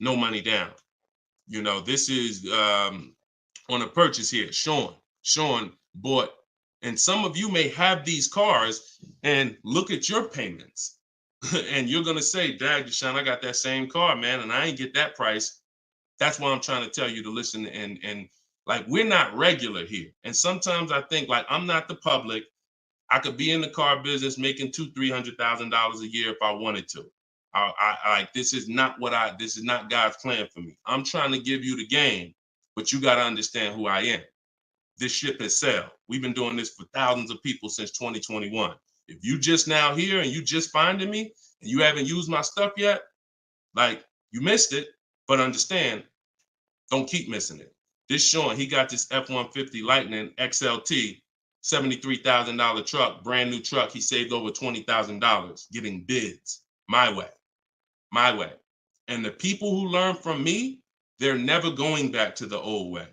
no money down. You know, this is on a purchase here. Sean bought. And some of you may have these cars and look at your payments and you're going to say, Dag, Deshone, I got that same car, man, and I ain't get that price. That's why I'm trying to tell you to listen. And like, we're not regular here. And sometimes I think, like, I'm not the public. I could be in the car business making $200,000-$300,000 a year if I wanted to. This is not God's plan for me. I'm trying to give you the game but you got to understand who I am. This ship has sailed. We've been doing this for thousands of people since 2021. If you just now here and you just finding me and you haven't used my stuff yet, like, you missed it, but understand, don't keep missing it. This Sean, he got this F-150 Lightning XLT, $73,000 truck, brand new truck. He saved over $20,000 getting bids my way. And the people who learn from me, they're never going back to the old way.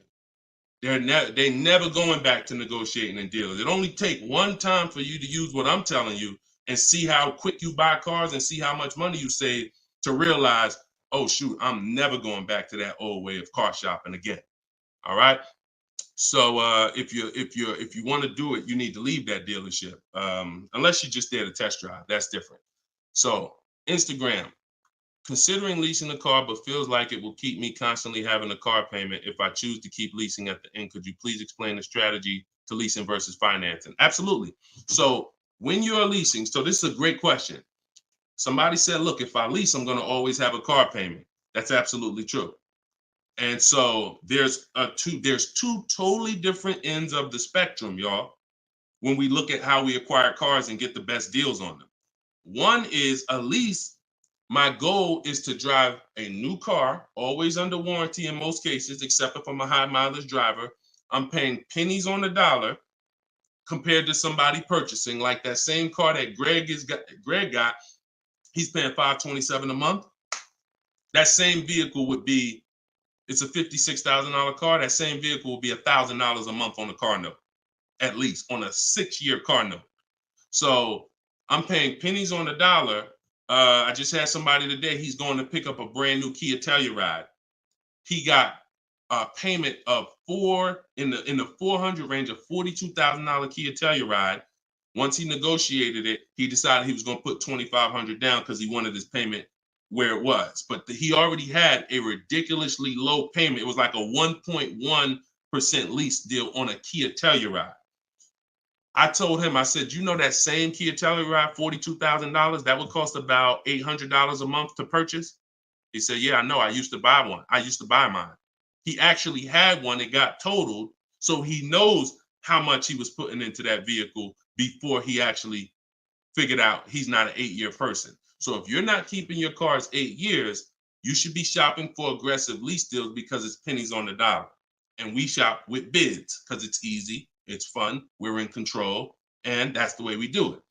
They never going back to negotiating and deals. It only take one time for you to use what I'm telling you and see how quick you buy cars and see how much money you save to realize, oh shoot, I'm never going back to that old way of car shopping again. All right. So if you want to do it, you need to leave that dealership. Unless you're just there to test drive, that's different. So Instagram. Considering leasing a car, but feels like it will keep me constantly having a car payment if I choose to keep leasing at the end. Could you please explain the strategy to leasing versus financing? Absolutely. So when you're leasing, so this is a great question. Somebody said, look, if I lease, I'm going to always have a car payment. That's absolutely true. And so there's two totally different ends of the spectrum, y'all, when we look at how we acquire cars and get the best deals on them. One is a lease. My goal is to drive a new car, always under warranty in most cases, except if I'm a high mileage driver. I'm paying pennies on the dollar compared to somebody purchasing, like that same car that Greg got. He's paying $527 a month. That same vehicle would be, it's a $56,000 car. That same vehicle will be $1,000 a month on the car note, at least on a 6-year car note. So I'm paying pennies on the dollar. I just had somebody today, he's going to pick up a brand new Kia Telluride. He got a payment of in the 400 range of $42,000 Kia Telluride. Once he negotiated it, he decided he was going to put $2,500 down because he wanted his payment where it was. But he already had a ridiculously low payment. It was like a 1.1% lease deal on a Kia Telluride. I told him, I said, you know that same Kia Telluride, $42,000, that would cost about $800 a month to purchase? He said, yeah, I know. I used to buy one. I used to buy mine. He actually had one. It got totaled. So he knows how much he was putting into that vehicle before he actually figured out he's not an 8-year person. So if you're not keeping your cars 8 years, you should be shopping for aggressive lease deals because it's pennies on the dollar. And we shop with bids because it's easy. It's fun. We're in control. And that's the way we do it.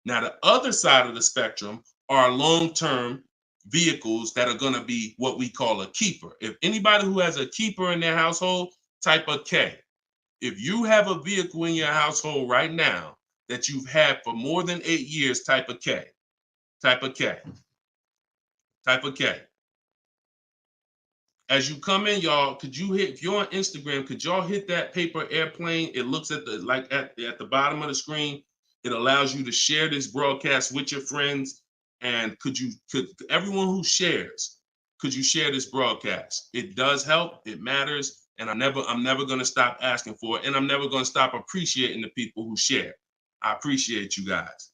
Now, the other side of the spectrum are long-term vehicles that are going to be what we call a keeper. If anybody who has a keeper in their household, type a K. If you have a vehicle in your household right now that you've had for more than 8 years, type a K. Type a K. Type a K. As you come in, y'all, if you're on Instagram, could y'all hit that paper airplane? It looks at the bottom of the screen. It allows you to share this broadcast with your friends. And could everyone who shares, could you share this broadcast? It does help. It matters. And I'm never going to stop asking for it. And I'm never going to stop appreciating the people who share. I appreciate you guys.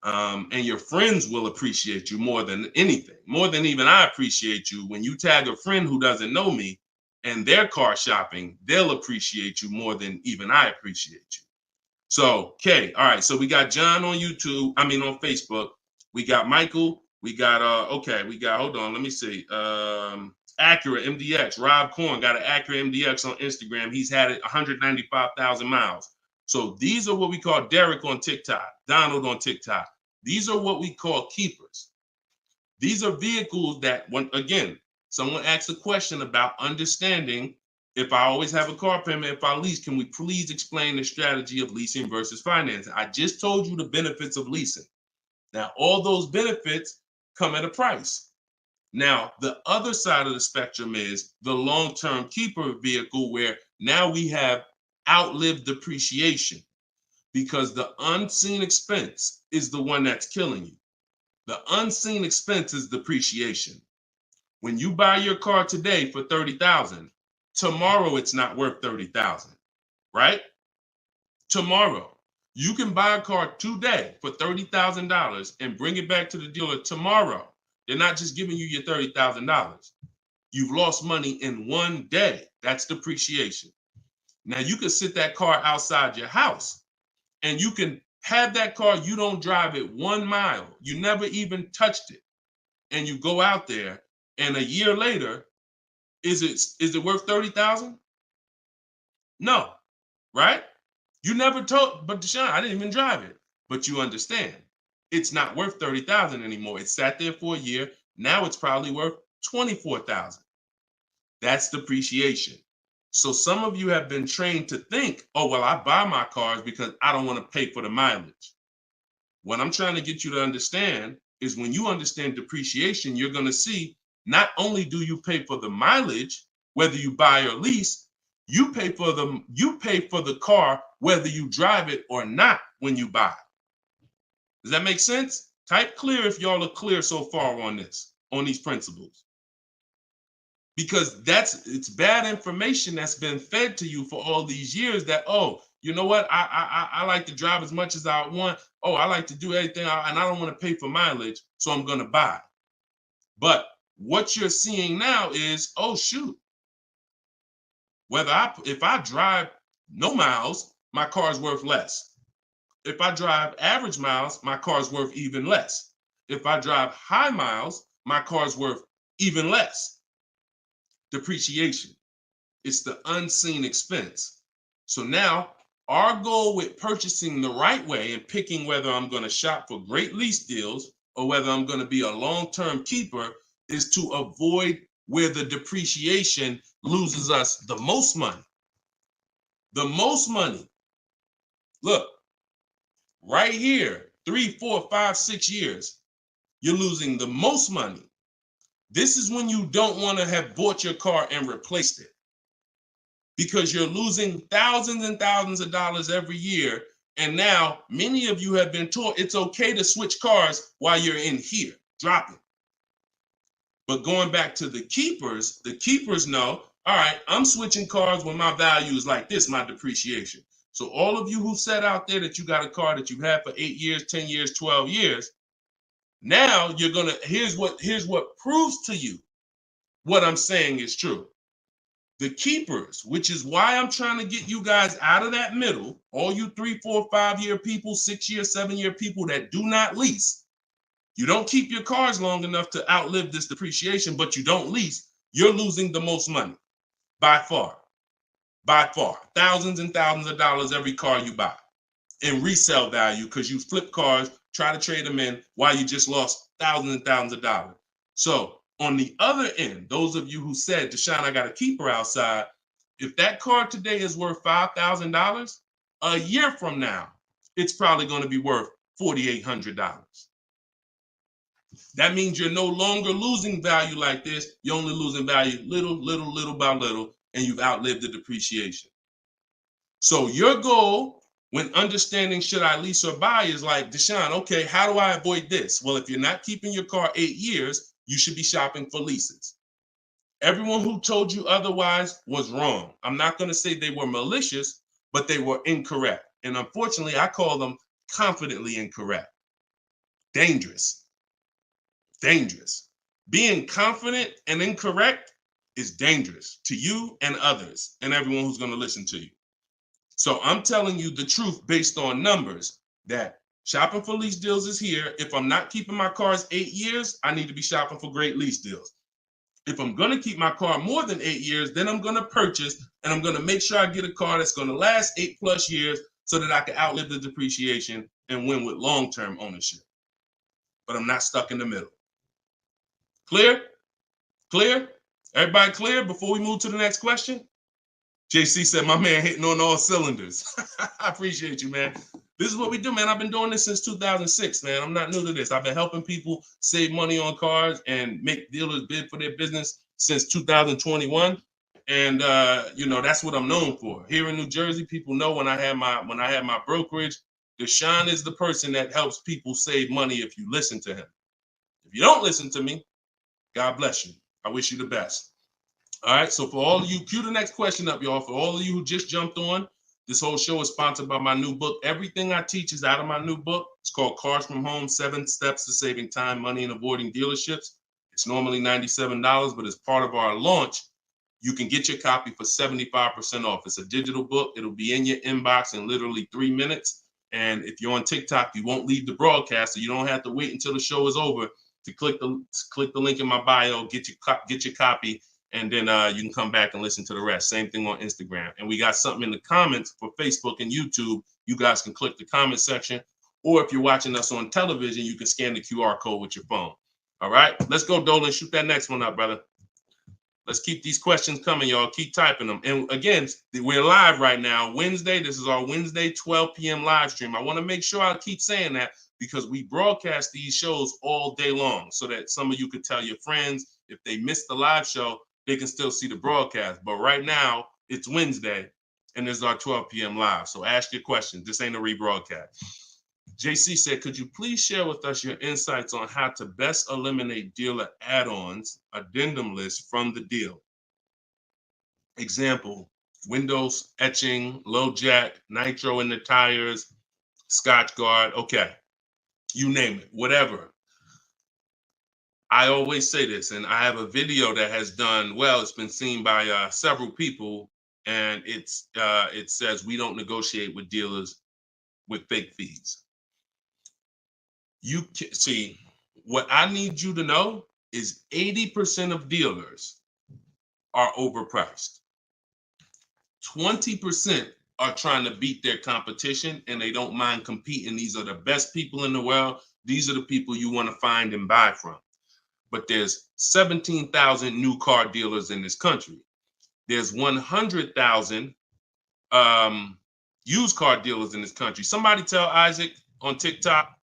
And your friends will appreciate you more than anything, more than even I appreciate you. When you tag a friend who doesn't know me and they're car shopping, they'll appreciate you more than even I appreciate you. So, okay. All right. So we got John on on Facebook. We got Michael. We got, hold on. Let me see. Acura MDX. Rob Korn got an Acura MDX on Instagram. He's had it 195,000 miles. So these are what we call Derek on TikTok, Donald on TikTok. These are what we call keepers. These are vehicles that, again, someone asked a question about understanding if I always have a car payment, if I lease, can we please explain the strategy of leasing versus financing? I just told you the benefits of leasing. Now, all those benefits come at a price. Now, the other side of the spectrum is the long-term keeper vehicle where now we have outlived depreciation because the unseen expense is the one that's killing you. The unseen expense is depreciation. When you buy your car today for $30,000, tomorrow it's not worth $30,000, right? Tomorrow. You can buy a car today for $30,000 and bring it back to the dealer tomorrow. They're not just giving you your $30,000. You've lost money in 1 day. That's depreciation. Now you can sit that car outside your house and you can have that car, you don't drive it 1 mile. You never even touched it. And you go out there and a year later, is it worth 30,000? No, right? You never told, but Deshone, I didn't even drive it. But you understand, it's not worth 30,000 anymore. It sat there for a year. Now it's probably worth 24,000. That's depreciation. So some of you have been trained to think, oh, well, I buy my cars because I don't want to pay for the mileage. What I'm trying to get you to understand is when you understand depreciation, you're going to see not only do you pay for the mileage, whether you buy or lease, you pay for the car whether you drive it or not when you buy. Does that make sense? Type clear if y'all are clear so far on this, on these principles. Because it's bad information that's been fed to you for all these years that, oh, you know what? I like to drive as much as I want. Oh, I like to do everything and I don't want to pay for mileage, so I'm going to buy. But what you're seeing now is, oh, shoot. If I drive no miles, my car's worth less. If I drive average miles, my car's worth even less. If I drive high miles, my car's worth even less. Depreciation. It's the unseen expense. So now our goal with purchasing the right way and picking whether I'm going to shop for great lease deals or whether I'm going to be a long-term keeper is to avoid where the depreciation loses us the most money. The most money. Look, right here, 3, 4, 5, 6 years, you're losing the most money. This is when you don't want to have bought your car and replaced it, because you're losing thousands and thousands of dollars every year. And now many of you have been taught it's okay to switch cars while you're in here, dropping. But going back to the keepers know, all right, I'm switching cars when my value is like this, my depreciation. So all of you who said out there that you got a car that you've had for 8 years, 10 years, 12 years, now you're gonna, here's what proves to you what I'm saying is true. The keepers, which is why I'm trying to get you guys out of that middle, all you 3, 4, 5 year people, 6 year, 7 year people that do not lease. You don't keep your cars long enough to outlive this depreciation, but you don't lease. You're losing the most money by far, thousands and thousands of dollars every car you buy in resale value, because you flip cars, try to trade them in while you just lost thousands and thousands of dollars. So on the other end, those of you who said, Deshone, I got a keeper outside, if that car today is worth $5,000, a year from now, it's probably going to be worth $4,800. That means you're no longer losing value like this. You're only losing value little by little, and you've outlived the depreciation. So your goal when understanding should I lease or buy is like, Deshone, okay, how do I avoid this? Well, if you're not keeping your car 8 years, you should be shopping for leases. Everyone who told you otherwise was wrong. I'm not going to say they were malicious, but they were incorrect. And unfortunately, I call them confidently incorrect. Dangerous. Dangerous. Being confident and incorrect is dangerous to you and others and everyone who's going to listen to you. So I'm telling you the truth based on numbers that shopping for lease deals is here. If I'm not keeping my cars 8 years, I need to be shopping for great lease deals. If I'm going to keep my car more than 8 years, then I'm going to purchase and I'm going to make sure I get a car that's going to last 8+ years so that I can outlive the depreciation and win with long-term ownership. But I'm not stuck in the middle. Clear? Clear? Everybody clear before we move to the next question? JC said, my man hitting on all cylinders. I appreciate you, man. This is what we do, man. I've been doing this since 2006, man. I'm not new to this. I've been helping people save money on cars and make dealers bid for their business since 2021. And that's what I'm known for. Here in New Jersey, people know when I had my brokerage, Deshone is the person that helps people save money if you listen to him. If you don't listen to me, God bless you. I wish you the best. All right, so for all of you, cue the next question up, y'all. For all of you who just jumped on, this whole show is sponsored by my new book. Everything I teach is out of my new book. It's called Cars from Home, 7 Steps to Saving Time, Money, and Avoiding Dealerships. It's normally $97, but as part of our launch, you can get your copy for 75% off. It's a digital book. It'll be in your inbox in literally 3 minutes. And if you're on TikTok, you won't leave the broadcast, so you don't have to wait until the show is over to click the link in my bio, get your copy, and then you can come back and listen to the rest. Same thing on Instagram. And we got something in the comments for Facebook and YouTube. You guys can click the comment section, or if you're watching us on television, you can scan the QR code with your phone. All right, let's go, Dolan. Shoot that next one up, brother. Let's keep these questions coming, y'all. Keep typing them. And again, we're live right now, Wednesday. This is our Wednesday 12 p.m. live stream. I want to make sure I keep saying that because we broadcast these shows all day long so that some of you could tell your friends if they missed the live show, they can still see the broadcast. But right now, it's Wednesday, and this is our 12 p.m. live. So ask your questions. This ain't a rebroadcast. JC said, could you please share with us your insights on how to best eliminate dealer add-ons, addendum lists from the deal? Example, windows etching, low jack, nitro in the tires, Scotch guard, okay. You name it, whatever. I always say this, and I have a video that has done well. It's been seen by several people, and it says we don't negotiate with dealers with fake fees. You can see what I need you to know is 80% of dealers are overpriced. 20% are trying to beat their competition and they don't mind competing. These are the best people in the world. These are the people you want to find and buy from. But there's 17,000 new car dealers in this country. There's 100,000 used car dealers in this country. Somebody tell Isaac on TikTok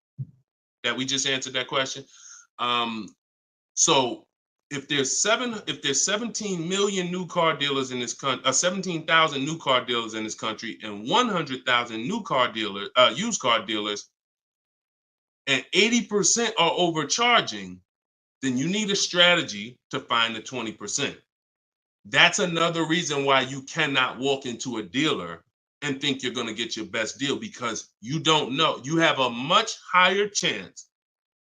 that we just answered that question. So if there's 17 million new car dealers in this country, 17,000 new car dealers in this country, and 100,000 new car dealers, used car dealers, and 80% are overcharging, then you need a strategy to find the 20%. That's another reason why you cannot walk into a dealer and think you're going to get your best deal, because you don't know. You have a much higher chance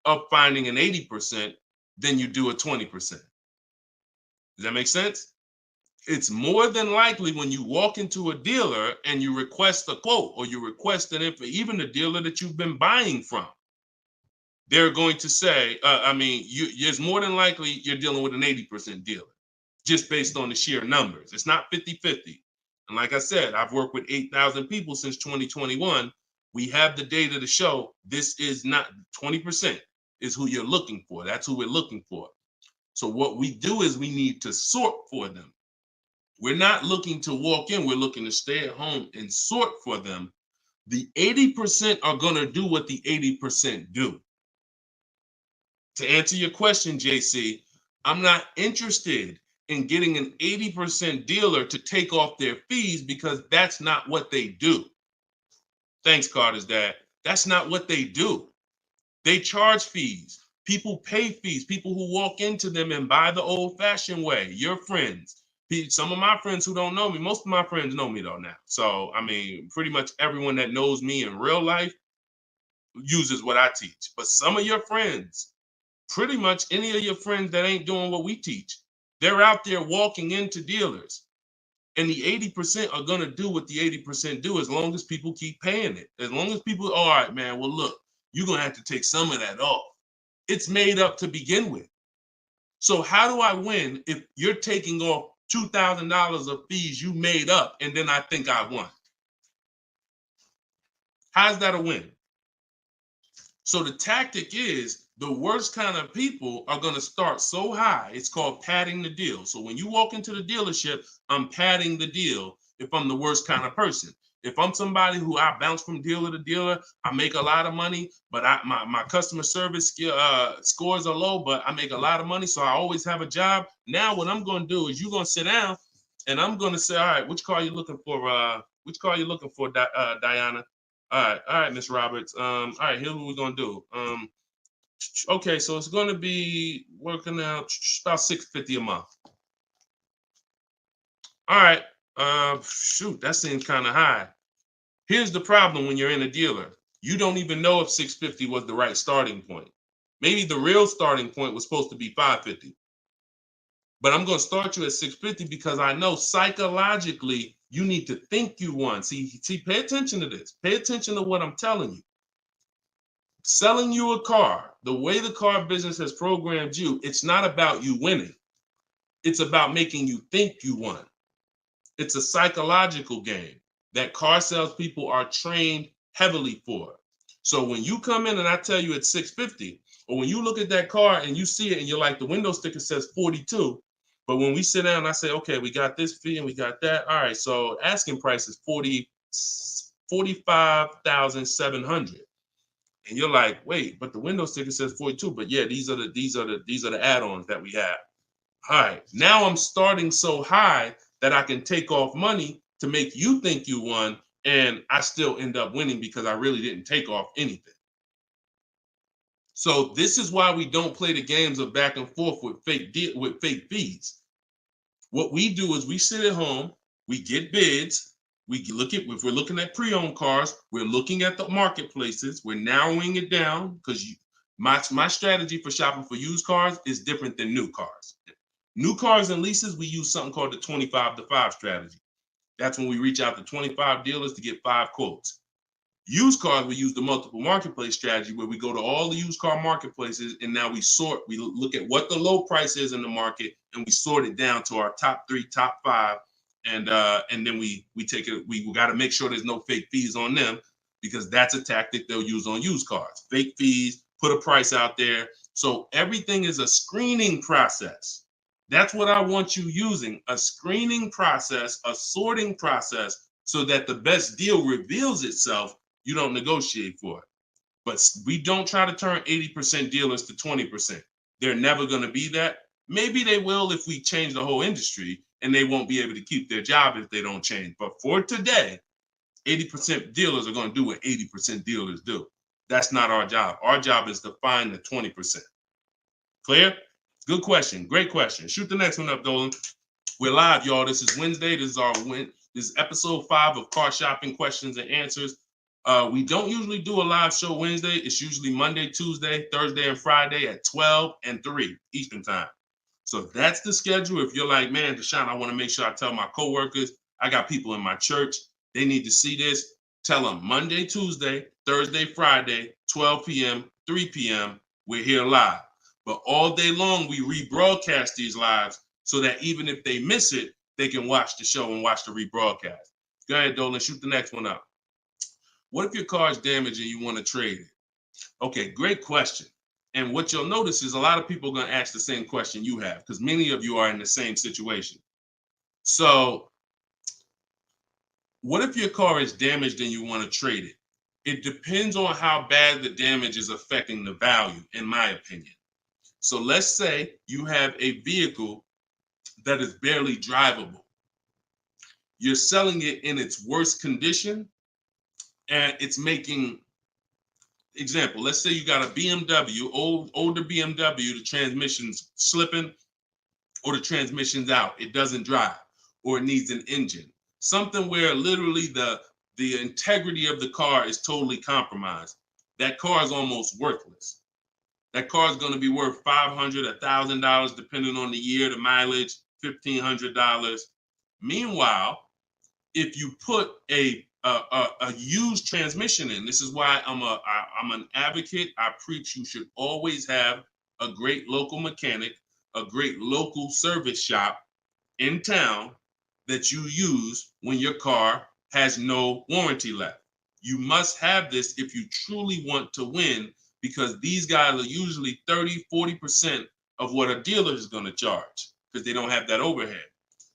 of finding an 80% than you do a 20%. Does that make sense? It's more than likely when you walk into a dealer and you request a quote or you request an info, even the dealer that you've been buying from, they're going to say, it's more than likely you're dealing with an 80% dealer just based on the sheer numbers. It's not 50-50. And like I said, I've worked with 8,000 people since 2021. We have the data to show this is not 20% is who you're looking for. That's who we're looking for. So what we do is we need to sort for them. We're not looking to walk in. We're looking to stay at home and sort for them. The 80% are going to do what the 80% do. To answer your question, JC, I'm not interested in getting an 80% dealer to take off their fees because that's not what they do. Thanks, Carter's dad. That's not what they do. They charge fees. People pay fees. People who walk into them and buy the old-fashioned way. Your friends. Some of my friends who don't know me, most of my friends know me though now. So, pretty much everyone that knows me in real life uses what I teach. But some of your friends, pretty much any of your friends that ain't doing what we teach, they're out there walking into dealers. And the 80% are going to do what the 80% do as long as people keep paying it. As long as people, all right, man, well, look, you're going to have to take some of that off. It's made up to begin with. So how do I win if you're taking off $2,000 of fees you made up and then I think I won? How's that a win? So the tactic is the worst kind of people are going to start so high. It's called padding the deal. So when you walk into the dealership, I'm padding the deal if I'm the worst kind of person. If I'm somebody who I bounce from dealer to dealer, I make a lot of money, but my customer service scores are low, but I make a lot of money, so I always have a job. Now what I'm going to do is you're going to sit down, and I'm going to say, all right, which car are you looking for? Which car are you looking for, Diana? All right, Miss Roberts. All right, here's what we're going to do. Okay, so it's going to be working out about $650 a month. All right. Shoot, that seems kind of high. Here's the problem when you're in a dealer. You don't even know if $650 was the right starting point. Maybe the real starting point was supposed to be $550. But I'm going to start you at $650 because I know psychologically you need to think you won. See, pay attention to this. Pay attention to what I'm telling you. Selling you a car, the way the car business has programmed you, it's not about you winning. It's about making you think you won. It's a psychological game that car salespeople are trained heavily for. So when you come in and I tell you it's $650, or when you look at that car and you see it and you're like, the window sticker says 42, but when we sit down and I say, okay, we got this fee and we got that. All right, so asking price is $45,700. And you're like, wait, but the window sticker says 42. But yeah, these are the add-ons that we have. All right, now I'm starting so high that I can take off money to make you think you won, and I still end up winning because I really didn't take off anything. So this is why we don't play the games of back and forth with fake fees. What we do is we sit at home, we get bids, if we're looking at pre-owned cars, we're looking at the marketplaces, we're narrowing it down because my strategy for shopping for used cars is different than new cars. New cars and leases, we use something called the 25 to 5 strategy. That's when we reach out to 25 dealers to get 5 quotes. Used cars, we use the multiple marketplace strategy where we go to all the used car marketplaces and now we look at what the low price is in the market and we sort it down to our top 3, top 5. And then we take it, we got to make sure there's no fake fees on them because that's a tactic they'll use on used cars. Fake fees, put a price out there. So everything is a screening process. That's what I want you using, a screening process, a sorting process, so that the best deal reveals itself. You don't negotiate for it. But we don't try to turn 80% dealers to 20%. They're never going to be that. Maybe they will if we change the whole industry, and they won't be able to keep their job if they don't change. But for today, 80% dealers are going to do what 80% dealers do. That's not our job. Our job is to find the 20%. Clear? Good question. Great question. Shoot the next one up, Dolan. We're live, y'all. This is Wednesday. This is episode 5 of Car Shopping Questions and Answers. We don't usually do a live show Wednesday. It's usually Monday, Tuesday, Thursday, and Friday at 12 and 3 Eastern time. So that's the schedule. If you're like, man, Deshone, I want to make sure I tell my coworkers, I got people in my church, they need to see this. Tell them Monday, Tuesday, Thursday, Friday, 12 p.m., 3 p.m., we're here live. But all day long, we rebroadcast these lives so that even if they miss it, they can watch the show and watch the rebroadcast. Go ahead, Dolan, shoot the next one up. What if your car is damaged and you want to trade it? Okay, great question. And what you'll notice is a lot of people are going to ask the same question you have because many of you are in the same situation. So what if your car is damaged and you want to trade it? It depends on how bad the damage is affecting the value, in my opinion. So let's say you have a vehicle that is barely drivable. You're selling it in its worst condition and it's making, example, let's say you got a BMW, older BMW, the transmission's slipping or the transmission's out. It doesn't drive or it needs an engine. Something where literally the integrity of the car is totally compromised. That car is almost worthless. That car is going to be worth $500, $1,000, depending on the year, the mileage, $1,500. Meanwhile, if you put a used transmission in, this is why I'm an advocate. I preach you should always have a great local mechanic, a great local service shop in town that you use when your car has no warranty left. You must have this if you truly want to win, because these guys are usually 30, 40% of what a dealer is going to charge because they don't have that overhead.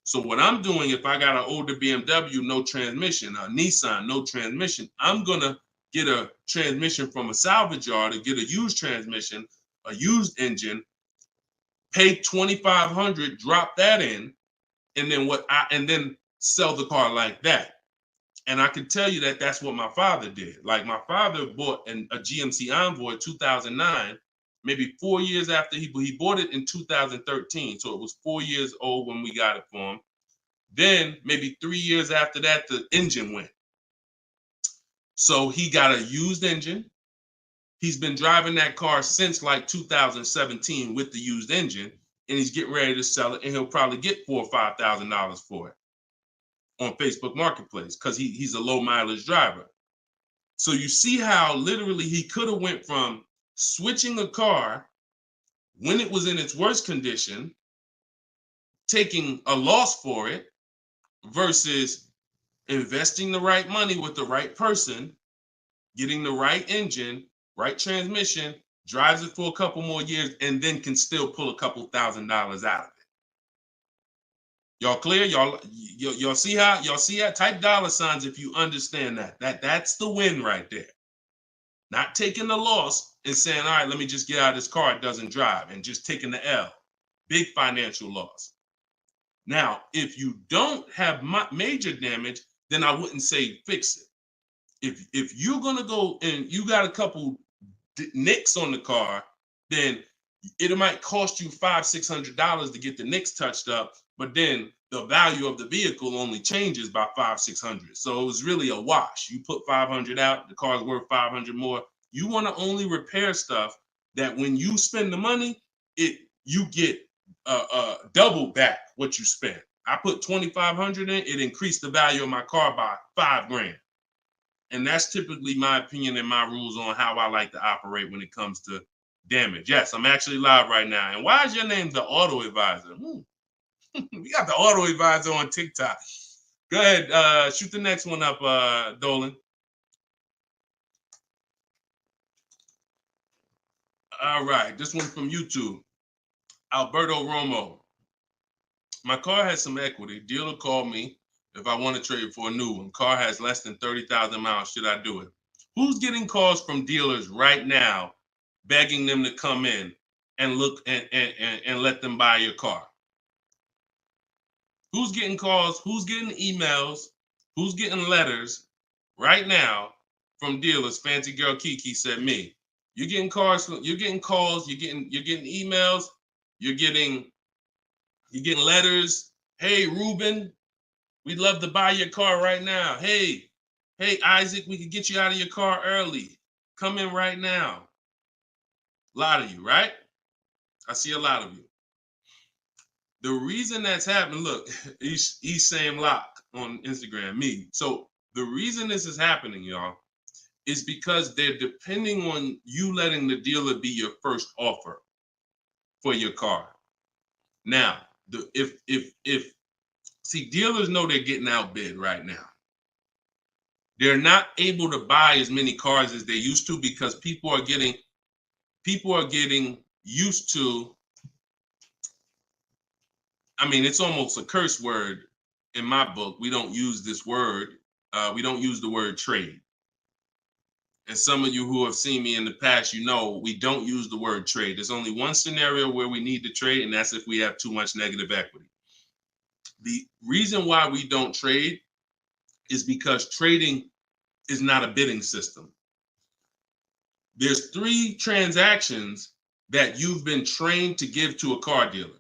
So what I'm doing, if I got an older BMW, no transmission, a Nissan, no transmission, I'm going to get a transmission from a salvage yard and get a used transmission, a used engine, pay $2,500, drop that in, and then sell the car like that. And I can tell you that that's what my father did. Like my father bought a GMC Envoy in 2009, maybe 4 years after he bought it in 2013. So it was 4 years old when we got it for him. Then maybe 3 years after that, the engine went. So he got a used engine. He's been driving that car since like 2017 with the used engine, and he's getting ready to sell it, and he'll probably get $4,000 or $5,000 for it on Facebook Marketplace because he's a low mileage driver. So you see how literally he could have went from switching a car when it was in its worst condition, taking a loss for it, versus investing the right money with the right person, getting the right engine, right transmission, drives it for a couple more years, and then can still pull a couple $1,000s out of it. Y'all clear? Y'all see how? Y'all see how? Type dollar signs if you understand that. That's the win right there. Not taking the loss and saying, all right, let me just get out of this car, it doesn't drive, and just taking the L. Big financial loss. Now, if you don't have major damage, then I wouldn't say fix it. If you're gonna go and you got a couple nicks on the car, then it might cost you $500-$600 to get the nicks touched up, but then the value of the vehicle only changes by $500-$600. So it was really a wash. You put 500 out, the car's worth 500 more. You want to only repair stuff that when you spend the money, you get double back what you spent. I put 2,500 in, it increased the value of my car by $5,000. And that's typically my opinion and my rules on how I like to operate when it comes to damage. Yes, I'm actually live right now. And why is your name the Auto Advisor? We got the Auto Advisor on TikTok. Go ahead, shoot the next one up, Dolan. All right, this one from YouTube. Alberto Romo. My car has some equity. Dealer called me if I want to trade for a new one. Car has less than 30,000 miles. Should I do it? Who's getting calls from dealers right now begging them to come in and look and let them buy your car? Who's getting calls? Who's getting emails? Who's getting letters right now from dealers? Fancy Girl Kiki said me. You're getting calls. You're getting calls. You're getting emails. You're getting letters. Hey, Ruben, we'd love to buy your car right now. Hey, Isaac, we could get you out of your car early. Come in right now. A lot of you, right? I see a lot of you. The reason that's happening, look, he's saying lock on Instagram, me. So the reason this is happening, y'all, is because they're depending on you letting the dealer be your first offer for your car. Now, see, dealers know they're getting outbid right now. They're not able to buy as many cars as they used to because people are getting used to, I mean, it's almost a curse word in my book. We don't use this word. We don't use the word trade. And some of you who have seen me in the past, you know we don't use the word trade. There's only one scenario where we need to trade, and that's if we have too much negative equity. The reason why we don't trade is because trading is not a bidding system. There's 3 transactions that you've been trained to give to a car dealer.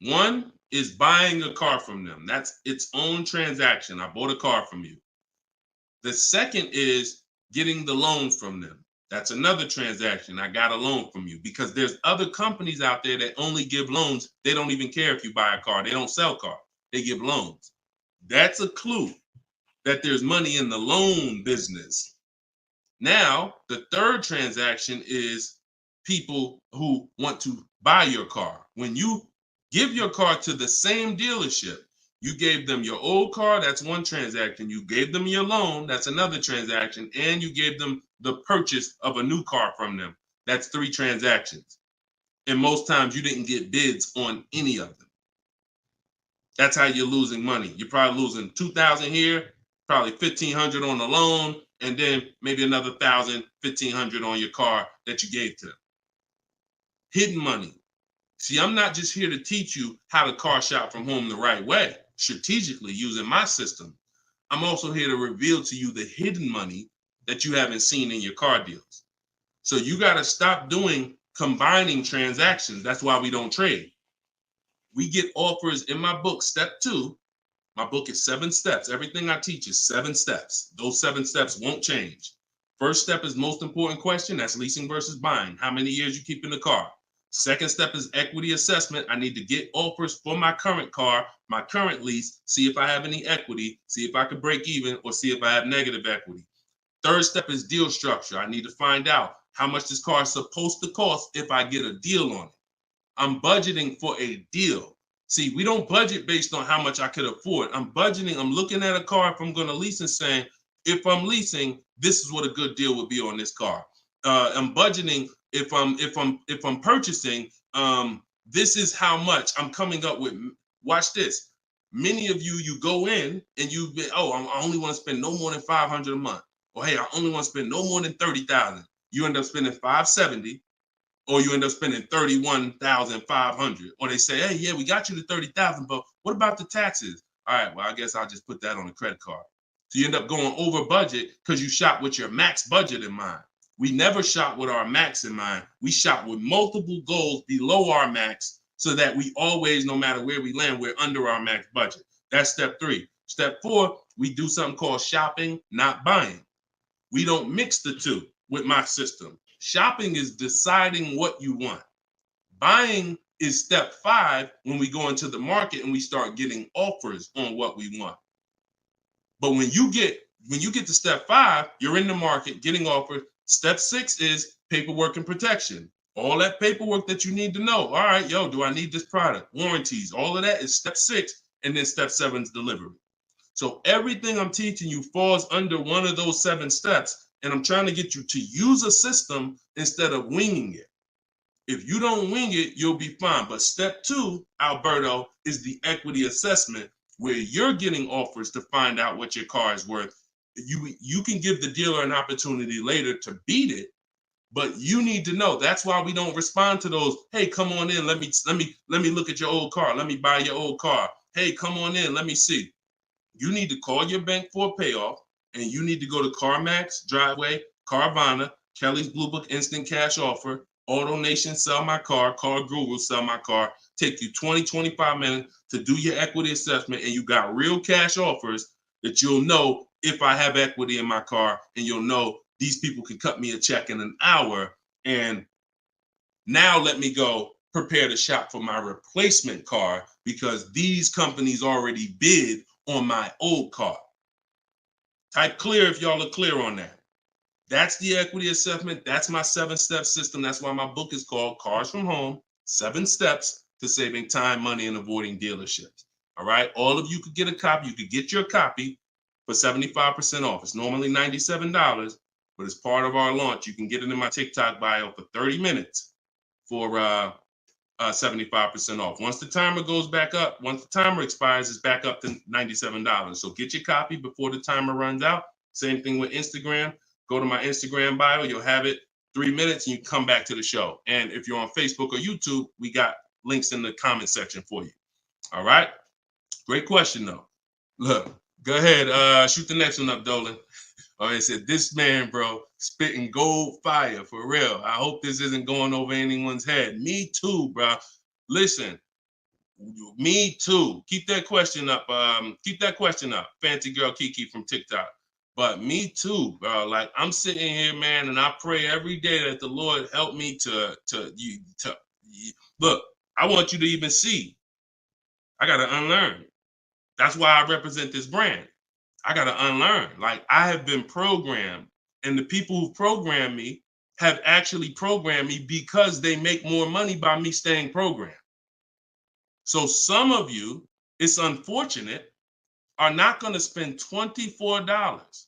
One is buying a car from them. That's its own transaction. I bought a car from you. The second is getting the loan from them. That's another transaction. I got a loan from you, because there's other companies out there that only give loans. They don't even care if you buy a car. They don't sell cars. They give loans. That's a clue that there's money in the loan business. Now, the third transaction is people who want to buy your car. When you give your car to the same dealership, you gave them your old car, that's one transaction. You gave them your loan, that's another transaction. And you gave them the purchase of a new car from them. That's 3 transactions. And most times you didn't get bids on any of them. That's how you're losing money. You're probably losing $2,000 here, probably $1,500 on the loan, and then maybe another $1,000, $1,500 on your car that you gave to them. Hidden money. See, I'm not just here to teach you how to car shop from home the right way, strategically using my system. I'm also here to reveal to you the hidden money that you haven't seen in your car deals. So you got to stop doing combining transactions. That's why we don't trade. We get offers in my book, step 2. My book is 7 steps. Everything I teach is 7 steps. Those 7 steps won't change. First step is most important question. That's leasing versus buying. How many years you keep in the car? Second step is equity assessment. I need to get offers for my current car, my current lease, see if I have any equity, see if I can break even, or see if I have negative equity. Third step is deal structure. I need to find out how much this car is supposed to cost if I get a deal on it. I'm budgeting for a deal. See, we don't budget based on how much I could afford. I'm budgeting, I'm looking at a car if I'm going to lease and saying, if I'm leasing, this is what a good deal would be on this car. I'm budgeting if I'm purchasing, this is how much I'm coming up with. Watch this. Many of you go in and you've been, I only want to spend no more than $500 a month. Or hey, I only want to spend no more than $30,000. You end up spending $570, or you end up spending $31,500. Or they say, hey, yeah, we got you to $30,000, but what about the taxes? All right, well, I guess I'll just put that on the credit card. So you end up going over budget because you shop with your max budget in mind. We never shop with our max in mind. We shop with multiple goals below our max so that we always, no matter where we land, we're under our max budget. That's step 3. Step 4, we do something called shopping, not buying. We don't mix the two with my system. Shopping is deciding what you want. Buying is step 5 when we go into the market and we start getting offers on what we want. But when you get to step 5, you're in the market getting offered. Step 6 is paperwork and protection. All that paperwork that you need to know. All right, do I need this product? Warranties, all of that is step 6. And then step 7 is delivery. So everything I'm teaching you falls under one of those 7 steps. And I'm trying to get you to use a system instead of winging it. If you don't wing it, you'll be fine. But step 2, Alberto, is the equity assessment, where you're getting offers to find out what your car is worth. You can give the dealer an opportunity later to beat it, but you need to know. That's why we don't respond to those. Hey, come on in. Let me look at your old car. Let me buy your old car. Hey, come on in. Let me see. You need to call your bank for a payoff, and you need to go to CarMax, Driveway, Carvana, Kelly's Blue Book Instant Cash Offer, AutoNation, Sell My Car, Car Guru, Sell My Car. Take you 20, 25 minutes to do your equity assessment, and you got real cash offers that you'll know if I have equity in my car, and you'll know these people can cut me a check in an hour. And now let me go prepare to shop for my replacement car because these companies already bid on my old car. Type clear if y'all are clear on that. That's the equity assessment. That's my 7-step system. That's why my book is called Cars from Home, 7 Steps to Saving Time, Money, and Avoiding Dealerships. All right. All of you could get a copy. You could get your copy for 75% off. It's normally $97, but as part of our launch, you can get it in my TikTok bio for 30 minutes for 75% off. Once the timer goes back up, once the timer expires, it's back up to $97. So get your copy before the timer runs out. Same thing with Instagram. Go to my Instagram bio. You'll have it 3 minutes and you come back to the show. And if you're on Facebook or YouTube, we got links in the comment section for you. All right. Great question, though. Look, go ahead. Shoot the next one up, Dolan. Oh, it said, this man, bro, spitting gold fire for real. I hope this isn't going over anyone's head. Me too, bro. Listen, me too. Keep that question up. Fancy girl Kiki from TikTok. But me too, bro. Like, I'm sitting here, man, and I pray every day that the Lord help me to look. I want you to even see. I gotta unlearn. That's why I represent this brand. I got to unlearn. Like, I have been programmed, and the people who programmed me have actually programmed me because they make more money by me staying programmed. So some of you, it's unfortunate, are not going to spend $24.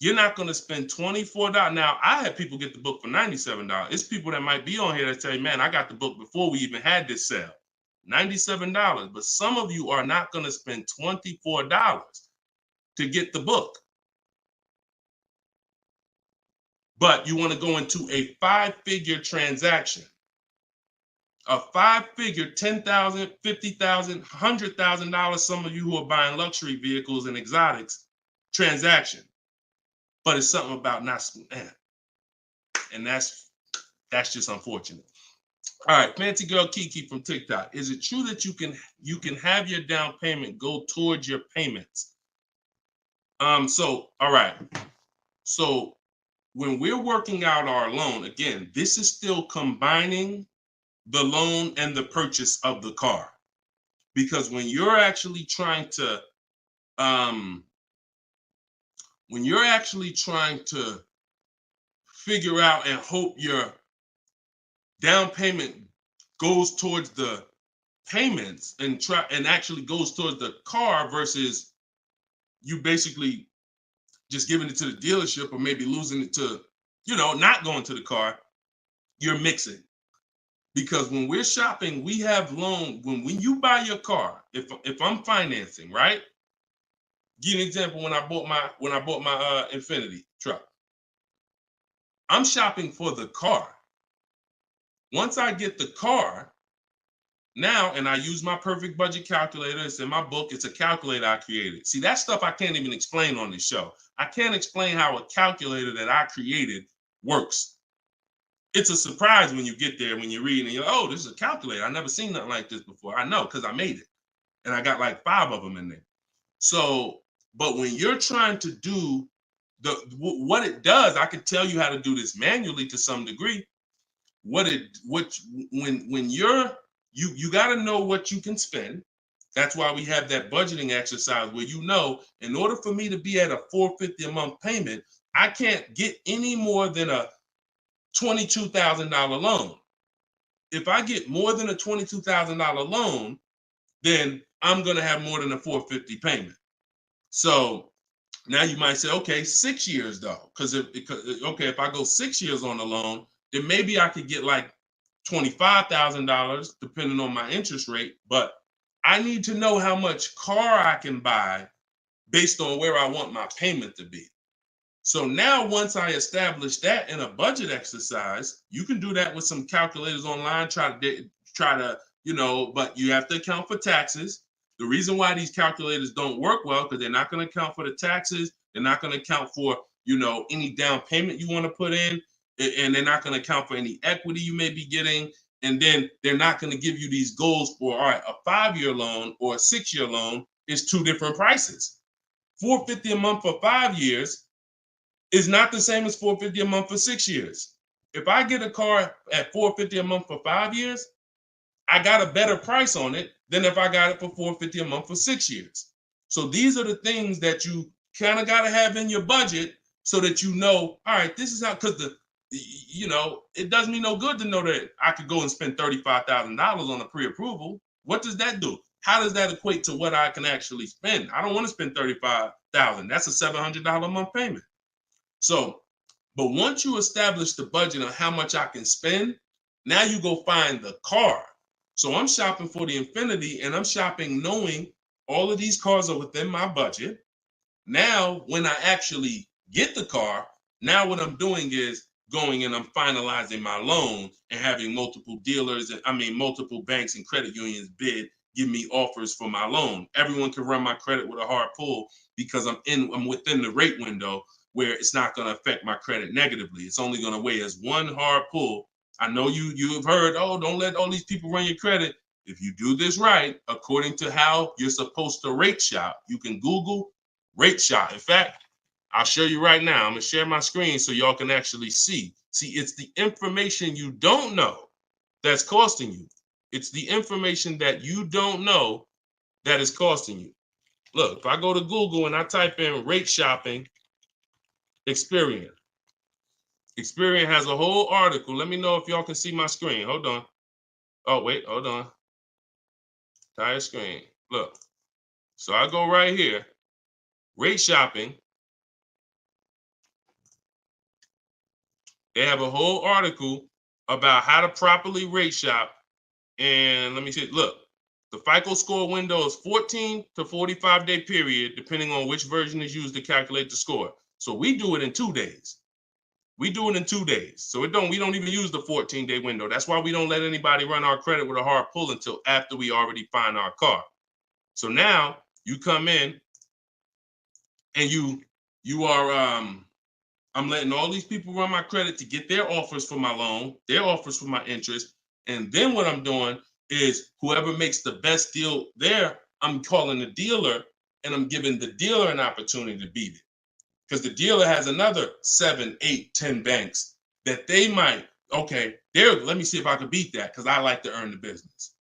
You're not going to spend $24. Now, I had people get the book for $97. It's people that might be on here that say, man, I got the book before we even had this sale. $97, but some of you are not going to spend $24 to get the book. But you want to go into a 5-figure transaction, a 5-figure, $10,000, $50,000, $100,000. Some of you who are buying luxury vehicles and exotics transaction, but it's something about not, man, and that's just unfortunate. All right, fancy girl Kiki from TikTok. Is it true that you can have your down payment go towards your payments? So, all right. So when we're working out our loan, again, this is still combining the loan and the purchase of the car. Because when you're actually trying to figure out and hope your down payment goes towards the payments and actually goes towards the car versus you basically just giving it to the dealership or maybe losing it to, not going to the car, you're mixing. Because when we're shopping, we have loan. When you buy your car, if I'm financing, right? Give you an example. When I bought my Infinity truck, I'm shopping for the car. Once I get the car, now, and I use my perfect budget calculator. It's in my book. It's a calculator I created. See, that stuff I can't even explain on this show. I can't explain how a calculator that I created works. It's a surprise when you get there, when you read and you're like, oh, this is a calculator. I've never seen nothing like this before. I know, because I made it. And I got like 5 of them in there. So, but when you're trying to do what it does, I can tell you how to do this manually to some degree. When you got to know what you can spend. That's why we have that budgeting exercise where in order for me to be at a $450 a month payment, I can't get any more than a $22,000 loan. If I get more than a $22,000 loan, then I'm going to have more than a $450 payment. So now you might say, okay, 6 years though, because if I go 6 years on the loan, then maybe I could get like $25,000 depending on my interest rate. But I need to know how much car I can buy based on where I want my payment to be. So now once I establish that in a budget exercise, you can do that with some calculators online, try to, but you have to account for taxes. The reason why these calculators don't work well, because they're not going to account for the taxes. They're not going to account for, any down payment you want to put in, and they're not going to account for any equity you may be getting. And then they're not going to give you these goals for, all right, a 5-year loan or a 6-year loan is 2 different prices. $450 a month for 5 years is not the same as $450 a month for 6 years. If I get a car at $450 a month for 5 years, I got a better price on it than if I got it for $450 a month for 6 years. So these are the things that you kind of got to have in your budget so that all right, this is how, because it does me no good to know that I could go and spend $35,000 on a pre-approval. What does that do? How does that equate to what I can actually spend? I don't want to spend $35,000. That's a $700 a month payment. So, but once you establish the budget on how much I can spend, now you go find the car. So I'm shopping for the Infinity, and I'm shopping knowing all of these cars are within my budget. Now, when I actually get the car, now what I'm doing is going and I'm finalizing my loan and having multiple dealers, multiple banks and credit unions give me offers for my loan. Everyone can run my credit with a hard pull because I'm within the rate window where it's not going to affect my credit negatively. It's only going to weigh as one hard pull. I know you've heard, oh, don't let all these people run your credit. If you do this right, according to how you're supposed to rate shop, you can Google rate shop. In fact, I'll show you right now. I'm going to share my screen so y'all can actually see. See, it's the information you don't know that's costing you. It's the information that you don't know that is costing you. Look, if I go to Google and I type in rate shopping, Experian has a whole article. Let me know if y'all can see my screen. Hold on. Oh, wait, hold on. Entire screen. Look. So I go right here. Rate shopping. They have a whole article about how to properly rate shop. And let me see. Look, the FICO score window is 14 to 45 day period, depending on which version is used to calculate the score. So we do it in 2 days. We do it in 2 days. So we don't even use the 14-day window. That's why we don't let anybody run our credit with a hard pull until after we already find our car. So now you come in and you are I'm letting all these people run my credit to get their offers for my loan, their offers for my interest. And then what I'm doing is whoever makes the best deal there, I'm calling the dealer and I'm giving the dealer an opportunity to beat it. because the dealer has another 7, 8, 10 banks that they might, okay, there, let me see if I can beat that because I like to earn the business.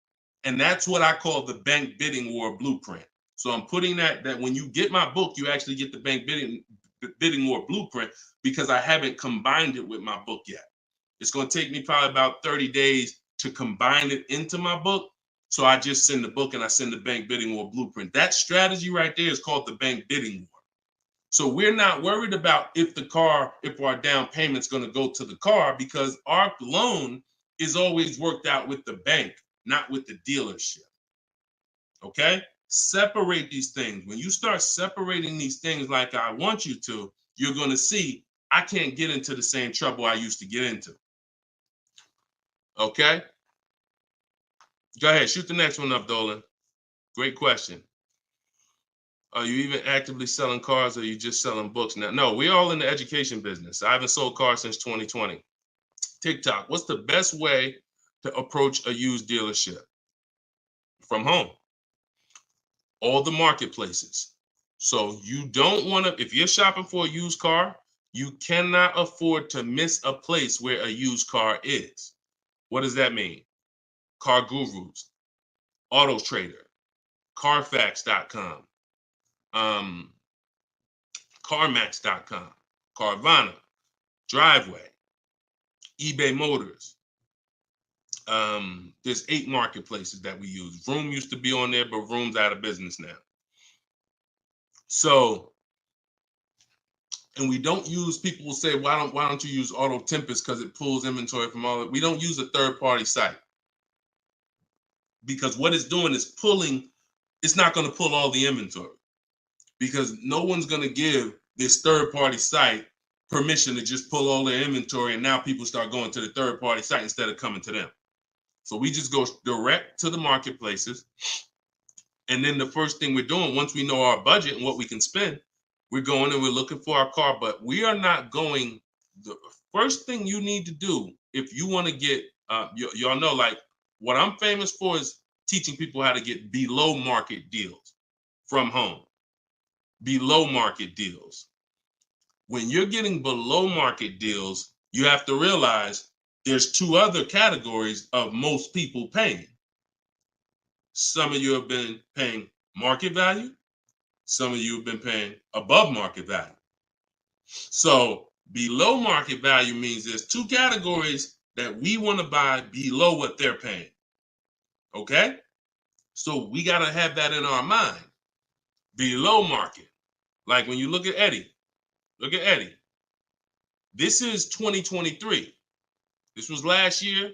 And that's what I call the bank bidding war blueprint. So I'm putting that when you get my book, you actually get the bank bidding war blueprint because I haven't combined it with my book yet. It's going to take me probably about 30 days to combine it into my book. So I just send the book and I send the bank bidding war blueprint. That strategy right there is called the bank bidding war. So we're not worried about if our down payment's going to go to the car because our loan is always worked out with the bank, not with the dealership. Okay? Separate these things. When you start separating these things like I want you to, you're going to see I can't get into the same trouble I used to get into. Okay? Go ahead. Shoot the next one up, Dolan. Great question. Are you even actively selling cars or are you just selling books now? No, we're all in the education business. I haven't sold cars since 2020. TikTok, what's the best way to approach a used dealership? From home. All the marketplaces. So you don't want to, if you're shopping for a used car, you cannot afford to miss a place where a used car is. What does that mean? Car Gurus, Auto Trader, Carfax.com, CarMax.com, Carvana, Driveway, eBay Motors. There's 8 marketplaces that we use. Vroom used to be on there, but Vroom's out of business now. So, and we don't use, people will say, why don't you use Auto Tempest because it pulls inventory from all that. We don't use a third-party site because what it's doing is pulling, it's not going to pull all the inventory because no one's going to give this third-party site permission to just pull all their inventory and now people start going to the third-party site instead of coming to them. So we just go direct to the marketplaces. And then the first thing we're doing, once we know our budget and what we can spend, we're going and we're looking for our car, but we are not going, the first thing you need to do if you want to get, y'all know, like what I'm famous for is teaching people how to get below market deals from home. Below market deals. When you're getting below market deals, you have to realize there's 2 other categories of most people paying. Some of you have been paying market value. Some of you have been paying above market value. So below market value means there's 2 categories that we want to buy below what they're paying. Okay? So we got to have that in our mind. Below market. Like when you look at Eddie. Look at Eddie. This is 2023. This was last year.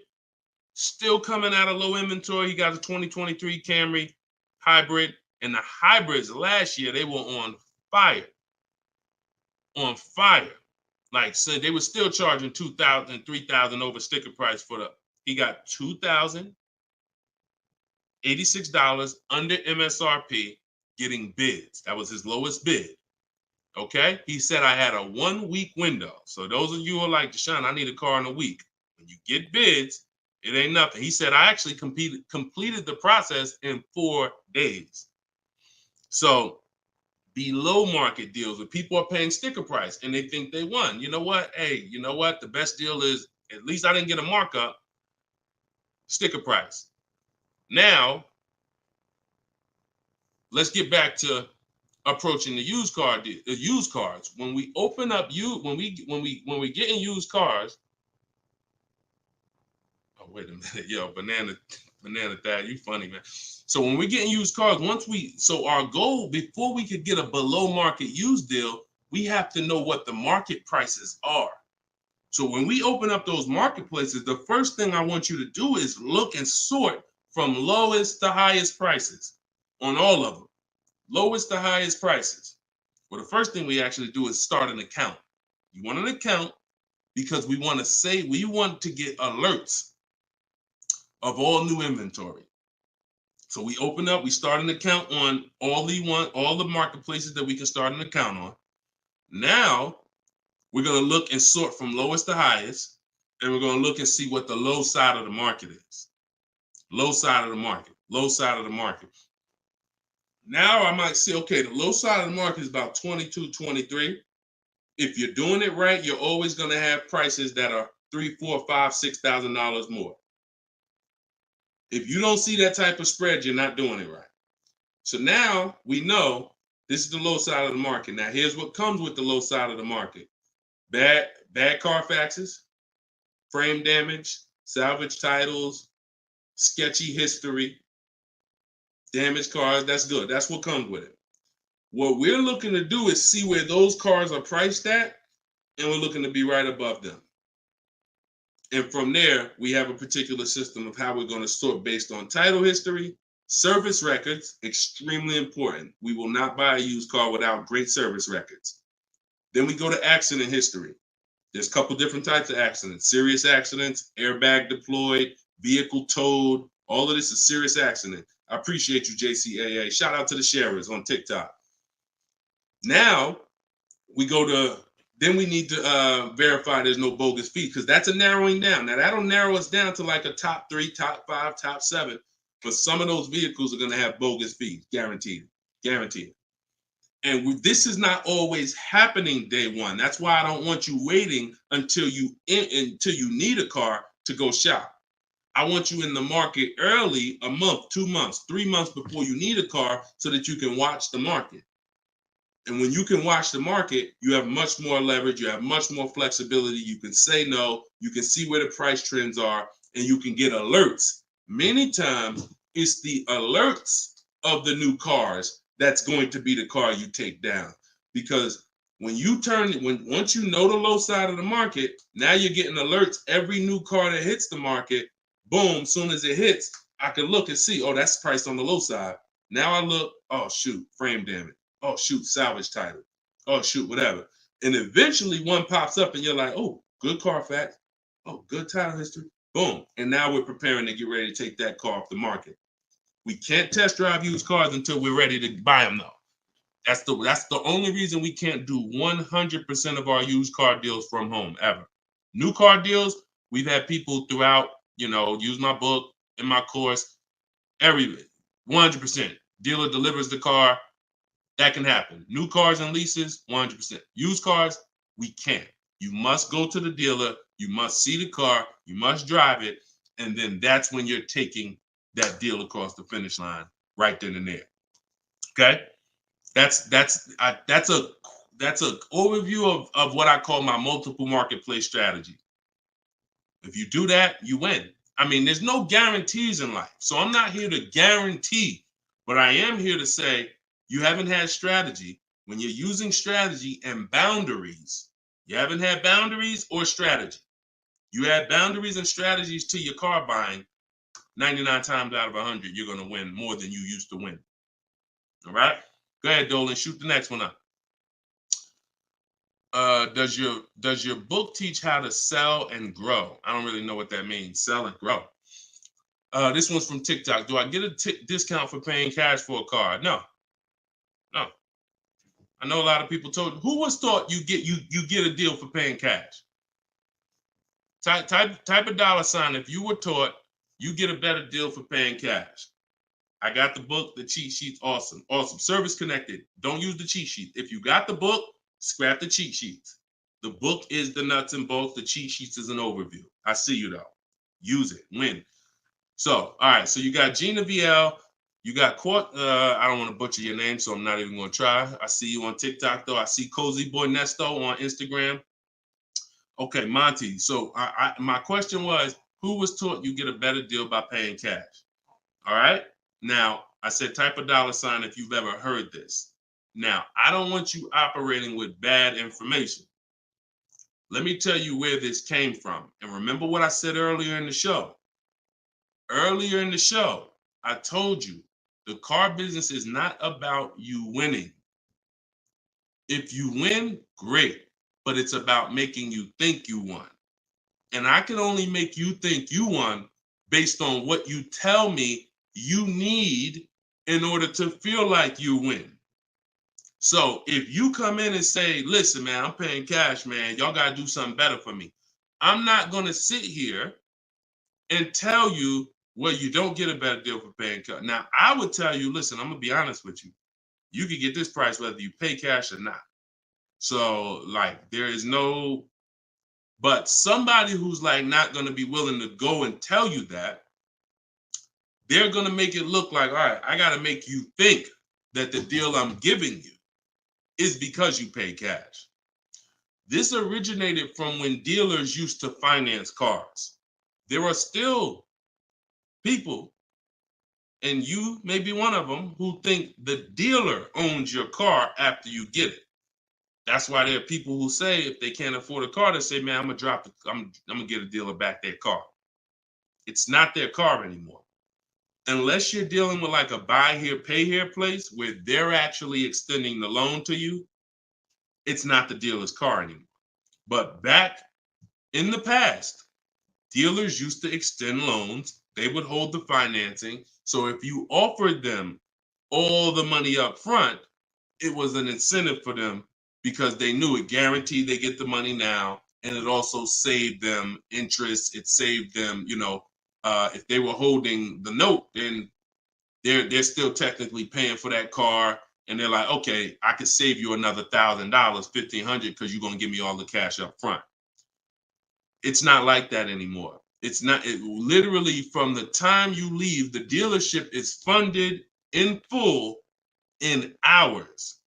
Still coming out of low inventory. He got a 2023 Camry hybrid. And the hybrids last year, they were on fire. On fire. Like, so they were still charging $2,000, $3,000 over sticker price for the, he got $2,086 under MSRP getting bids. That was his lowest bid. Okay? He said I had a 1-week window. So those of you who are like, Deshone, I need a car in a week. When you get bids, it ain't nothing. He said I actually completed the process in 4 days. So below market deals where people are paying sticker price and they think they won. You know what? Hey, you know what? The best deal is, at least I didn't get a markup, sticker price. Now, let's get back to approaching the used cars. When we open up when we get in used cars. Oh, wait a minute, yo, banana dad, you funny, man. So when we get in used cars, so our goal before we could get a below market used deal, we have to know what the market prices are. So when we open up those marketplaces, the first thing I want you to do is look and sort from lowest to highest prices on all of them. Lowest to highest prices. Well, the first thing we actually do is start an account. You want an account because we want to get alerts of all new inventory. So we start an account on all the marketplaces that we can start an account on. Now we're going to look and sort from lowest to highest, and we're going to look and see what the low side of the market is. Low side of the market, low side of the market. Now I might say, okay, the low side of the market is about 22, 23. if you're doing it right, you're always going to have prices that are $3,000, $4,000, $5,000, $6,000 more. If you don't see that type of spread, you're not doing it right. So now we know this is the low side of the market. Now here's what comes with the low side of the market: bad Carfaxes, frame damage, salvage titles, sketchy history, damaged cars. That's good. That's what comes with it. What we're looking to do is see where those cars are priced at, and we're looking to be right above them. And from there, we have a particular system of how we're going to sort based on title history, service records, extremely important. We will not buy a used car without great service records. Then we go to accident history. There's a couple different types of accidents: serious accidents, airbag deployed, vehicle towed. All of this is serious accident. I appreciate you, JCAA. Shout out to the sharers on TikTok. Now we go to, then we need to verify there's no bogus fees, because that's a narrowing down. Now that'll narrow us down to like a top 3, top 5, top 7. But some of those vehicles are going to have bogus fees, guaranteed. And this is not always happening day one. That's why I don't want you waiting until you need a car to go shop. I want you in the market early, a month, 2 months, 3 months before you need a car, so that you can watch the market. And when you can watch the market, you have much more leverage. You have much more flexibility. You can say no. You can see where the price trends are, and you can get alerts. Many times, it's the alerts of the new cars that's going to be the car you take down. Because once you know the low side of the market, now you're getting alerts. Every new car that hits the market, boom, soon as it hits, I can look and see, oh, that's priced on the low side. Now I look, oh, shoot, frame damage. Oh, shoot, salvage title. Oh, shoot, whatever. And eventually one pops up and you're like, oh, good Carfax. Oh, good title history. Boom. And now we're preparing to get ready to take that car off the market. We can't test drive used cars until we're ready to buy them, though. That's the only reason we can't do 100% of our used car deals from home, ever. New car deals, we've had people throughout, use my book, in my course, 100%. Dealer delivers the car. That can happen. New cars and leases, 100%. Used cars, we can't. You must go to the dealer. You must see the car. You must drive it. And then that's when you're taking that deal across the finish line right then and there. Okay? That's a overview of what I call my multiple marketplace strategy. If you do that, you win. I mean, there's no guarantees in life. So I'm not here to guarantee, but I am here to say, you haven't had strategy. When you're using strategy and boundaries, you haven't had boundaries or strategy. You add boundaries and strategies to your car buying, 99 times out of 100, you're going to win more than you used to win. All right? Go ahead, Dolan. Shoot the next one up. Does your book teach how to sell and grow? I don't really know what that means. Sell and grow. This one's from TikTok. Do I get a discount for paying cash for a car? No. I know a lot of people told. Who was taught you get a deal for paying cash? Type a dollar sign if you were taught you get a better deal for paying cash. I got the book, the cheat sheets, awesome. Service connected. Don't use the cheat sheet. If you got the book, scrap the cheat sheets. The book is the nuts and bolts. The cheat sheets is an overview. I see you though. Use it. Win. So, all right. So you got Gina VL. You got I don't want to butcher your name, so I'm not even going to try. I see you on TikTok, though. I see Cozy Boy Nesto on Instagram. Okay, Monty. So my question was, who was taught you get a better deal by paying cash? All right. Now, I said type a dollar sign if you've ever heard this. Now, I don't want you operating with bad information. Let me tell you where this came from. And remember what I said earlier in the show. Earlier in the show, I told you, the car business is not about you winning. If you win, great, but it's about making you think you won. And I can only make you think you won based on what you tell me you need in order to feel like you win. So if you come in and say, listen, man, I'm paying cash, man, y'all got to do something better for me. I'm not going to sit here and tell you, well, you don't get a better deal for paying cash. Now, I would tell you, listen, I'm going to be honest with you. You can get this price whether you pay cash or not. So like there is no, but somebody who's like not going to be willing to go and tell you that, they're going to make it look like, all right, I got to make you think that the deal I'm giving you is because you pay cash. This originated from when dealers used to finance cars. There are still people, and you may be one of them, who think the dealer owns your car after you get it. That's why there are people who say if they can't afford a car, they say, man, I'm gonna get a dealer back their car. It's not their car anymore. Unless you're dealing with like a buy here, pay here place where they're actually extending the loan to you, it's not the dealer's car anymore. But back in the past, dealers used to extend loans. They would hold the financing. So if you offered them all the money up front, it was an incentive for them because they knew it guaranteed they get the money now. And it also saved them interest. It saved them, if they were holding the note, then they're still technically paying for that car. And they're like, okay, I could save you another $1,000, $1,500, because you're going to give me all the cash up front. It's not like that anymore. It's not. Literally from the time you leave, the dealership is funded in full in hours.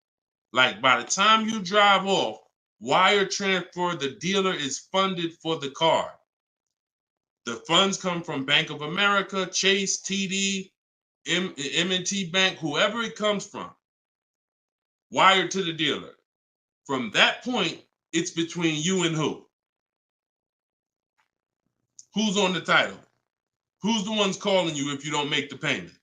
Like by the time you drive off, wire transfer, the dealer is funded for the car. The funds come from Bank of America, Chase, TD, M&T Bank, whoever it comes from, wired to the dealer. From that point, it's between you and who? Who's on the title? Who's the ones calling you if you don't make the payment?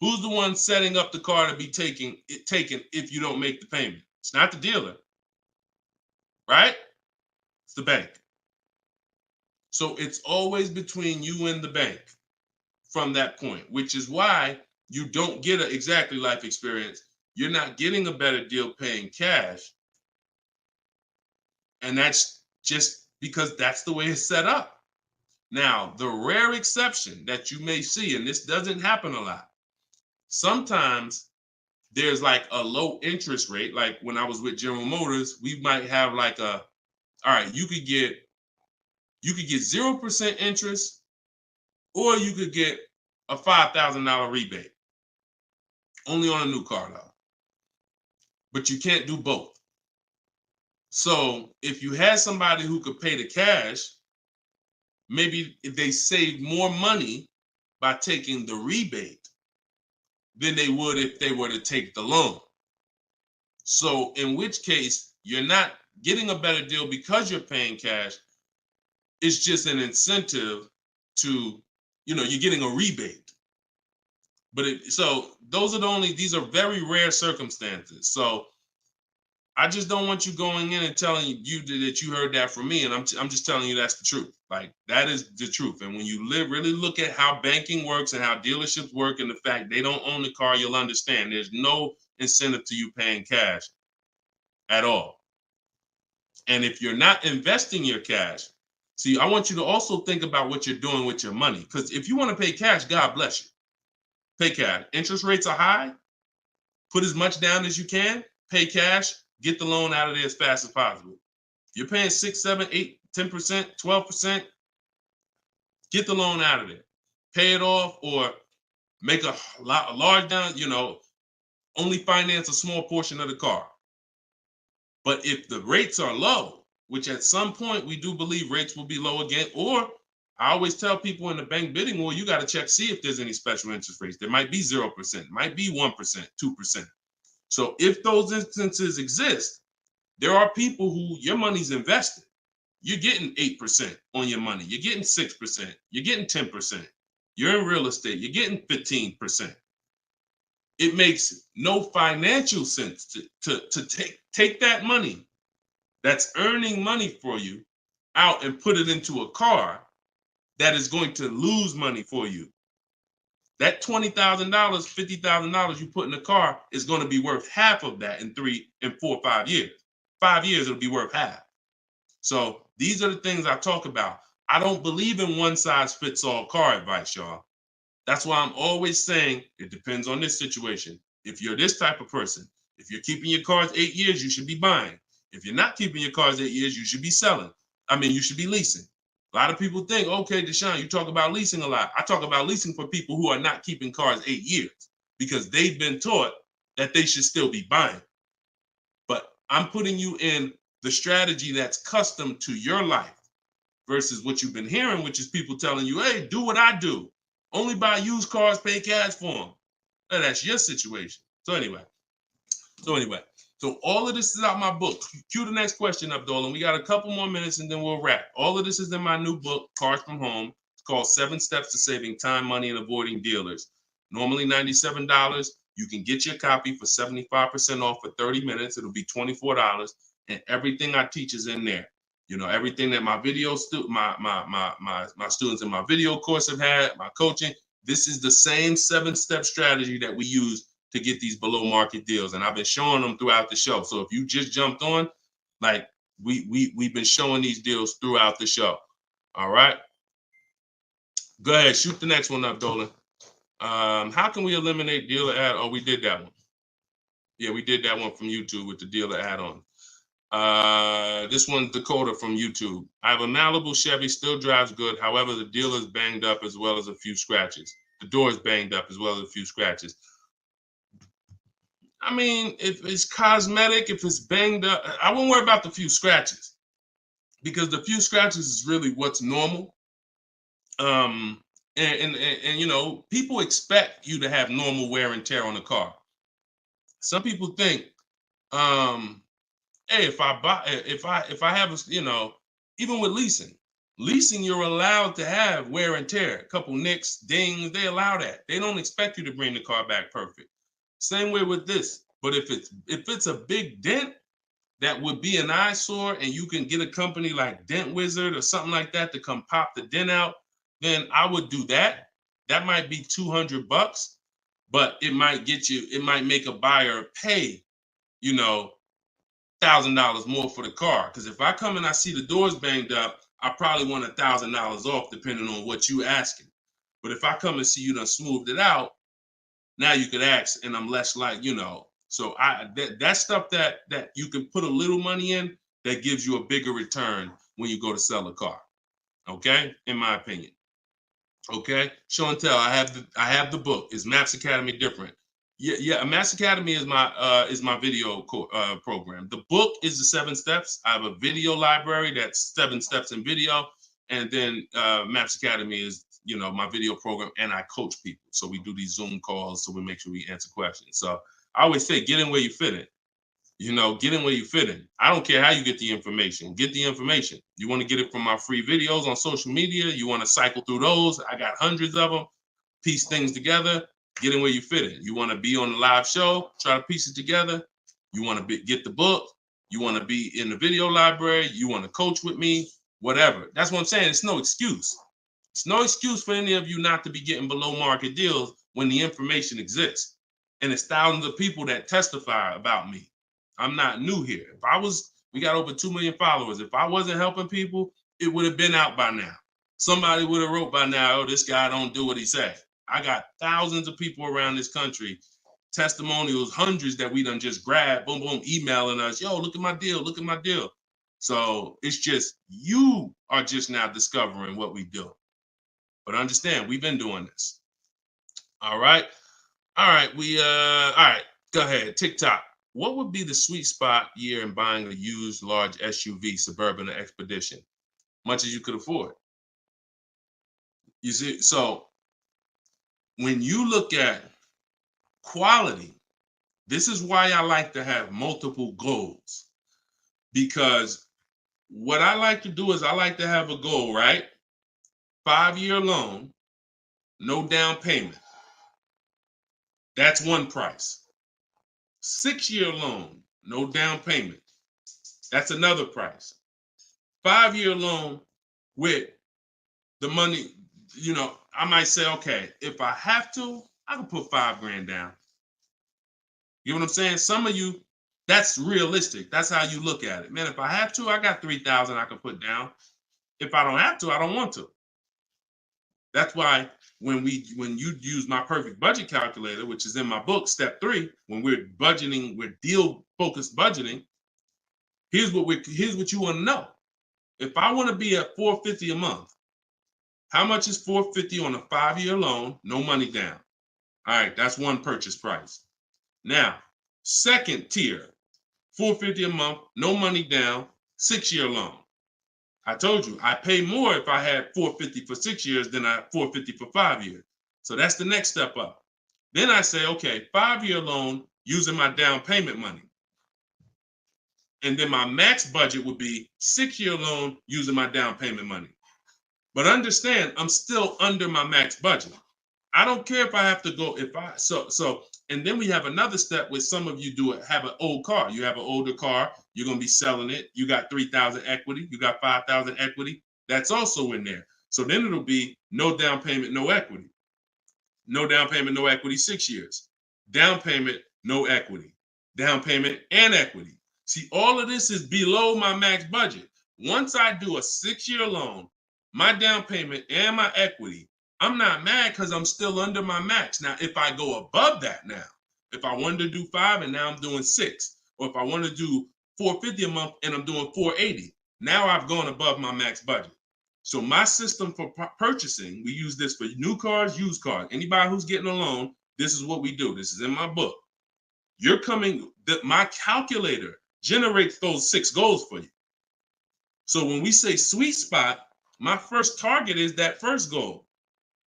Who's the one setting up the car to be taken if you don't make the payment? It's not the dealer, right? It's the bank. So it's always between you and the bank from that point, which is why you don't get an exactly life experience. You're not getting a better deal paying cash. And that's just because that's the way it's set up. Now, the rare exception that you may see, and this doesn't happen a lot, sometimes there's like a low interest rate. Like when I was with General Motors, we might have like all right, you could get 0% interest, or you could get a $5,000 rebate. Only on a new car though. But you can't do both. So if you had somebody who could pay the cash, maybe if they save more money by taking the rebate than they would if they were to take the loan. So in which case, you're not getting a better deal because you're paying cash. It's just an incentive to, you're getting a rebate. But so those are these are very rare circumstances. So I just don't want you going in and telling you that you heard that from me. And I'm just telling you that's the truth. Like that is the truth. And when you really look at how banking works and how dealerships work and the fact they don't own the car, you'll understand there's no incentive to you paying cash at all. And if you're not investing your cash, see, I want you to also think about what you're doing with your money. Because if you want to pay cash, God bless you. Pay cash. Interest rates are high. Put as much down as you can. Pay cash. Get the loan out of there as fast as possible. You're paying 6, 7, 8, 10%, 12%. Get the loan out of there. Pay it off or make a large down, only finance a small portion of the car. But if the rates are low, which at some point we do believe rates will be low again, or I always tell people in the bank bidding war, you got to check, see if there's any special interest rates. There might be 0%, might be 1%, 2%. So if those instances exist, there are people who your money's invested. You're getting 8% on your money. You're getting 6%. You're getting 10%. You're in real estate. You're getting 15%. It makes no financial sense to take that money that's earning money for you out and put it into a car that is going to lose money for you. That $20,000, $50,000 you put in the car is going to be worth half of that in 3 and 4 or 5 years. 5 years, it'll be worth half. So these are the things I talk about. I don't believe in one size fits all car advice, y'all. That's why I'm always saying it depends on this situation. If you're this type of person, if you're keeping your cars 8 years, you should be buying. If you're not keeping your cars 8 years, you should be selling. I mean, you should be leasing. A lot of people think, okay, Deshone, you talk about leasing a lot. I talk about leasing for people who are not keeping cars 8 years because they've been taught that they should still be buying. But I'm putting you in the strategy that's custom to your life versus what you've been hearing, which is people telling you, hey, do what I do. Only buy used cars, pay cash for them. And that's your situation. So anyway, so all of this is out my book. Cue the next question up, Dolan. We got a couple more minutes and then we'll wrap. All of this is in my new book, Cars from Home. It's called 7 Steps to Saving Time, Money, and Avoiding Dealers. Normally $97. You can get your copy for 75% off for 30 minutes. It'll be $24. And everything I teach is in there. You know, everything that my my students in my video course have had, my coaching. This is the same 7-step strategy that we use to get these below market deals. And I've been showing them throughout the show. So if you just jumped on, like we've been showing these deals throughout the show. All right. Go ahead, shoot the next one up, Dolan. How can we eliminate dealer add? Oh, we did that one. Yeah, we did that one from YouTube with the dealer add-on. This one's Dakota from YouTube. I have a Malibu Chevy, still drives good. However, the dealer's banged up as well as a few scratches. The door's banged up as well as a few scratches. I mean, if it's cosmetic, if it's banged up, I wouldn't worry about the few scratches because the few scratches is really what's normal. And you know, people expect you to have normal wear and tear on the car. Some people think, hey, if I have a, you know, even with leasing, you're allowed to have wear and tear, a couple nicks, dings, they allow that. They don't expect you to bring the car back perfect. Same way with this. But if it's a big dent that would be an eyesore and you can get a company like Dent Wizard or something like that to come pop the dent out, then I would do that. That might be $200, but it might make a buyer pay, you know, $1,000 more for the car. Because if I come and I see the doors banged up, I probably want $1,000 off depending on what you asking. But if I come and see you done smoothed it out, now you could ask, and I'm less like, you know. So that stuff that you can put a little money in that gives you a bigger return when you go to sell a car. Okay, in my opinion. Okay, show and tell. I have the book. Is Maps Academy different? Yeah. Maps Academy is my video program. The book is the 7 steps. I have a video library that's 7 steps in video, and then Maps Academy is, you know, my video program, and I coach people. So we do these Zoom calls, so we make sure we answer questions. So I always say, get in where you fit in. You know, get in where you fit in. I don't care how you get the information. Get the information. You want to get it from my free videos on social media. You want to cycle through those. I got hundreds of them. Piece things together. Get in where you fit in. You want to be on the live show. Try to piece it together. You want to get the book. You want to be in the video library. You want to coach with me. Whatever. That's what I'm saying. It's no excuse. It's no excuse for any of you not to be getting below market deals when the information exists. And it's thousands of people that testify about me. I'm not new here. We got over 2 million followers. If I wasn't helping people, it would have been out by now. Somebody would have wrote by now, oh, this guy don't do what he said. I got thousands of people around this country, testimonials, hundreds that we done just grabbed, boom, boom, emailing us, yo, look at my deal, look at my deal. So it's just, you are just now discovering what we do. But understand, we've been doing this. All right. All right. All right. Go ahead. TikTok. What would be the sweet spot year in buying a used large SUV, Suburban, or Expedition? Much as you could afford. You see, so when you look at quality, this is why I like to have multiple goals. Because what I like to do is I like to have a goal, right? 5-year loan, no down payment. That's one price. 6-year loan, no down payment. That's another price. 5-year loan with the money, you know, I might say, okay, if I have to, I can put $5,000 down. You know what I'm saying? Some of you, that's realistic. That's how you look at it. Man, if I have to, I got $3,000 I can put down. If I don't have to, I don't want to. That's why when you use my perfect budget calculator, which is in my book, step 3, when we're budgeting, we're deal focused budgeting. here's what you want to know. If I want to be at $450 a month, how much is $450 on a 5-year loan? No money down. All right, that's one purchase price. Now, second tier, $450 a month, no money down, 6-year loan. I told you I pay more if I had $450 for 6 years than I $450 for 5 years. So that's the next step up. Then I say, okay, 5-year loan using my down payment money. And then my max budget would be 6-year loan using my down payment money. But understand, I'm still under my max budget. I don't care if I have to go, and then we have another step where some of you have an old car. You have an older car, you're going to be selling it. You got 3,000 equity, you got 5,000 equity. That's also in there. So then it'll be no down payment, no equity. No down payment, no equity, 6 years. Down payment, no equity. Down payment and equity. See, all of this is below my max budget. Once I do a 6-year loan, my down payment and my equity, I'm not mad because I'm still under my max. Now, if I go above that now, if I wanted to do 5 and now I'm doing 6, or if I want to do $450 a month and I'm doing $480, now I've gone above my max budget. So my system for purchasing, we use this for new cars, used cars. Anybody who's getting a loan, this is what we do. This is in my book. My calculator generates those 6 goals for you. So when we say sweet spot, my first target is that first goal.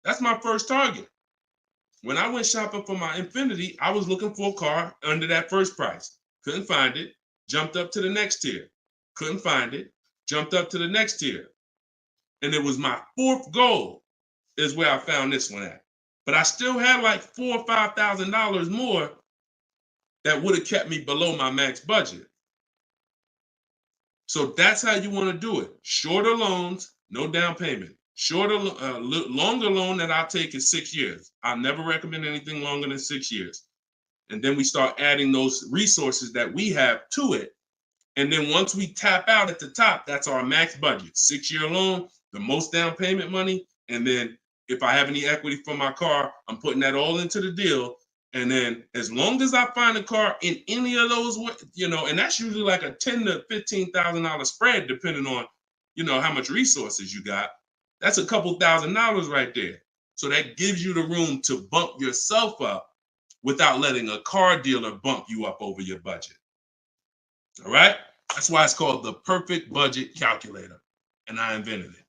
That's my first target. When I went shopping for my Infiniti, I was looking for a car under that first price. Couldn't find it. Jumped up to the next tier. Couldn't find it. Jumped up to the next tier. And it was my 4th goal is where I found this one at. But I still had like $4,000 or $5,000 more that would have kept me below my max budget. So that's how you want to do it. Shorter loans, no down payment. Longer loan that I'll take is 6 years. I'll never recommend anything longer than 6 years. And then we start adding those resources that we have to it. And then once we tap out at the top, that's our max budget. 6-year loan, the most down payment money. And then if I have any equity from my car, I'm putting that all into the deal. And then as long as I find a car in any of those, and that's usually like a $10,000 to $15,000 spread, depending on, how much resources you got. That's a couple $1,000s right there. So that gives you the room to bump yourself up without letting a car dealer bump you up over your budget. All right? That's why it's called the perfect budget calculator. And I invented it.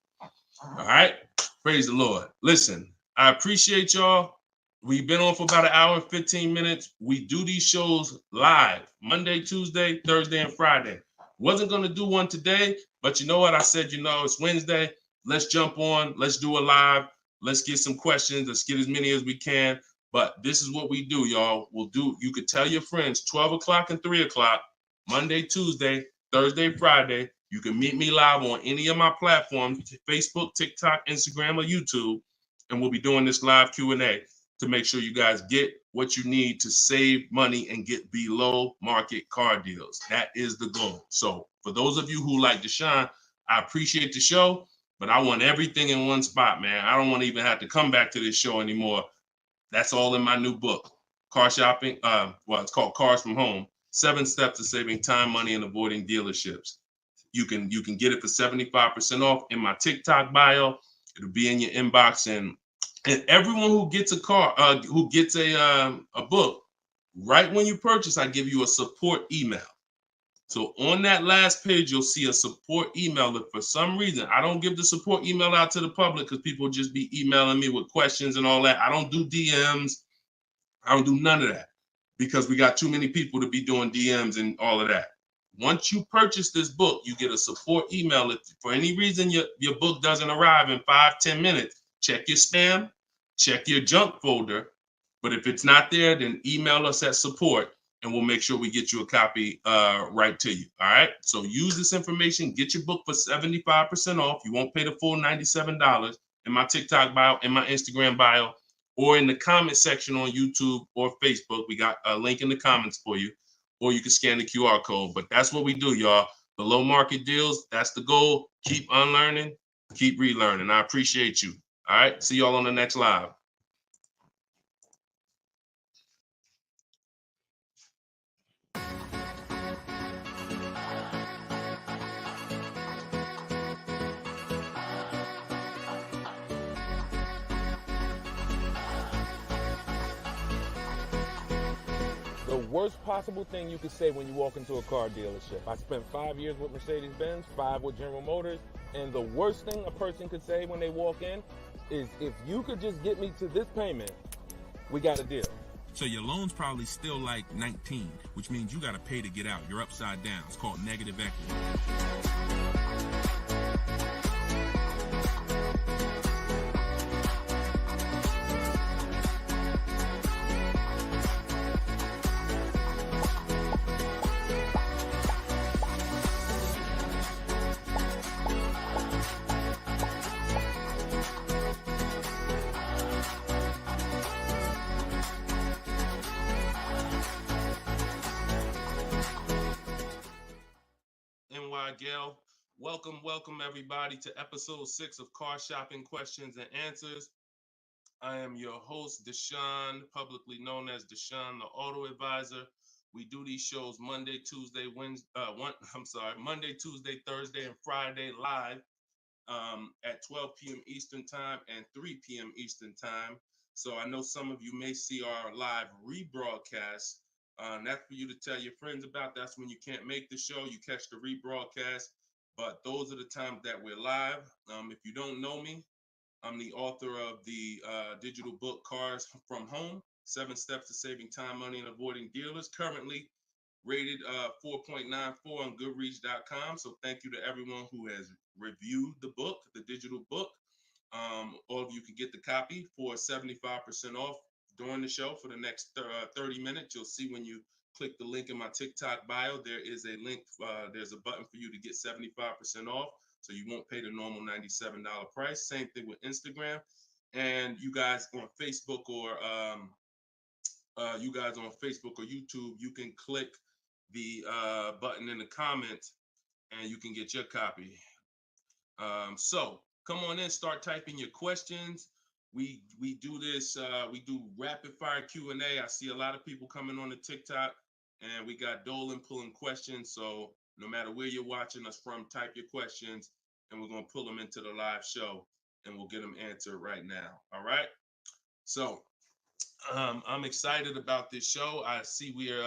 All right? Praise the Lord. Listen, I appreciate y'all. We've been on for about an hour and 15 minutes. We do these shows live Monday, Tuesday, Thursday, and Friday. Wasn't going to do one today, but you know what? I said, it's Wednesday. Let's jump on. Let's do a live. Let's get some questions. Let's get as many as we can. But this is what we do, y'all. You could tell your friends 12 o'clock and 3 o'clock, Monday, Tuesday, Thursday, Friday. You can meet me live on any of my platforms, Facebook, TikTok, Instagram, or YouTube. And we'll be doing this live Q&A to make sure you guys get what you need to save money and get below market car deals. That is the goal. So for those of you who like Deshone, I appreciate the show, but I want everything in one spot, man. I don't want to even have to come back to this show anymore. That's all in my new book, Car Shopping. It's called Cars from Home, 7 Steps to Saving Time, Money, and Avoiding Dealerships. You can get it for 75% off in my TikTok bio. It'll be in your inbox, and everyone who gets a car, who gets a book, right when you purchase, I give you a support email. So on that last page, you'll see a support email. If for some reason I don't give the support email out to the public because people just be emailing me with questions and all that. I don't do DMs. I don't do none of that because we got too many people to be doing DMs and all of that. Once you purchase this book, you get a support email. If for any reason your book doesn't arrive in 5-10 minutes, check your spam, check your junk folder. But if it's not there, then email us at support and we'll make sure we get you a copy right to you. All right. So use this information, get your book for 75% off. You won't pay the full $97 in my TikTok bio, in my Instagram bio, or in the comment section on YouTube or Facebook. We got a link in the comments for you, or you can scan the QR code. But that's what we do, y'all. Below market deals. That's the goal. Keep unlearning, keep relearning. I appreciate you. All right. See y'all on the next live. The worst possible thing you could say when you walk into a car dealership. I spent 5 years with Mercedes-Benz, 5 with General Motors, and the worst thing a person could say when they walk in is, if you could just get me to this payment, we got a deal. So your loan's probably still like 19, which means you got to pay to get out. You're upside down. It's called negative equity. Gail, welcome everybody to episode 6 of Car Shopping Questions and Answers. I am your host, Deshone, publicly known as Deshone the Auto Advisor. We do these shows Monday, Tuesday, Thursday, and Friday live at 12 p.m. Eastern Time and 3 p.m. Eastern Time. So I know some of you may see our live rebroadcast. That's for you to tell your friends about. That's when you can't make the show, you catch the rebroadcast. But those are the times that we're live. If you don't know me, I'm the author of the digital book Cars from Home, 7 Steps to Saving Time, Money, and Avoiding Dealers, currently rated 4.94 on Goodreads.com. So thank you to everyone who has reviewed the book, the digital book. All of you can get the copy for 75% off during the show for the next 30 minutes. You'll see when you click the link in my TikTok bio, there is a link, there's a button for you to get 75% off. So you won't pay the normal $97 price. Same thing with Instagram. And you guys on Facebook or YouTube, you can click the button in the comments and you can get your copy. So come on in, start typing your questions. We do this, we do rapid fire Q&A. I see a lot of people coming on the TikTok, and we got Dolan pulling questions. So no matter where you're watching us from, type your questions and we're going to pull them into the live show and we'll get them answered right now. All right. So I'm excited about this show. I see we're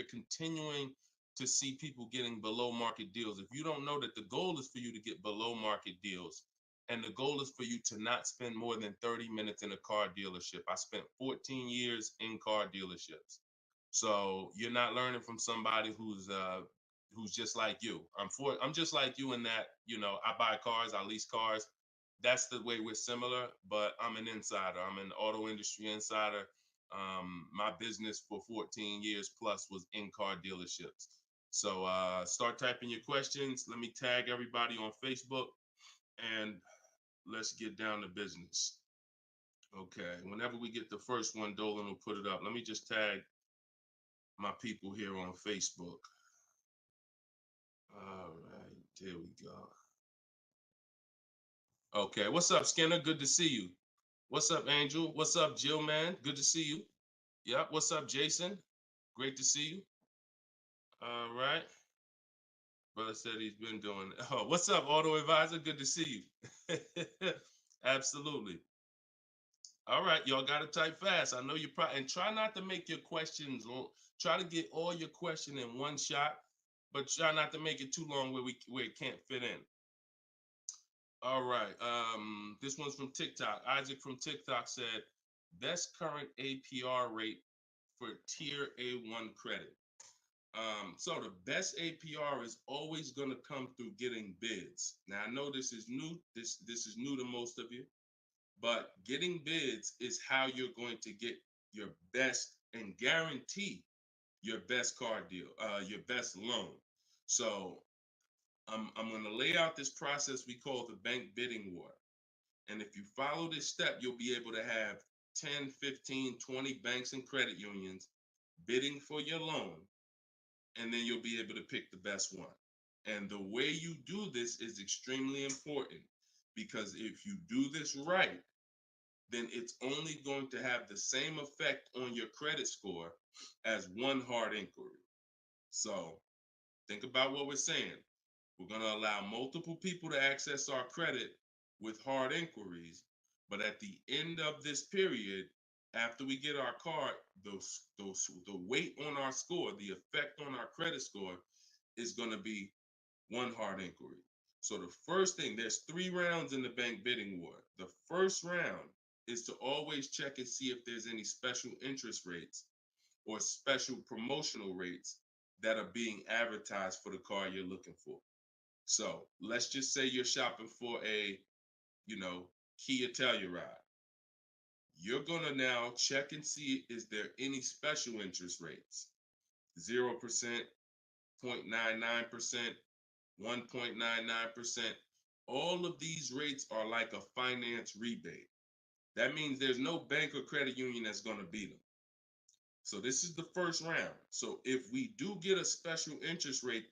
continuing to see people getting below market deals. If you don't know that the goal is for you to get below market deals, and the goal is for you to not spend more than 30 minutes in a car dealership. I spent 14 years in car dealerships. So you're not learning from somebody who's just like you. I'm just like you in that, I buy cars, I lease cars. That's the way we're similar, but I'm an insider. I'm an auto industry insider. My business for 14 years plus was in car dealerships. So start typing your questions. Let me tag everybody on Facebook and let's get down to business. Okay, whenever we get the first one, Dolan will put it up. Let me just tag my people here on Facebook. All right, there we go. Okay, what's up, Skinner? Good to see you. What's up, Angel? What's up, Jill, man? Good to see you. Yep, what's up, Jason? Great to see you. All right. Brother said he's been doing it. Oh, what's up, Auto Advisor? Good to see you. Absolutely. All right, y'all got to type fast. I know you probably, and try not to make your questions long. Try to get all your question in one shot, but try not to make it too long where it can't fit in. All right, this one's from TikTok. Isaac from TikTok said, best current APR rate for tier A1 credit. So the best APR is always going to come through getting bids. Now I know this is new. This is new to most of you. But getting bids is how you're going to get your best and guarantee your best car deal, your best loan. So I'm going to lay out this process we call the bank bidding war. And if you follow this step, you'll be able to have 10, 15, 20 banks and credit unions bidding for your loan. And then you'll be able to pick the best one. And the way you do this is extremely important, because if you do this right, then it's only going to have the same effect on your credit score as one hard inquiry. So think about what we're saying. We're going to allow multiple people to access our credit with hard inquiries, but at the end of this period, after we get our car, the weight on our score, the effect on our credit score is going to be one hard inquiry. So the first thing, there's 3 rounds in the bank bidding war. The first round is to always check and see if there's any special interest rates or special promotional rates that are being advertised for the car you're looking for. So let's just say you're shopping for a, Kia Telluride. You're gonna now check and see, is there any special interest rates? 0%, 0.99%, 1.99%. All of these rates are like a finance rebate. That means there's no bank or credit union that's gonna beat them. So this is the first round. So if we do get a special interest rate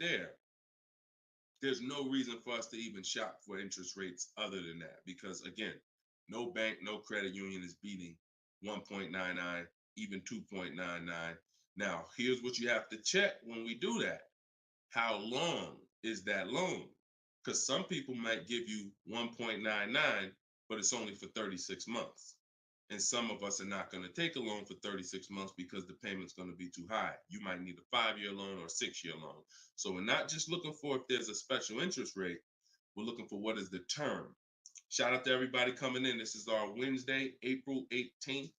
there's no reason for us to even shop for interest rates other than that. Because again, no bank, no credit union is beating 1.99, even 2.99. Now, here's what you have to check when we do that. How long is that loan? Because some people might give you 1.99, but it's only for 36 months. And some of us are not going to take a loan for 36 months because the payment's going to be too high. You might need a 5-year loan or a 6-year loan. So we're not just looking for if there's a special interest rate, we're looking for what is the term. Shout out to everybody coming in. This is our Thursday, April 18th,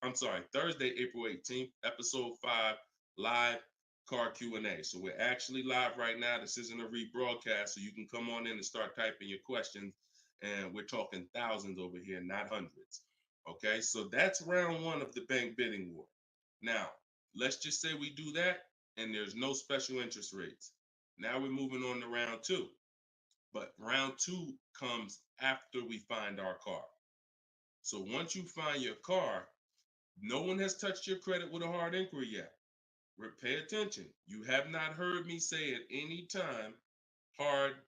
episode 5, live car Q&A. So we're actually live right now. This isn't a rebroadcast, so you can come on in and start typing your questions. And we're talking thousands over here, not hundreds. Okay, so that's round 1 of the bank bidding war. Now, let's just say we do that and there's no special interest rates. Now we're moving on to round 2. But round 2 comes after we find our car. So once you find your car, no one has touched your credit with a hard inquiry yet. Pay attention. You have not heard me say at any time hard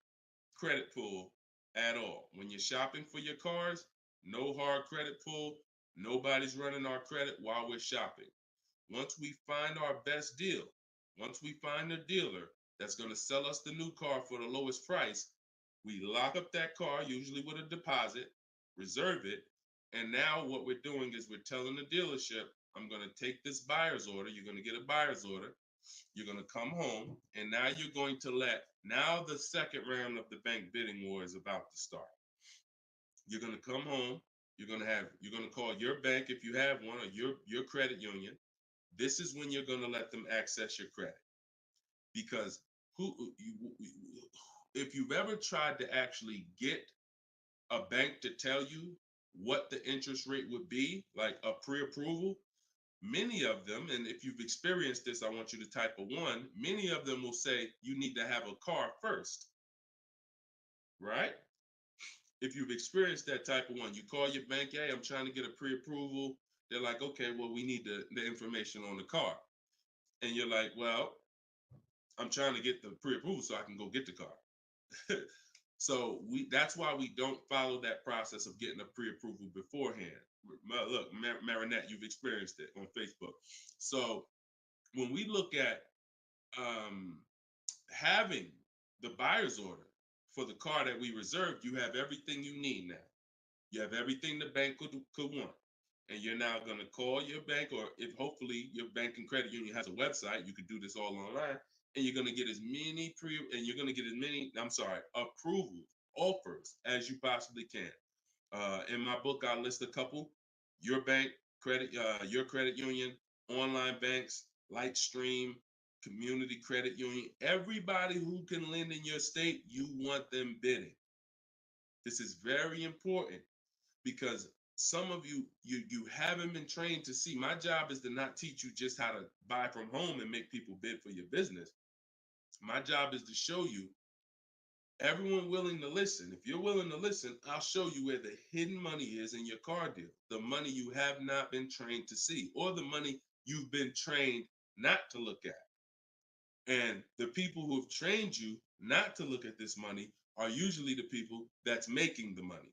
credit pull at all. When you're shopping for your cars, no hard credit pull. Nobody's running our credit while we're shopping. Once we find our best deal, once we find a dealer that's going to sell us the new car for the lowest price, we lock up that car, usually with a deposit, reserve it. And now what we're doing is we're telling the dealership, I'm going to take this buyer's order. You're going to get a buyer's order. You're going to come home. And now you're going to now the second round of the bank bidding war is about to start. You're going to come home. You're going to call your bank if you have one, or your credit union. This is when you're going to let them access your credit. Because if you've ever tried to actually get a bank to tell you what the interest rate would be, like a pre-approval, many of them, and if you've experienced this, I want you to type a 1, many of them will say you need to have a car first, right? If you've experienced that type of 1, you call your bank, hey, I'm trying to get a pre-approval. They're like, okay, well, we need the information on the car. And you're like, well, I'm trying to get the pre-approval so I can go get the car. So that's why we don't follow that process of getting a pre-approval beforehand. Look, Marinette, you've experienced it on Facebook. So when we look at having the buyer's order for the car that we reserved, you have everything you need now. You have everything the bank could want. And you're now going to call your bank, or if hopefully your bank and credit union has a website, you could do this all online. And you're going to get as many approvals, offers as you possibly can. In my book, I list a couple: your bank, your credit union, online banks, Lightstream, community credit union. Everybody who can lend in your state, you want them bidding. This is very important because some of you haven't been trained to see. My job is to not teach you just how to buy from home and make people bid for your business. My job is to show you everyone willing to listen. If you're willing to listen, I'll show you where the hidden money is in your car deal. The money you have not been trained to see, or the money you've been trained not to look at. And the people who have trained you not to look at this money are usually the people that's making the money.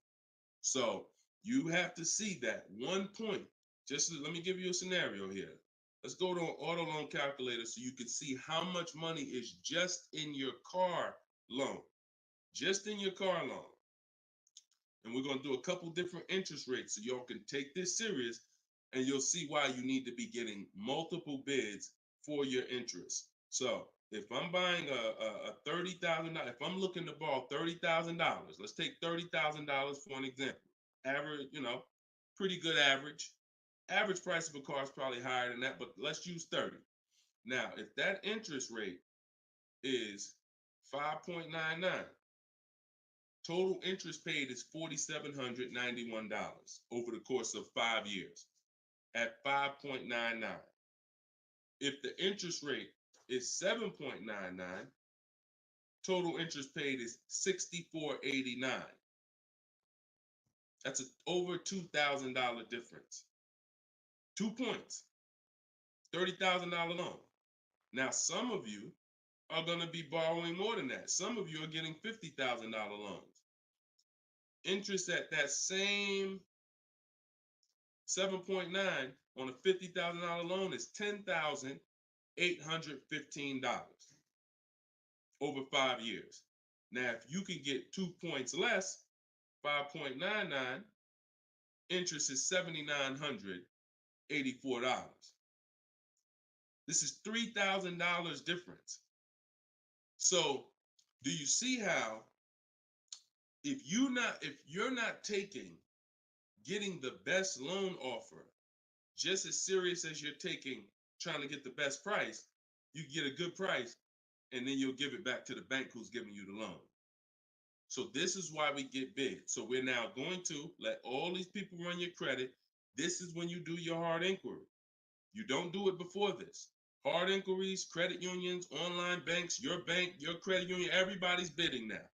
So you have to see that one point. Let me give you a scenario here. Let's go to an auto loan calculator so you can see how much money is just in your car loan. Just in your car loan. And we're going to do a couple different interest rates so y'all can take this serious and you'll see why you need to be getting multiple bids for your interest. So if I'm buying a $30,000, if I'm looking to borrow $30,000, let's take $30,000 for an example. Average, pretty good average. Average price of a car is probably higher than that, but let's use 30. Now, if that interest rate is 5.99, total interest paid is $4,791 over the course of 5 years at 5.99. If the interest rate is 7.99, total interest paid is $64.89. That's over $2,000 difference. 2 points, $30,000 loan. Now, some of you are going to be borrowing more than that. Some of you are getting $50,000 loans. Interest at that same 7.9 on a $50,000 loan is $10,815 over 5 years. Now, if you can get 2 points less, 5.99, interest is $7,984. This is $3,000 difference. So, do you see how if you're not taking getting the best loan offer just as serious as you're taking trying to get the best price, you get a good price and then you'll give it back to the bank who's giving you the loan. So this is why we get bid. So we're now going to let all these people run your credit. This is when you do your hard inquiry. You don't do it before this. Hard inquiries, credit unions, online banks, your bank, your credit union, everybody's bidding now.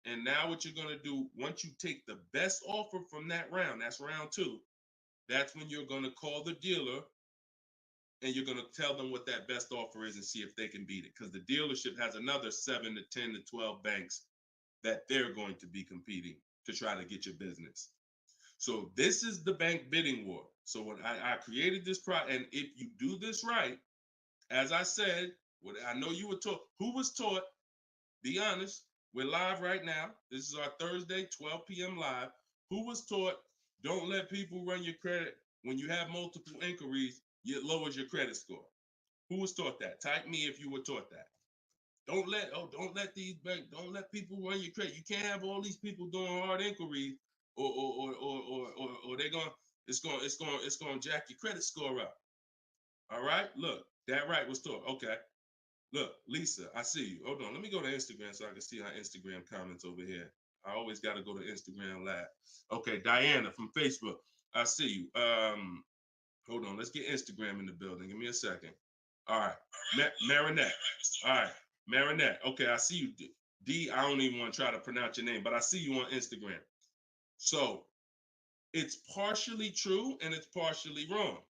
And now what you're going to do, once you take the best offer from that round, that's round 2, that's when you're going to call the dealer and you're going to tell them what that best offer is and see if they can beat it. Because the dealership has another 7 to 10 to 12 banks that they're going to be competing to try to get your business. So this is the bank bidding war. So when I created this product, and if you do this right, as I said, what I know you were taught, who was taught, be honest, we're live right now. This is our Thursday, 12 p.m. live. Who was taught, don't let people run your credit. When you have multiple inquiries, it lowers your credit score. Who was taught that? Type me if you were taught that. Don't let people run your credit. You can't have all these people doing hard inquiries or it's gonna jack your credit score up. All right, look, that right was taught. Okay. Look, Lisa, I see you. Hold on. Let me go to Instagram so I can see our Instagram comments over here. I always got to go to Instagram Live. Okay, Diana from Facebook. I see you. Hold on. Let's get Instagram in the building. Give me a second. All right. Marinette. All right. Marinette. Okay, I see you. D, I don't even want to try to pronounce your name, but I see you on Instagram. So it's partially true and it's partially wrong.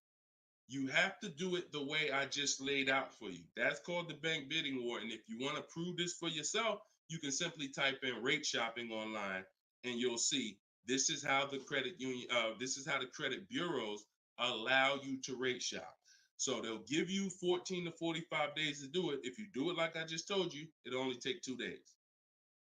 You have to do it the way I just laid out for you. That's called the bank bidding war. And if you want to prove this for yourself, you can simply type in rate shopping online and you'll see this is how the credit union, this is how the credit bureaus allow you to rate shop. So they'll give you 14 to 45 days to do it. If you do it like I just told you, it'll only take 2 days.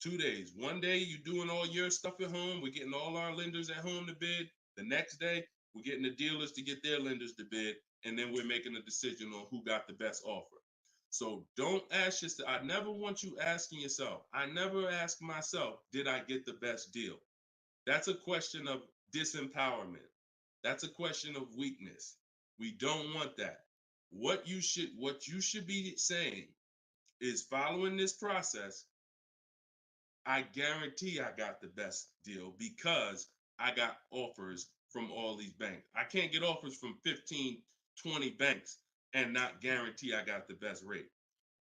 2 days. One day you're doing all your stuff at home. We're getting all our lenders at home to bid. The next day, we're getting the dealers to get their lenders to bid. And then we're making a decision on who got the best offer. So don't ask yourself. I never want you asking yourself. I never ask myself, did I get the best deal? That's a question of disempowerment. That's a question of weakness. We don't want that. What you should be saying is, following this process, I guarantee I got the best deal because I got offers from all these banks. I can't get offers from 15, 20 banks and not guarantee I got the best rate.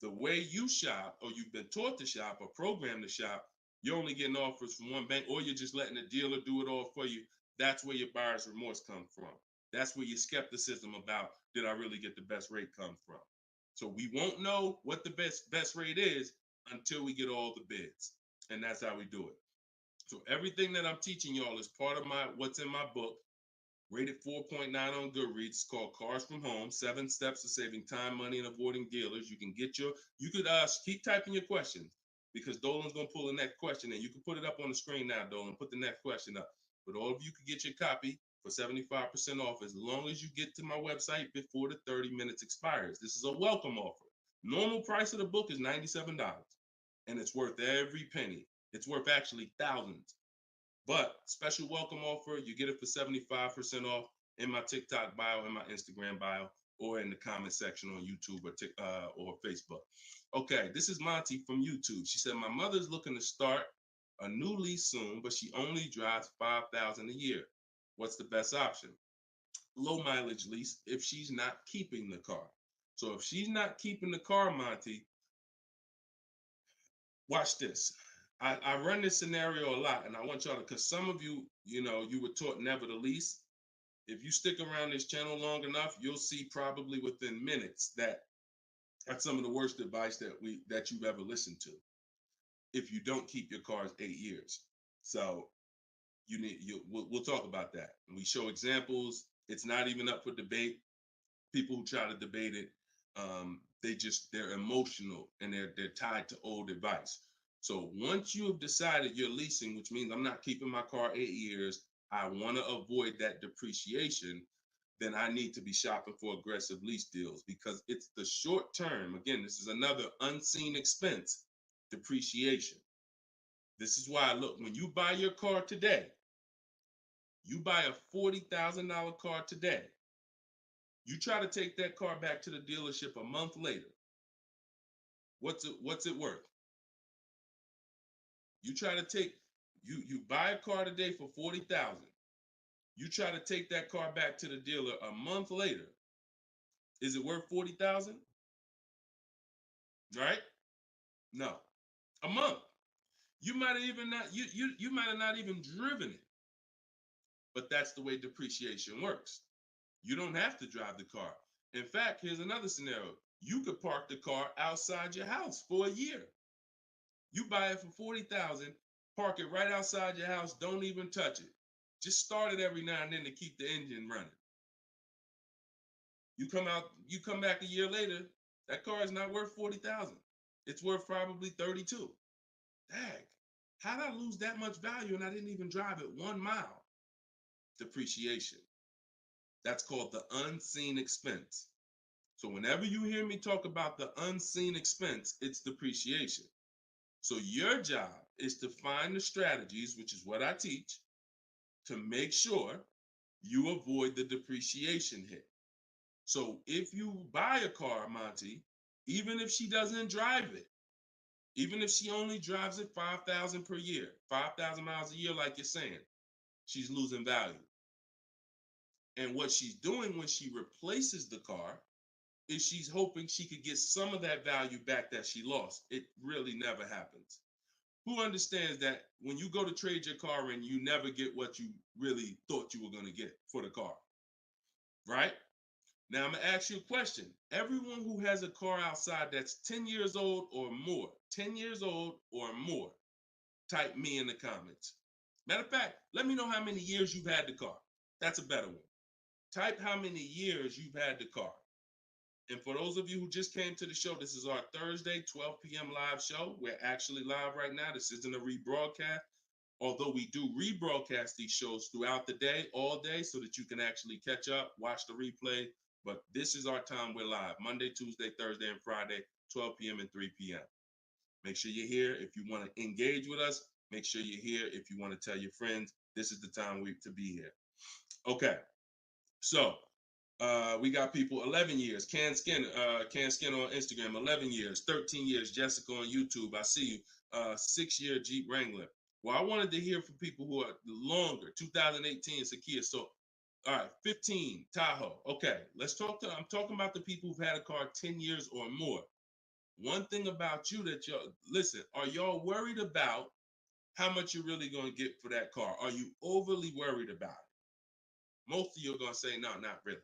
The way you shop, or you've been taught to shop or programmed to shop, you're only getting offers from one bank, or you're just letting the dealer do it all for you. That's where your buyer's remorse comes from. That's where your skepticism about, did I really get the best rate, come from. So we won't know what the best rate is until we get all the bids. And that's how we do it. So everything that I'm teaching y'all is part of what's in my book, rated 4.9 on Goodreads. It's called Cars from Home, 7 Steps to Saving Time, Money, and Avoiding Dealers. You could keep typing your questions, because Dolan's going to pull the next question in. You can put it up on the screen now, Dolan. Put the next question up. But all of you could get your copy. for 75% off as long as you get to my website before the 30 minutes expires. This is a welcome offer. Normal price of the book is $97, and it's worth every penny. It's worth actually thousands. But special welcome offer, you get it for 75% off in my TikTok bio, in my Instagram bio, or in the comment section on YouTube or Facebook. Okay, this is Monty from YouTube. She said, my mother's looking to start a new lease soon, but she only drives 5,000 a year. What's the best option? Low mileage lease if she's not keeping the car. So if she's not keeping the car, Monty, watch this. I run this scenario a lot, and I want y'all to, because some of you, you were taught never to lease. If you stick around this channel long enough, you'll see probably within minutes that that's some of the worst advice that you've ever listened to. If you don't keep your cars 8 years, so we'll talk about that. And we show examples. It's not even up for debate. People who try to debate it, they're emotional and they're tied to old advice. So once you have decided you're leasing, which means I'm not keeping my car 8 years, I want to avoid that depreciation, then I need to be shopping for aggressive lease deals, because it's the short term. Again, this is another unseen expense, depreciation. This is why, look, when you buy your car today, you buy a $40,000 car today, you try to take that car back to the dealership a month later, what's it worth? You try to take, you buy a car today for 40,000. You try to take that car back to the dealer a month later. Is it worth 40,000? Right? No. A month. You might have even not you might have not even driven it. But that's the way depreciation works. You don't have to drive the car. In fact, here's another scenario. You could park the car outside your house for a year. You buy it for 40,000, park it right outside your house, don't even touch it. Just start it every now and then to keep the engine running. You come back a year later, that car is not worth 40,000. It's worth probably 32. Dang, how did I lose that much value and I didn't even drive it 1 mile? Depreciation. That's called the unseen expense. So whenever you hear me talk about the unseen expense, it's depreciation. So your job is to find the strategies, which is what I teach, to make sure you avoid the depreciation hit. So if you buy a car, Monty, even if she doesn't drive it, even if she only drives it 5,000 per year, 5,000 miles a year, like you're saying, she's losing value. And what she's doing when she replaces the car is she's hoping she could get some of that value back that she lost. It really never happens. Who understands that when you go to trade your car in, you never get what you really thought you were going to get for the car, right? Now, I'm going to ask you a question. Everyone who has a car outside that's 10 years old or more, 10 years old or more, type me in the comments. Matter of fact, let me know how many years you've had the car. That's a better one. Type how many years you've had the car. And for those of you who just came to the show, this is our Thursday, 12 p.m. live show. We're actually live right now. This isn't a rebroadcast, although we do rebroadcast these shows throughout the day, all day, so that you can actually catch up, watch the replay. But this is our time. We're live Monday, Tuesday, Thursday, and Friday, 12 p.m. and 3 p.m. Make sure you're here. If you want to engage with us, make sure you're here. If you want to tell your friends, this is the time to be here. Okay, so we got people 11 years. Can Skin on Instagram, 11 years, 13 years. Jessica on YouTube, I see you. 6-year Jeep Wrangler. Well, I wanted to hear from people who are longer. 2018 Sakia. So, all right, 15 Tahoe. Okay, I'm talking about the people who've had a car 10 years or more. One thing about you that listen, are y'all worried about how much you're really going to get for that car? Are you overly worried about it? Most of you are going to say, no, not really.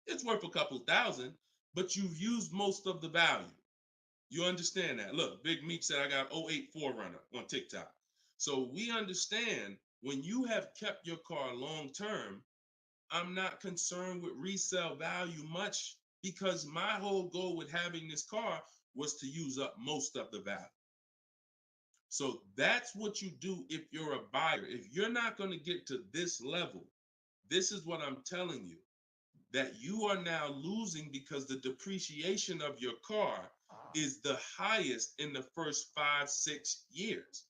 It's worth a couple thousand, but you've used most of the value. You understand that? Look, Big Meek said I got 08 4Runner on TikTok. So we understand when you have kept your car long term, I'm not concerned with resale value much, because my whole goal with having this car was to use up most of the value. So that's what you do if you're a buyer. If you're not going to get to this level, this is what I'm telling you, that you are now losing because the depreciation of your car is the highest in the first 5-6 years.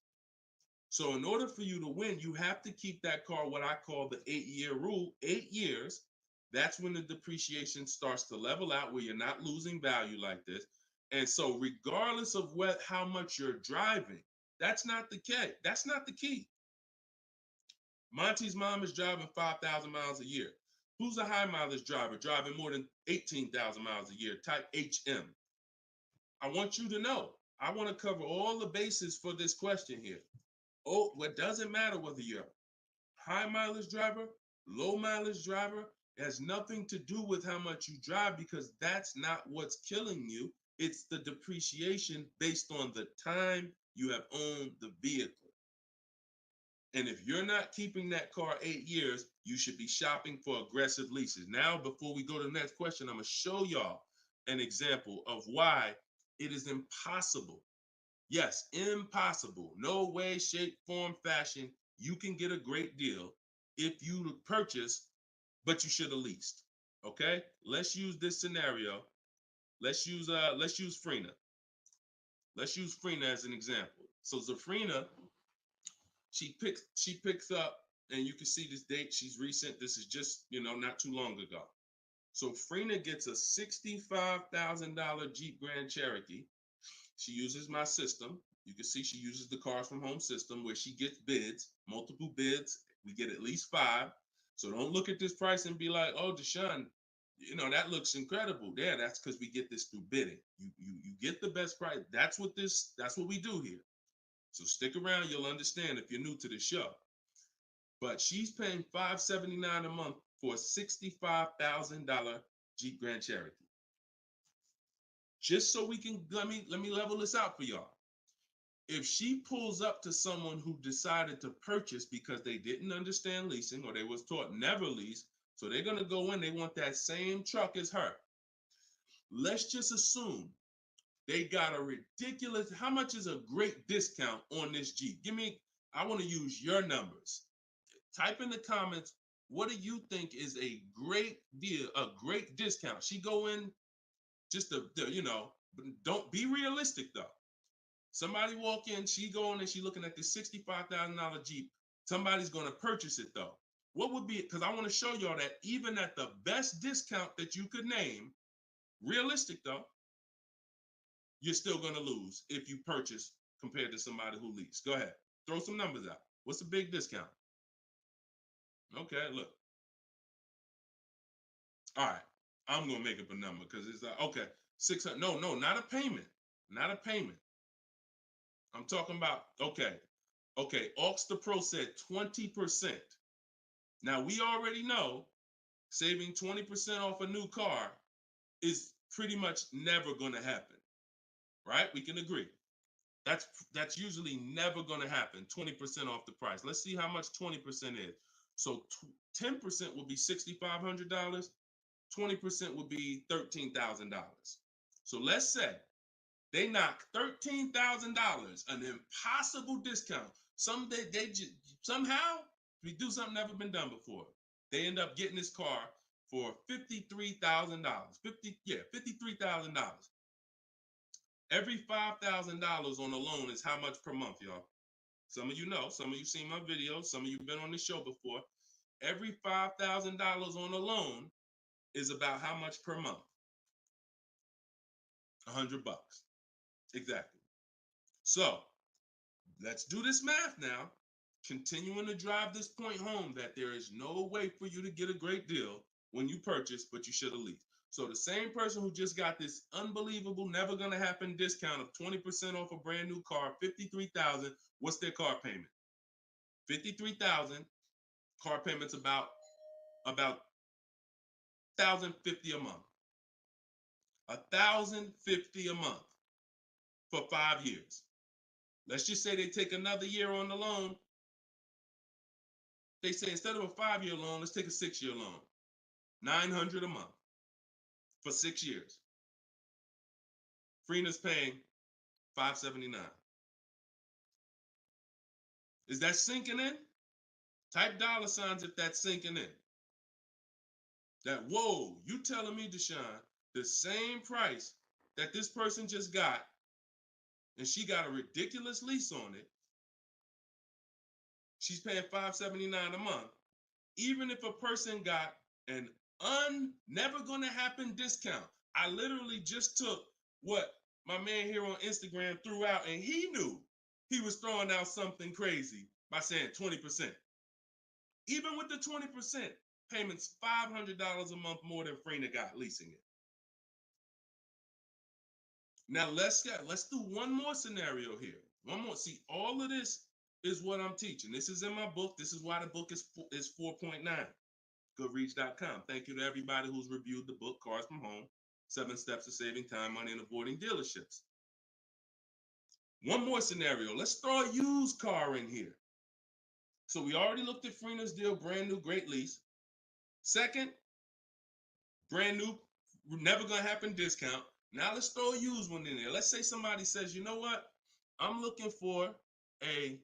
So in order for you to win, you have to keep that car, what I call the 8-year rule, 8 years. That's when the depreciation starts to level out, where you're not losing value like this. And so regardless of how much you're driving, that's not the key. That's not the key. Monty's mom is driving 5,000 miles a year. Who's a high mileage driver driving more than 18,000 miles a year? Type HM. I want you to know, I want to cover all the bases for this question here. Oh, what doesn't matter whether you're a high mileage driver, low mileage driver, it has nothing to do with how much you drive, because that's not what's killing you. It's the depreciation based on the time you have owned the vehicle. And if you're not keeping that car 8 years, you should be shopping for aggressive leases. Now, before we go to the next question, I'm going to show y'all an example of why it is impossible. Yes, impossible. No way, shape, form, fashion. You can get a great deal if you purchase, but you should have leased. Okay? Let's use this scenario. Let's use Frina. Let's use Frina as an example. So Zafrina, she picks up, and you can see this date. She's recent. This is just, not too long ago. So Frina gets a $65,000 Jeep Grand Cherokee. She uses my system. You can see she uses the Cars from Home system, where she gets bids, multiple bids. We get at least 5. So don't look at this price and be like, oh, Deshone, that looks incredible. Yeah, that's because we get this through bidding. You get the best price. That's what we do here. So stick around, you'll understand if you're new to the show. But she's paying $579 a month for a $65,000 Jeep Grand Cherokee. Just so we can, let me level this out for y'all. If she pulls up to someone who decided to purchase because they didn't understand leasing, or they was taught never lease, so they're going to go in, they want that same truck as her. Let's just assume they got a ridiculous, how much is a great discount on this Jeep? I want to use your numbers. Type in the comments, what do you think is a great deal, a great discount? She go in just but don't be realistic though. Somebody walk in, she going and she looking at this $65,000 Jeep. Somebody's going to purchase it though. What would be, because I want to show y'all that even at the best discount that you could name, realistic though, you're still going to lose if you purchase compared to somebody who leased. Go ahead, throw some numbers out. What's a big discount? Okay, look. All right, I'm going to make up a number because it's like, okay, 600. No, not a payment. Not a payment. I'm talking about, okay, Aux the Pro said 20%. Now, we already know saving 20% off a new car is pretty much never going to happen, right? We can agree. That's usually never going to happen, 20% off the price. Let's see how much 20% is. So 10% will be $6,500. 20% would be $13,000. So let's say they knock $13,000, an impossible discount. Someday somehow we do something never been done before. They end up getting this car for $53,000. $53,000. Every $5,000 on a loan is how much per month, y'all? Some of you know, some of you seen my videos, some of you been on the show before. Every $5,000 on a loan is about how much per month? $100. Exactly. So let's do this math now. Continuing to drive this point home that there is no way for you to get a great deal when you purchase, but you should have leased. So the same person who just got this unbelievable, never gonna happen discount of 20% off a brand new car, $53,000, what's their car payment? $53,000, car payment's about $1,050 a month. $1,050 a month for 5 years. Let's just say they take another year on the loan. They say instead of a 5-year loan, let's take a 6-year loan. $900 a month for 6 years. Freena's paying $579. Is that sinking in? Type $ if that's sinking in. that, whoa, you telling me, Deshone, the same price that this person just got, and she got a ridiculous lease on it, she's paying $579 a month, even if a person got an never gonna happen discount. I literally just took what my man here on Instagram threw out, and he knew he was throwing out something crazy by saying 20%. Even with the 20%, payments $500 a month more than Freener got leasing it. Now let's do one more scenario here. One more. See, all of this is what I'm teaching. This is in my book. This is why the book is 4.9. Goodreads.com. Thank you to everybody who's reviewed the book, Cars from Home, 7 Steps to Saving Time, Money, and Avoiding Dealerships. One more scenario. Let's throw a used car in here. So we already looked at Freener's deal, brand new, great lease. Second, brand new, never gonna happen discount. Now let's throw a used one in there. Let's say somebody says, you know what? I'm looking for a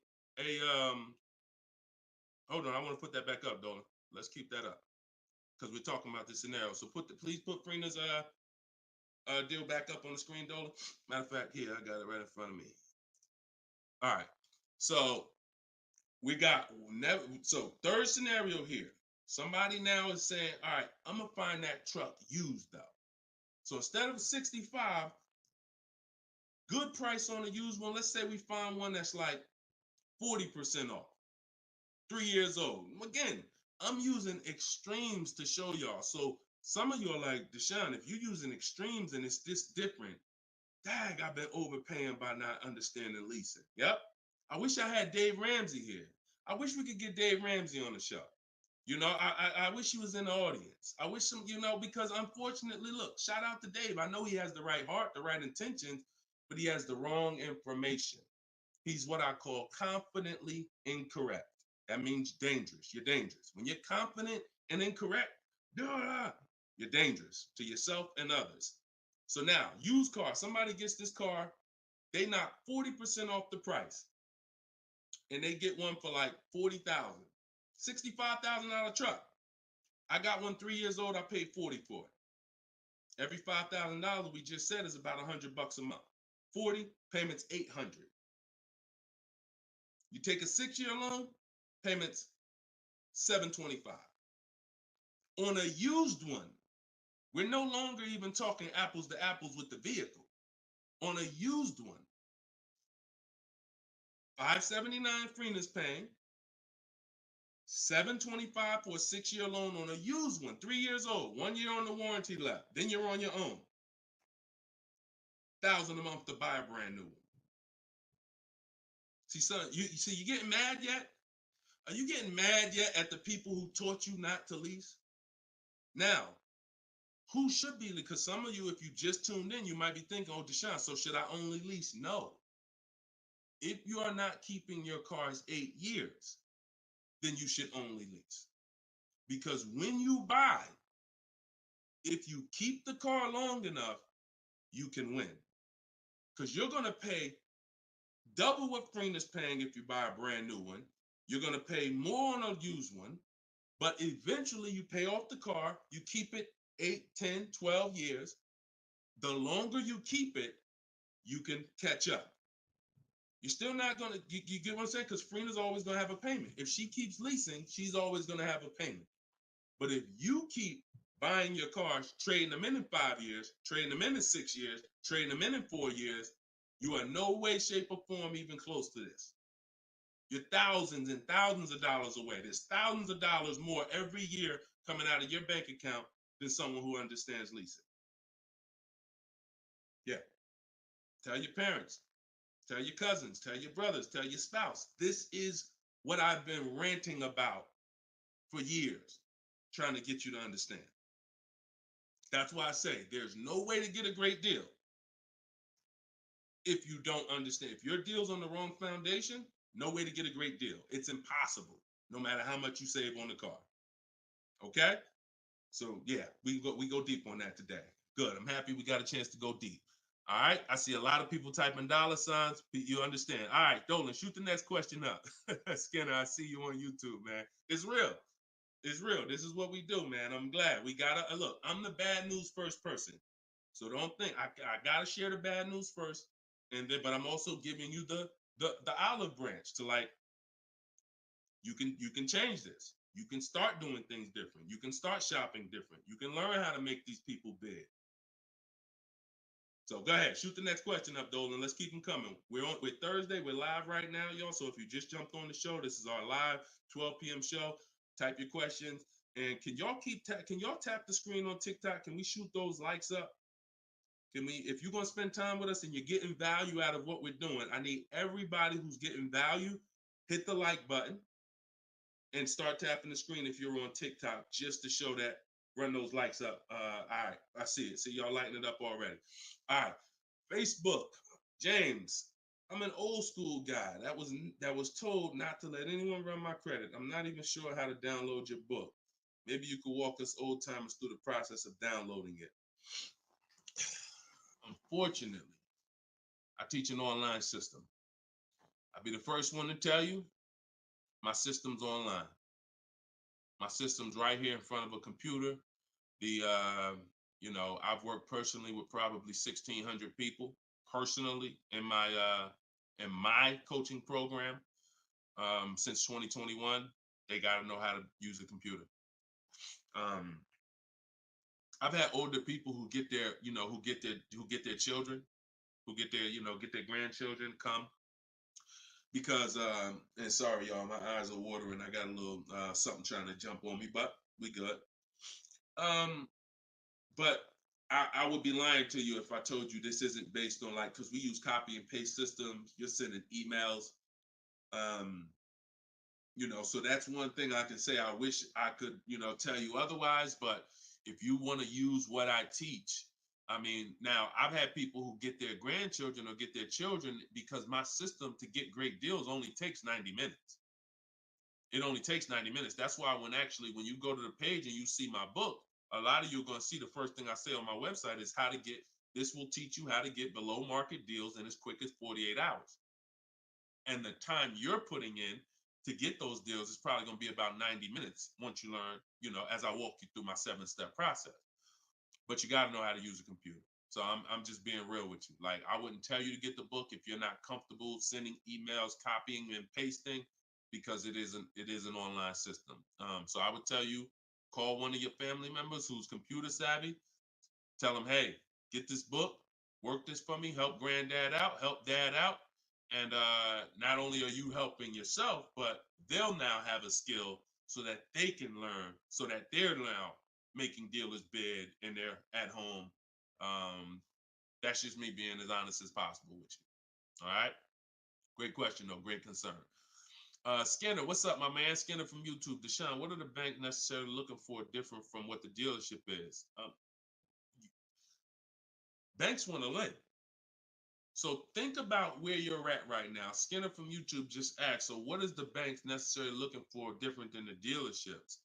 hold on, I want to put that back up, Dolan. Let's keep that up because we're talking about this scenario. So please put Freener's deal back up on the screen, Dolan. Matter of fact, here I got it right in front of me. All right. So we got third scenario here. Somebody now is saying, all right, I'm gonna find that truck used though. So instead of 65, good price on a used one. Let's say we find one that's like 40% off, 3 years old. Again, I'm using extremes to show y'all. So some of you are like, Deshone, if you're using extremes and it's this different, dang, I've been overpaying by not understanding leasing. Yep. I wish I had Dave Ramsey here. I wish we could get Dave Ramsey on the show. You know, I wish he was in the audience. I wish him, you know, because unfortunately, look, shout out to Dave. I know he has the right heart, the right intentions, but he has the wrong information. He's what I call confidently incorrect. That means dangerous. You're dangerous. When you're confident and incorrect, you're dangerous to yourself and others. So now, used car. Somebody gets this car, they knock 40% off the price, and they get one for like $40,000. $65,000 truck. I got one 3 years old. I paid 40 for it. Every $5,000 we just said is about $100 a month. 40 payments, 800. You take a 6-year loan, payments 725. On a used one, we're no longer even talking apples to apples with the vehicle. On a used one, $579 Freener's paying, $725 for a 6-year loan on a used one, 3 years old, 1 year on the warranty left. Then you're on your own. $1,000 a month to buy a brand new one. See, son, you getting mad yet? Are you getting mad yet at the people who taught you not to lease? Now, who should be? Because some of you, if you just tuned in, you might be thinking, oh, Deshone, so should I only lease? No. If you are not keeping your cars 8 years, then you should only lease. Because when you buy, if you keep the car long enough, you can win. Because you're going to pay double what Freener's paying if you buy a brand new one. You're going to pay more on a used one, but eventually you pay off the car, you keep it 8, 10, 12 years. The longer you keep it, you can catch up. You're still not going to, you get what I'm saying? Because Freener's always going to have a payment. If she keeps leasing, she's always going to have a payment. But if you keep buying your cars, trading them in 5 years, trading them in 6 years, trading them in 4 years, you are no way, shape, or form even close to this. You're thousands and thousands of dollars away. There's thousands of dollars more every year coming out of your bank account than someone who understands leasing. Yeah. Tell your parents, tell your cousins, tell your brothers, tell your spouse. This is what I've been ranting about for years, trying to get you to understand. That's why I say there's no way to get a great deal if you don't understand. If your deal's on the wrong foundation, no way to get a great deal. It's impossible, no matter how much you save on the car. Okay? So yeah, we go deep on that today. Good. I'm happy we got a chance to go deep. All right. I see a lot of people typing $signs. You understand. All right, Dolan, shoot the next question up. Skinner, I see you on YouTube, man. It's real. It's real. This is what we do, man. I'm glad we gotta look. I'm the bad news first person, so don't think I gotta share the bad news first, and then but I'm also giving you the olive branch to like you can change this. You can start doing things different. You can start shopping different. You can learn how to make these people big. So go ahead, shoot the next question up, Dolan. Let's keep them coming. We're Thursday. We're live right now, y'all. So if you just jumped on the show, this is our live 12 p.m. show. Type your questions, and can y'all tap the screen on TikTok? Can we shoot those likes up? Can we? If you're gonna spend time with us and you're getting value out of what we're doing, I need everybody who's getting value hit the like button and start tapping the screen if you're on TikTok just to show that. Run those likes up. All right, I see it. See y'all lighting it up already. All right, Facebook, James. I'm an old school guy that was told not to let anyone run my credit. I'm not even sure how to download your book. Maybe you could walk us old timers through the process of downloading it. Unfortunately, I teach an online system. I'll be the first one to tell you my system's online. My system's right here in front of a computer. I've worked personally with probably 1,600 people personally in my coaching program since 2021. They got to know how to use a computer. I've had older people who get their children, who get their grandchildren come because and sorry y'all, my eyes are watering. I got a little something trying to jump on me, but we good. But I would be lying to you if I told you this isn't based on because we use copy and paste systems. You're sending emails. So that's one thing I can say. I wish I could, tell you otherwise, but if you want to use what I teach, I mean, now I've had people who get their grandchildren or get their children because my system to get great deals only takes 90 minutes. It only takes 90 minutes. That's why when you go to the page and you see my book, a lot of you are going to see the first thing I say on my website is this will teach you how to get below market deals in as quick as 48 hours. And the time you're putting in to get those deals is probably going to be about 90 minutes once you learn, as I walk you through my 7-step process. But you got to know how to use a computer. So I'm just being real with you. Like, I wouldn't tell you to get the book if you're not comfortable sending emails, copying and pasting, because it is an online system. So I would tell you, call one of your family members who's computer savvy. Tell them, hey, get this book, work this for me, help granddad out, help dad out. And not only are you helping yourself, but they'll now have a skill so that they can learn, so that they're now making dealers bid and they're at home. That's just me being as honest as possible with you. All right. Great question, though. Great concern. Skinner, what's up, my man? Skinner from YouTube. Deshone, what are the bank necessarily looking for different from what the dealership is? Banks want to lend. So think about where you're at right now. Skinner from YouTube just asked, so what is the banks necessarily looking for different than the dealerships?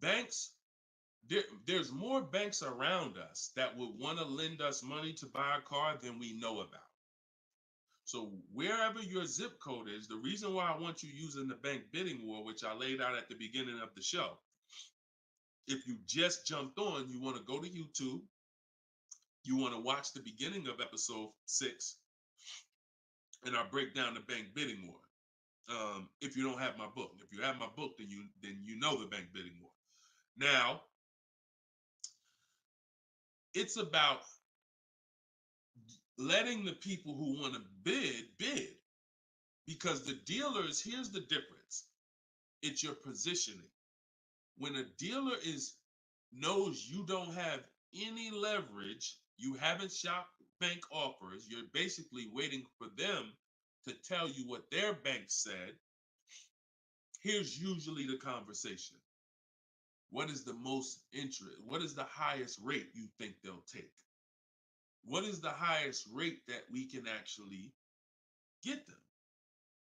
Banks, there's more banks around us that would want to lend us money to buy a car than we know about. So wherever your zip code is, the reason why I want you using the bank bidding war, which I laid out at the beginning of the show, if you just jumped on, you want to go to YouTube, you want to watch the beginning of episode 6, and I break down the bank bidding war. If you don't have my book, if you have my book, then you know the bank bidding war. Now, it's about letting the people who want to bid, because the dealers, here's the difference. It's your positioning. When a dealer knows you don't have any leverage, you haven't shopped bank offers, you're basically waiting for them to tell you what their bank said. Here's usually the conversation. What is the most interest? What is the highest rate you think they'll take? What is the highest rate that we can actually get them?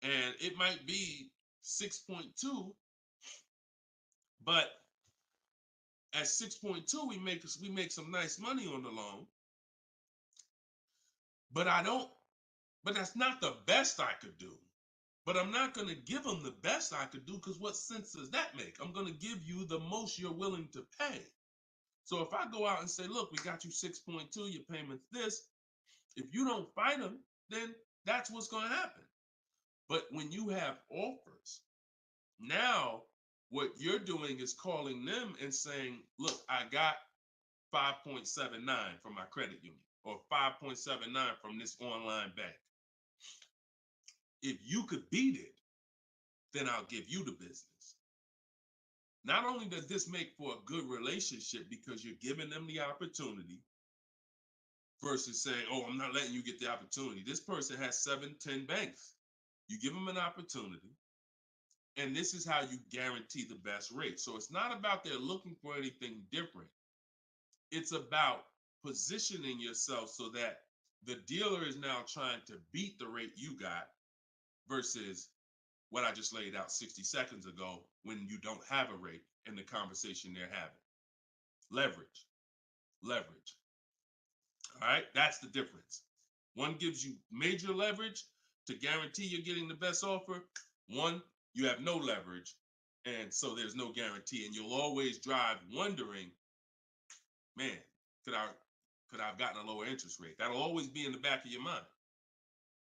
And it might be 6.2, but at 6.2, we make some nice money on the loan. But that's not the best I could do. But I'm not going to give them the best I could do, because what sense does that make? I'm going to give you the most you're willing to pay. So if I go out and say, look, we got you 6.2, your payment's this. If you don't fight them, then that's what's going to happen. But when you have offers, now what you're doing is calling them and saying, look, I got 5.79 from my credit union, or 5.79 from this online bank. If you could beat it, then I'll give you the business. Not only does this make for a good relationship because you're giving them the opportunity versus saying, oh, I'm not letting you get the opportunity. This person has 7, 10 banks. You give them an opportunity, and this is how you guarantee the best rate. So it's not about they're looking for anything different. It's about positioning yourself so that the dealer is now trying to beat the rate you got versus what I just laid out 60 seconds ago when you don't have a rate in the conversation they're having. Leverage. Leverage. All right, that's the difference. One gives you major leverage to guarantee you're getting the best offer. One, you have no leverage, and so there's no guarantee. And you'll always drive wondering, man, could I have gotten a lower interest rate? That'll always be in the back of your mind.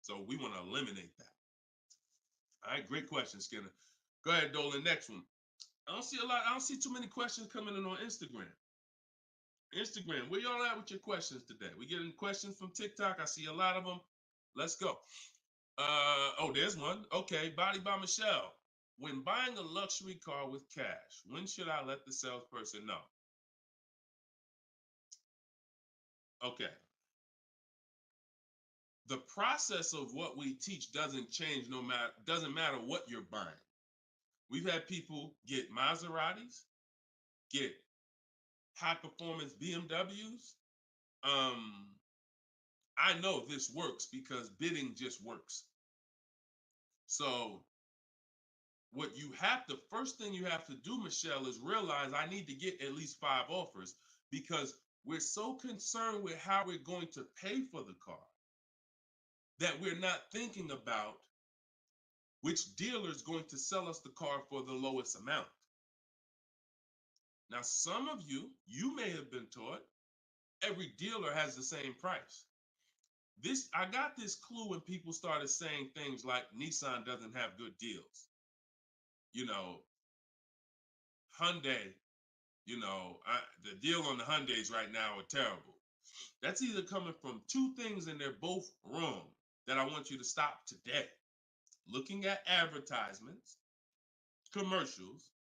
So we want to eliminate that. All right, great question, Skinner. Go ahead, Dolan. Next one. I don't see too many questions coming in on Instagram. Instagram, where y'all at with your questions today? We getting questions from TikTok. I see a lot of them. Let's go. Oh, there's one. Okay, Body by Michelle. When buying a luxury car with cash, when should I let the salesperson know? Okay. The process of what we teach doesn't change doesn't matter what you're buying. We've had people get Maseratis, get high performance BMWs. I know this works because bidding just works. So the first thing you have to do, Michelle, is realize I need to get at least 5 offers, because we're so concerned with how we're going to pay for the car that we're not thinking about which dealer is going to sell us the car for the lowest amount. Now, some of you may have been taught every dealer has the same price. I got this clue when people started saying things like Nissan doesn't have good deals. Hyundai, the deal on the Hyundais right now are terrible. That's either coming from 2 things and they're both wrong that I want you to stop today. Looking at advertisements, commercials,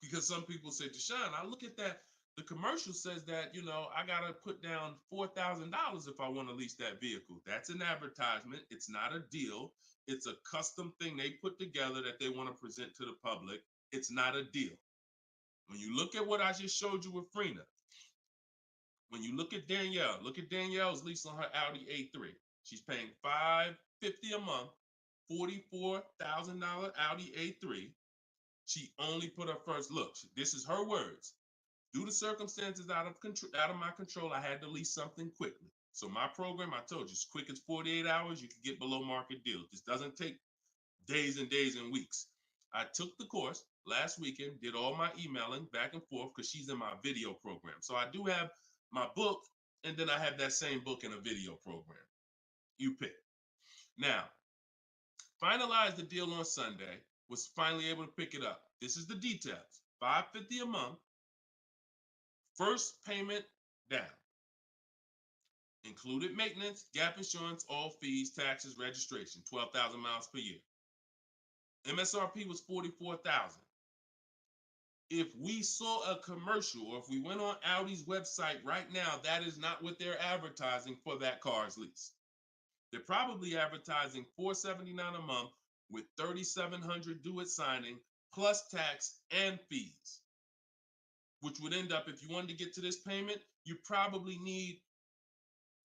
because some people say, Deshone, I look at that. The commercial says that, I got to put down $4,000 if I want to lease that vehicle. That's an advertisement. It's not a deal. It's a custom thing they put together that they want to present to the public. It's not a deal. When you look at what I just showed you with Frina, when you look at Danielle's lease on her Audi A3. She's paying $550 a month, $44,000 Audi A3. She only put her first look. This is her words. Due to circumstances out of my control, I had to lease something quickly. So my program, I told you, as quick as 48 hours, you can get below market deals. This doesn't take days and days and weeks. I took the course last weekend, did all my emailing back and forth because she's in my video program. So I do have my book, and then I have that same book in a video program. You pick. Now, finalized the deal on Sunday, was finally able to pick it up. This is the details. $550 a month. First payment down. Included maintenance, gap insurance, all fees, taxes, registration, 12,000 miles per year. MSRP was $44,000. If we saw a commercial, or if we went on Audi's website right now, that is not what they're advertising for that car's lease. They're probably advertising $479 a month with $3,700 due at signing, plus tax and fees, which would end up, if you wanted to get to this payment, you probably need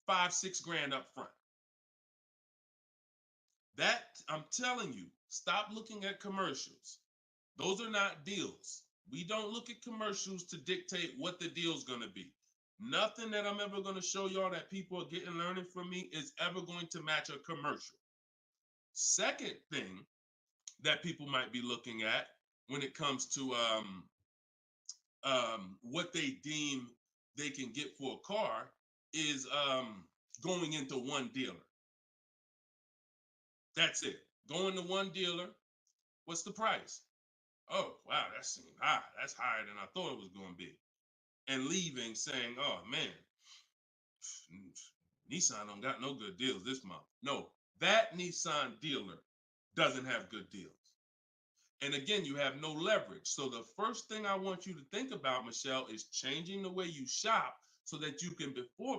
$5-6 grand up front. That, I'm telling you, stop looking at commercials. Those are not deals. We don't look at commercials to dictate what the deal's going to be. Nothing that I'm ever going to show y'all that people are learning from me is ever going to match a commercial. Second thing that people might be looking at when it comes to what they deem they can get for a car is going into one dealer. That's it. Going to one dealer. What's the price? Oh, wow, that seems high. That's higher than I thought it was going to be. And leaving saying, oh, man, Nissan don't got no good deals this month. No, that Nissan dealer doesn't have good deals. And again, you have no leverage. So the first thing I want you to think about, Michelle, is changing the way you shop so that you can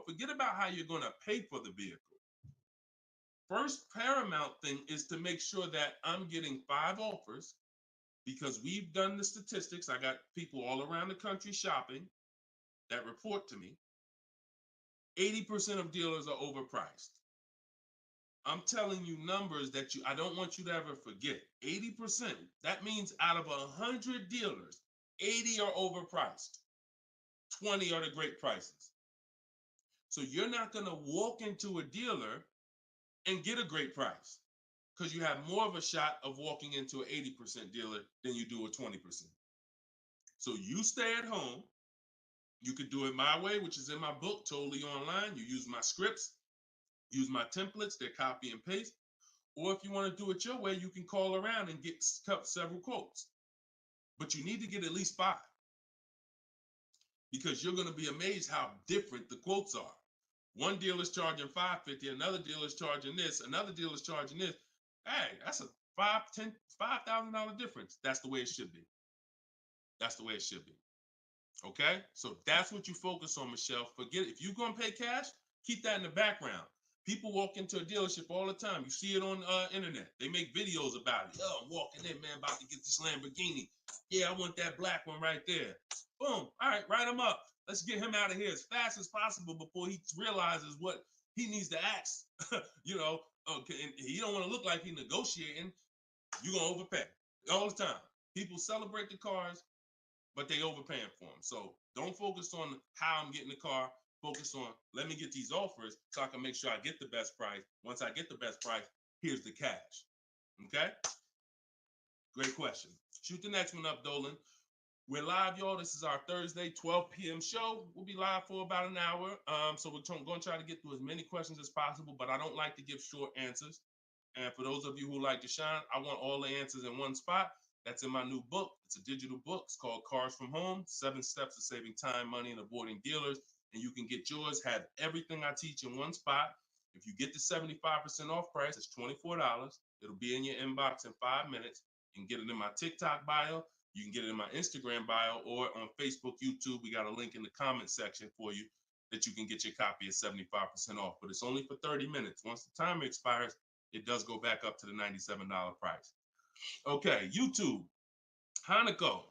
forget about how you're going to pay for the vehicle. First paramount thing is to make sure that I'm getting 5 offers, because we've done the statistics. I got people all around the country shopping that report to me. 80% of dealers are overpriced. I'm telling you numbers that I don't want you to ever forget. 80%. That means out of 100 dealers, 80 are overpriced. 20 are the great prices. So you're not going to walk into a dealer and get a great price, because you have more of a shot of walking into an 80% dealer than you do a 20%. So you stay at home. You could do it my way, which is in my book, totally online. You use my scripts, use my templates, they're copy and paste. Or if you want to do it your way, you can call around and get several quotes. But you need to get at least 5, because you're going to be amazed how different the quotes are. One dealer's charging $550, another dealer's charging this, another dealer's charging this. Hey, that's a $5,000 difference. That's the way it should be. That's the way it should be. Okay, so that's what you focus on, Michelle. Forget it. If you're going to pay cash, keep that in the background. People walk into a dealership all the time. You see it on internet. They make videos about it. Oh, I'm walking in, man, about to get this Lamborghini. Yeah, I want that black one right there. Boom. All right, write him up. Let's get him out of here as fast as possible before he realizes what he needs to ask. Okay, and he don't want to look like he's negotiating. You're going to overpay all the time. People celebrate the cars, but they overpaying for them. So don't focus on how I'm getting the car. Focus on, let me get these offers so I can make sure I get the best price. Once I get the best price, here's the cash. Okay? Great question. Shoot the next one up, Dolan. We're live, y'all. This is our Thursday, 12 p.m. show. We'll be live for about an hour. So we're going to try to get through as many questions as possible, but I don't like to give short answers. And for those of you who like to shine, I want all the answers in one spot. That's in my new book. It's a digital book. It's called Cars from Home, 7 Steps to Saving Time, Money, and Avoiding Dealers. And you can get yours, have everything I teach in one spot. If you get the 75% off price, it's $24. It'll be in your inbox in 5 minutes. You can get it in my TikTok bio. You can get it in my Instagram bio, or on Facebook, YouTube. We got a link in the comment section for you that you can get your copy at 75% off. But it's only for 30 minutes. Once the timer expires, it does go back up to the $97 price. Okay, YouTube, Hanako.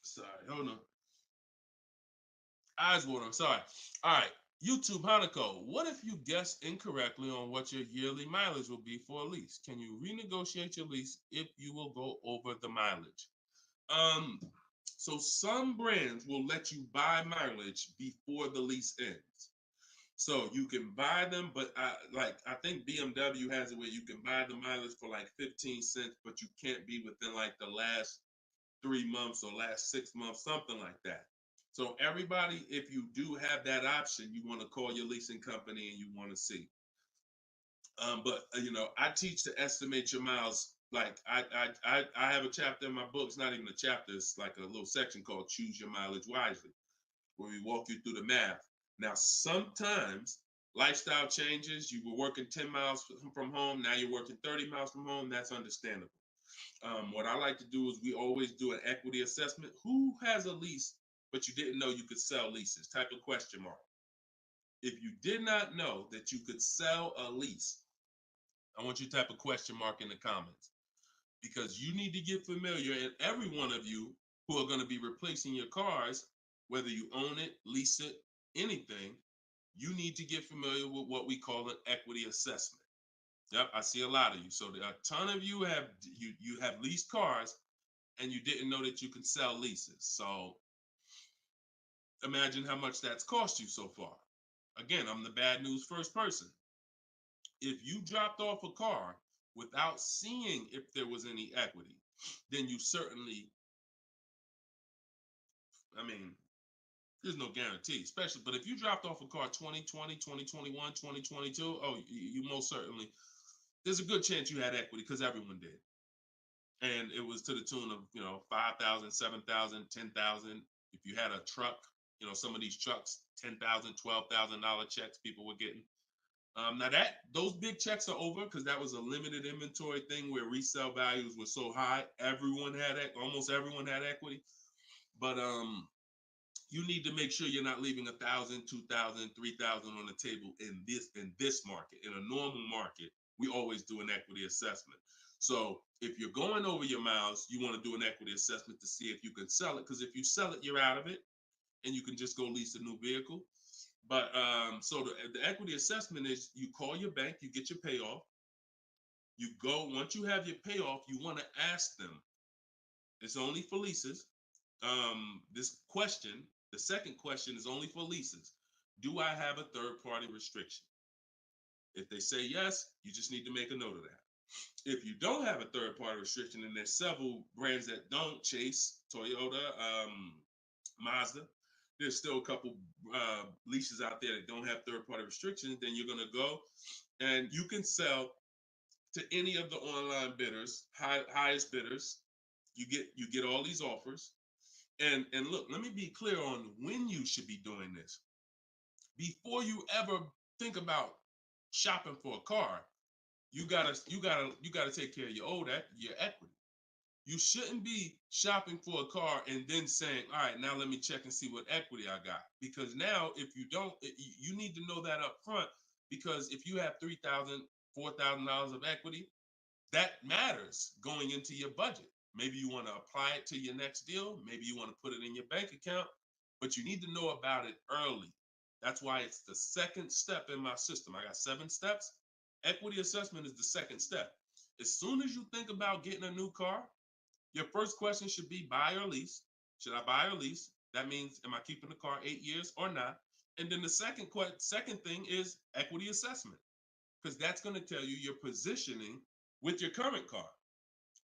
Sorry, hold on. Eyes water, I'm sorry. All right, YouTube, Hanako. What if you guess incorrectly on what your yearly mileage will be for a lease? Can you renegotiate your lease if you will go over the mileage? So some brands will let you buy mileage before the lease ends. So you can buy them, but I think BMW has it where you can buy the mileage for like 15 cents, but you can't be within like the last 3 months or last 6 months, something like that. So everybody, if you do have that option, you want to call your leasing company and you want to see. But I teach to estimate your miles. Like I have a chapter in my book. It's not even a chapter. It's like a little section called Choose Your Mileage Wisely, where we walk you through the math. Now, sometimes lifestyle changes. You were working 10 miles from home. Now you're working 30 miles from home. That's understandable. What I like to do is we always do an equity assessment. Who has a lease, but you didn't know you could sell leases? Type of question mark. If you did not know that you could sell a lease, I want you to type a question mark in the comments, because you need to get familiar, and every one of you who are going to be replacing your cars, whether you own it, lease it, anything, you need to get familiar with what we call an equity assessment. Yep, I see a lot of you. So a ton of you have leased cars and you didn't know that you could sell leases. So imagine how much that's cost you so far. Again, I'm the bad news first person. If you dropped off a car without seeing if there was any equity, then you certainly, I mean, there's no guarantee, especially, but if you dropped off a car 2020, 2021, 2022, oh, you most certainly, there's a good chance you had equity because everyone did. And it was to the tune of, 5,000, 7,000, 10,000. If you had a truck, some of these trucks, $10,000, $12,000 checks people were getting. Now those big checks are over because that was a limited inventory thing where resale values were so high. Almost everyone had equity. But you need to make sure you're not leaving 1,000, 2,000, 3,000 on the table in this market. In a normal market, we always do an equity assessment. So if you're going over your miles, you want to do an equity assessment to see if you can sell it. Because if you sell it, you're out of it, and you can just go lease a new vehicle. But so the equity assessment is you call your bank, you get your payoff. You go, once you have your payoff, you want to ask them. It's only for leases. This question, the second question is only for leases. Do I have a third-party restriction? If they say yes, you just need to make a note of that. If you don't have a third-party restriction, and there's several brands that don't, Chase, Toyota, Mazda, there's still a couple leases out there that don't have third-party restrictions, then you're going to go and you can sell to any of the online bidders, highest bidders. You get all these offers. And look, let me be clear on when you should be doing this. Before you ever think about shopping for a car, you gotta take care of your equity. You shouldn't be shopping for a car and then saying, all right, now let me check and see what equity I got. Because now if you don't, you need to know that up front, because if you have $3,000, $4,000 of equity, that matters going into your budget. Maybe you want to apply it to your next deal. Maybe you want to put it in your bank account, but you need to know about it early. That's why it's the second step in my system. I got 7 steps. Equity assessment is the second step. As soon as you think about getting a new car, your first question should be buy or lease. Should I buy or lease? That means, am I keeping the car 8 years or not? And then the second thing is equity assessment, because that's going to tell you your positioning with your current car.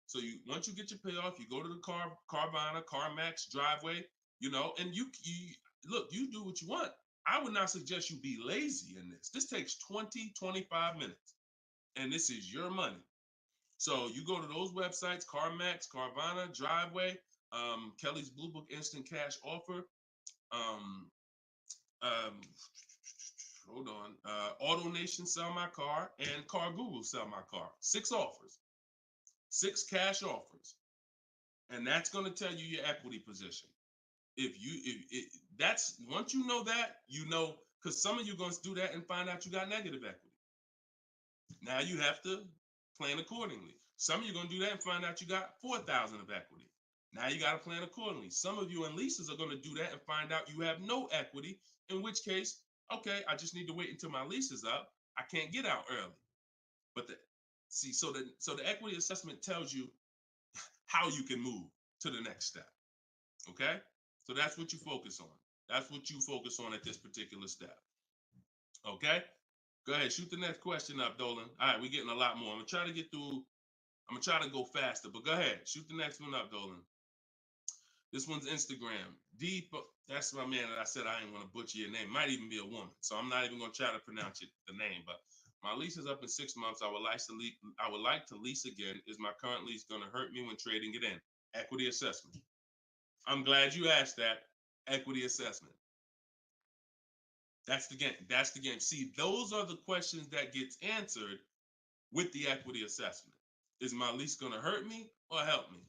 So once you get your payoff, you go to the Carvana, CarMax, Driveway, and you look, you do what you want. I would not suggest you be lazy in this. This takes 20, 25 minutes, and this is your money. So you go to those websites, CarMax, Carvana, Driveway, Kelly's Blue Book Instant Cash Offer, hold on, AutoNation Sell My Car, and Car Google Sell My Car. 6 offers, 6 cash offers, and that's going to tell you your equity position. That's once you know that, because some of you are going to do that and find out you got negative equity. Now you have to plan accordingly. Some of you are going to do that and find out you got 4,000 of equity. Now you got to plan accordingly. Some of you in leases are going to do that and find out you have no equity, in which case, okay, I just need to wait until my lease is up. I can't get out early. But so the equity assessment tells you how you can move to the next step. Okay? So that's what you focus on. That's what you focus on at this particular step. Okay? Go ahead, shoot the next question up, Dolan. All right, we're getting a lot more. I'm gonna try to go faster, but go ahead, shoot the next one up, Dolan. This one's Instagram. That's my man that I said I didn't want to butcher your name. Might even be a woman, so I'm not even gonna try to pronounce the name. But my lease is up in 6 months. I would like to lease again. Is my current lease gonna hurt me when trading it in? Equity assessment. I'm glad you asked that. Equity assessment. That's the game. That's the game. See, those are the questions that gets answered with the equity assessment. Is my lease going to hurt me or help me?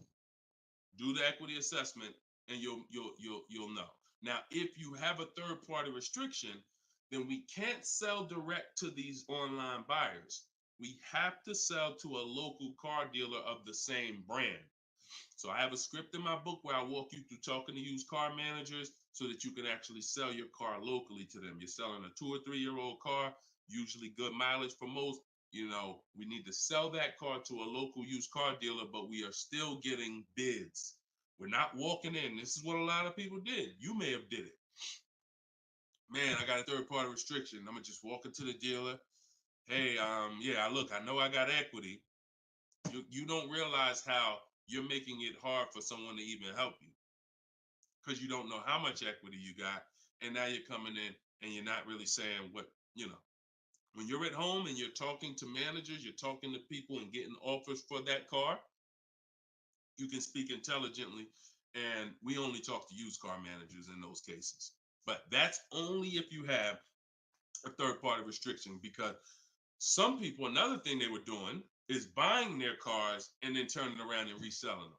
Do the equity assessment, and you'll know. Now, if you have a third-party restriction, then we can't sell direct to these online buyers. We have to sell to a local car dealer of the same brand. So I have a script in my book where I walk you through talking to used car managers so that you can actually sell your car locally to them. You're selling a 2 or 3 year old car, usually good mileage for most. We need to sell that car to a local used car dealer, but we are still getting bids. We're not walking in. This is what a lot of people did. You may have did it. Man, I got a third party restriction. I'm gonna just walk into the dealer. hey, yeah, look, I know I got equity. You don't realize how you're making it hard for someone to even help you because you don't know how much equity you got, and now you're coming in and you're not really saying what you know. When you're at home and you're talking to managers, you're talking to people and getting offers for that car, you can speak intelligently. And we only talk to used car managers in those cases. But that's only if you have a third party restriction, because some people, another thing they were doing is buying their cars and then turning around and reselling them.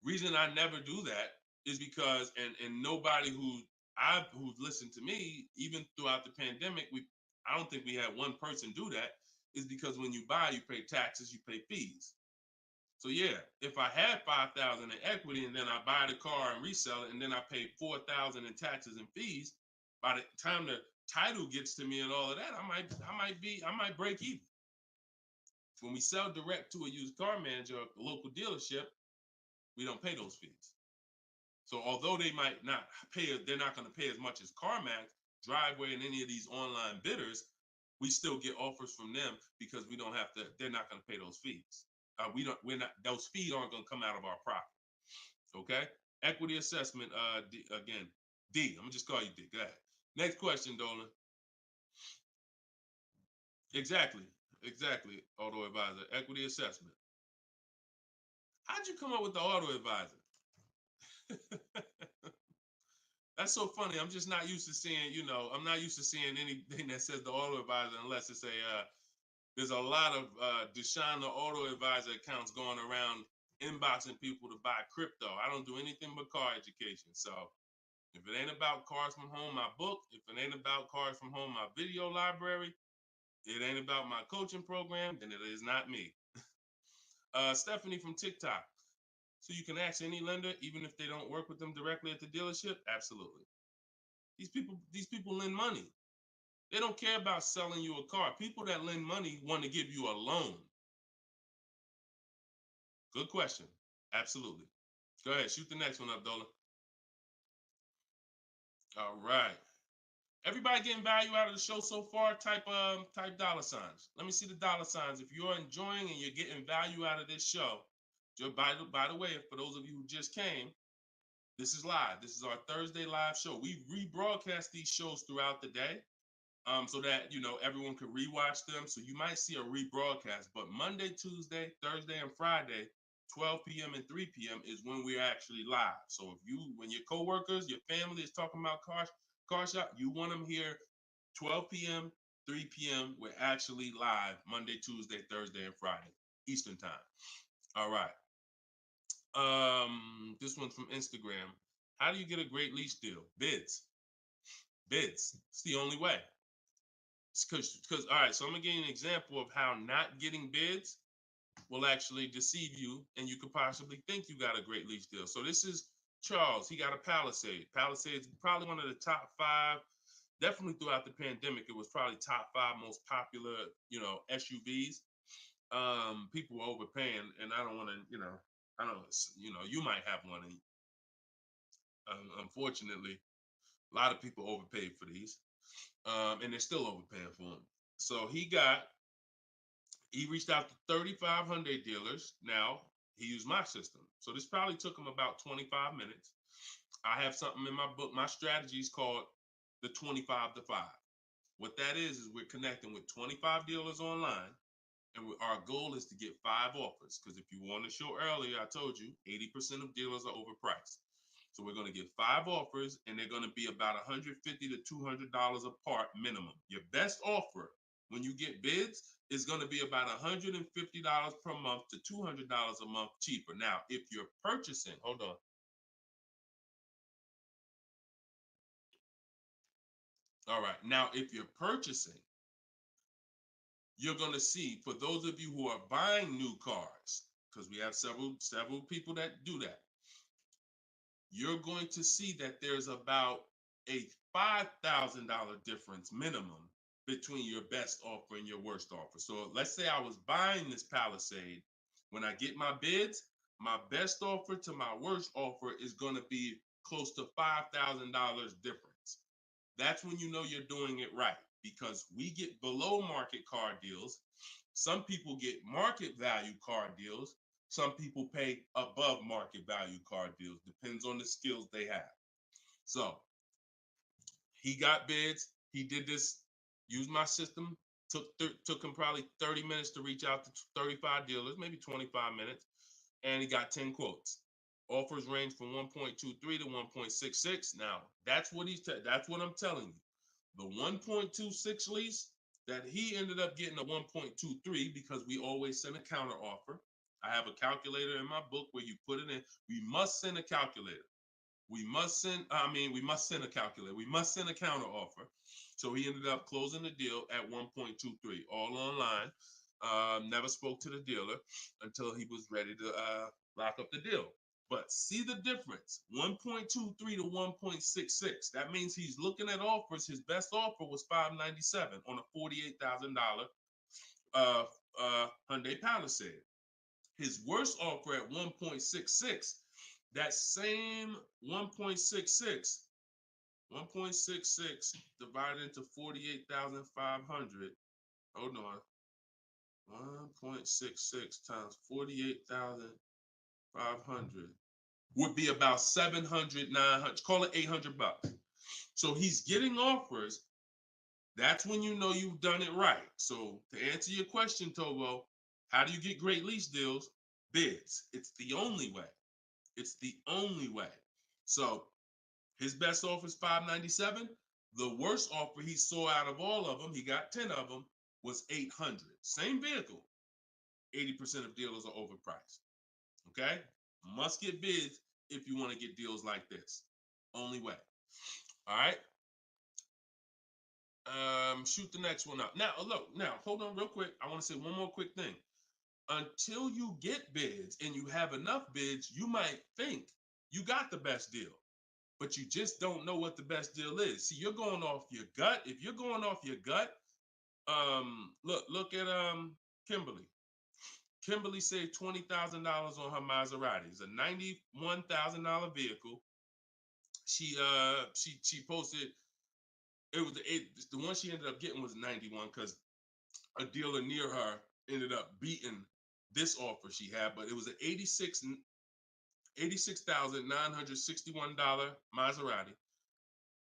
Reason I never do that is because, and nobody who's listened to me, even throughout the pandemic, I don't think we had one person do that, is because when you buy, you pay taxes, you pay fees. So yeah, if I had 5,000 in equity and then I buy the car and resell it, and then I pay 4,000 in taxes and fees, by the time the title gets to me and all of that, I might break even. When we sell direct to a used car manager or a local dealership, we don't pay those fees. So although they might not pay, they're not going to pay as much as CarMax, Driveway, and any of these online bidders, we still get offers from them because we don't have to. They're not going to pay those fees. We're not. Those fees aren't going to come out of our profit. Okay. Equity assessment. Again, D. I'm gonna just call you D. Go ahead. Next question, Dolan. Exactly. Exactly. Auto advisor. Equity assessment. How'd you come up with the auto advisor? That's so funny. I'm just not used to seeing, I'm not used to seeing anything that says the auto advisor unless it's there's a lot of Deshone the Auto Advisor accounts going around inboxing people to buy crypto. I don't do anything but car education. So if it ain't about Cars from Home, my book, if it ain't about Cars from Home, my video library, it ain't about my coaching program, then it is not me. Stephanie from TikTok. So you can ask any lender, even if they don't work with them directly at the dealership? Absolutely. These people lend money. They don't care about selling you a car. People that lend money want to give you a loan. Good question. Absolutely. Go ahead. Shoot the next one up, Dolan. All right. Everybody getting value out of the show so far? Type dollar signs. Let me see the dollar signs. If you're enjoying and you're getting value out of this show, by the way, for those of you who just came, this is live. This is our Thursday live show. We rebroadcast these shows throughout the day, so that everyone can rewatch them. So you might see a rebroadcast, but Monday, Tuesday, Thursday, and Friday, 12 p.m. and 3 p.m. is when we're actually live. So when your coworkers, your family is talking about car shop, you want them here 12 p.m., 3 p.m. We're actually live Monday, Tuesday, Thursday, and Friday, Eastern time. All right. This one's from Instagram. How do you get a great lease deal? Bids. It's the only way. Because all right, so I'm gonna give you an example of how not getting bids will actually deceive you, and you could possibly think you got a great lease deal. So this is Charles. He got a Palisade. Palisade is probably one of the top 5. Definitely throughout the pandemic, it was probably top 5 most popular, SUVs. People were overpaying, and I don't want to, I don't, you might have one. And, unfortunately, a lot of people overpaid for these, and they're still overpaying for them. So he reached out to 3,500 dealers. Now he used my system. So this probably took him about 25 minutes. I have something in my book. My strategy is called the 25 to 5. What that is we're connecting with 25 dealers online. And our goal is to get 5 offers. Because if you want to show earlier, I told you 80% of dealers are overpriced. So we're going to get 5 offers, and they're going to be about $150 to $200 apart minimum. Your best offer when you get bids is going to be about $150 per month to $200 a month cheaper. Now, if you're purchasing, hold on. All right. Now, if you're purchasing, you're going to see, for those of you who are buying new cars, because we have several people that do that, you're going to see that there's about a $5,000 difference minimum between your best offer and your worst offer. So let's say I was buying this Palisade. When I get my bids, my best offer to my worst offer is going to be close to $5,000 difference. That's when you know you're doing it right. because we get below market car deals. Some people get market value car deals. Some people pay above market value car deals. Depends on the skills they have. So he got bids. He did this, used my system. Took him probably 30 minutes to reach out to 35 dealers, maybe 25 minutes. And he got 10 quotes. Offers range from 1.23 to 1.66. Now, that's what that's what I'm telling you. The 1.26 lease that he ended up getting a 1.23 because we always send a counter offer. I have a calculator in my book where you put it in. We must send a calculator. We must send a calculator. We must send a counter offer. So he ended up closing the deal at 1.23, all online. Never spoke to the dealer until he was ready to lock up the deal. But see the difference, 1.23 to 1.66. That means he's looking at offers. His best offer was $597 on a $48,000 Hyundai Palisade. His worst offer at 1.66, that same 1.66 divided into 48,500. Hold on. 1.66 times 48,500 would be about 700, 900, call it $800. So he's getting offers. That's when you know you've done it right. So to answer your question, Tobo, how do you get great lease deals? Bids. It's the only way. It's the only way. So his best offer is $597. The worst offer he saw out of all of them, he got 10 of them, was $800. Same vehicle. 80% of dealers are overpriced. Okay? Must get bids if you want to get deals like this. Only way. All right? Shoot the next one up. Now, look, hold on real quick. I want to say one more quick thing. Until you get bids and you have enough bids, you might think you got the best deal, but you just don't know what the best deal is. See, you're going off your gut. If you're going off your gut, look at Kimberly. Kimberly saved $20,000 on her Maserati. It's a $91,000 vehicle. She posted, the one she ended up getting was 91 because a dealer near her ended up beating this offer she had, but it was an $86,961 Maserati.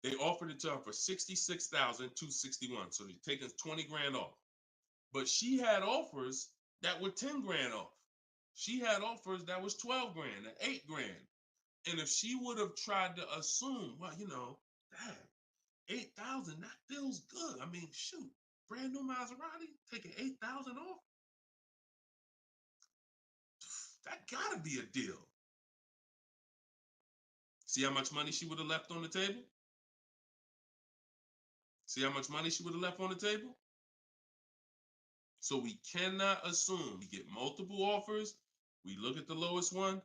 They offered it to her for $66,261. So they're taking 20 grand off. But she had offers that were 10 grand off. She had offers that was 12 grand and 8 grand. And if she would have tried to assume, well, damn, 8,000, that feels good. I mean, shoot, brand new Maserati, taking 8,000 off. That gotta be a deal. See how much money she would have left on the table? See how much money she would have left on the table? So we cannot assume. We get multiple offers. We look at the lowest one.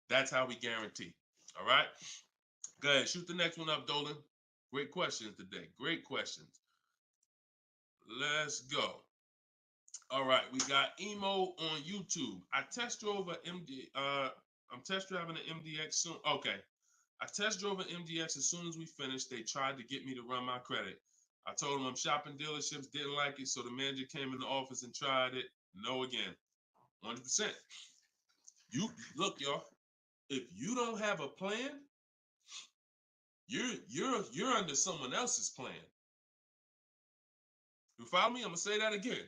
That's how we guarantee. All right? Go ahead. Shoot the next one up, Dolan. Great questions today. Great questions. Let's go. All right. We emo on YouTube. I test drove I'm test driving an MDX soon. Okay. I test drove an MDX as soon as we finished. They tried to get me to run my credit. I told them I'm shopping dealerships, didn't like it, so the manager came in the office and tried it. No again. 100%. You look, y'all. If you don't have a plan, you're under someone else's plan. You follow me? I'm gonna say that again.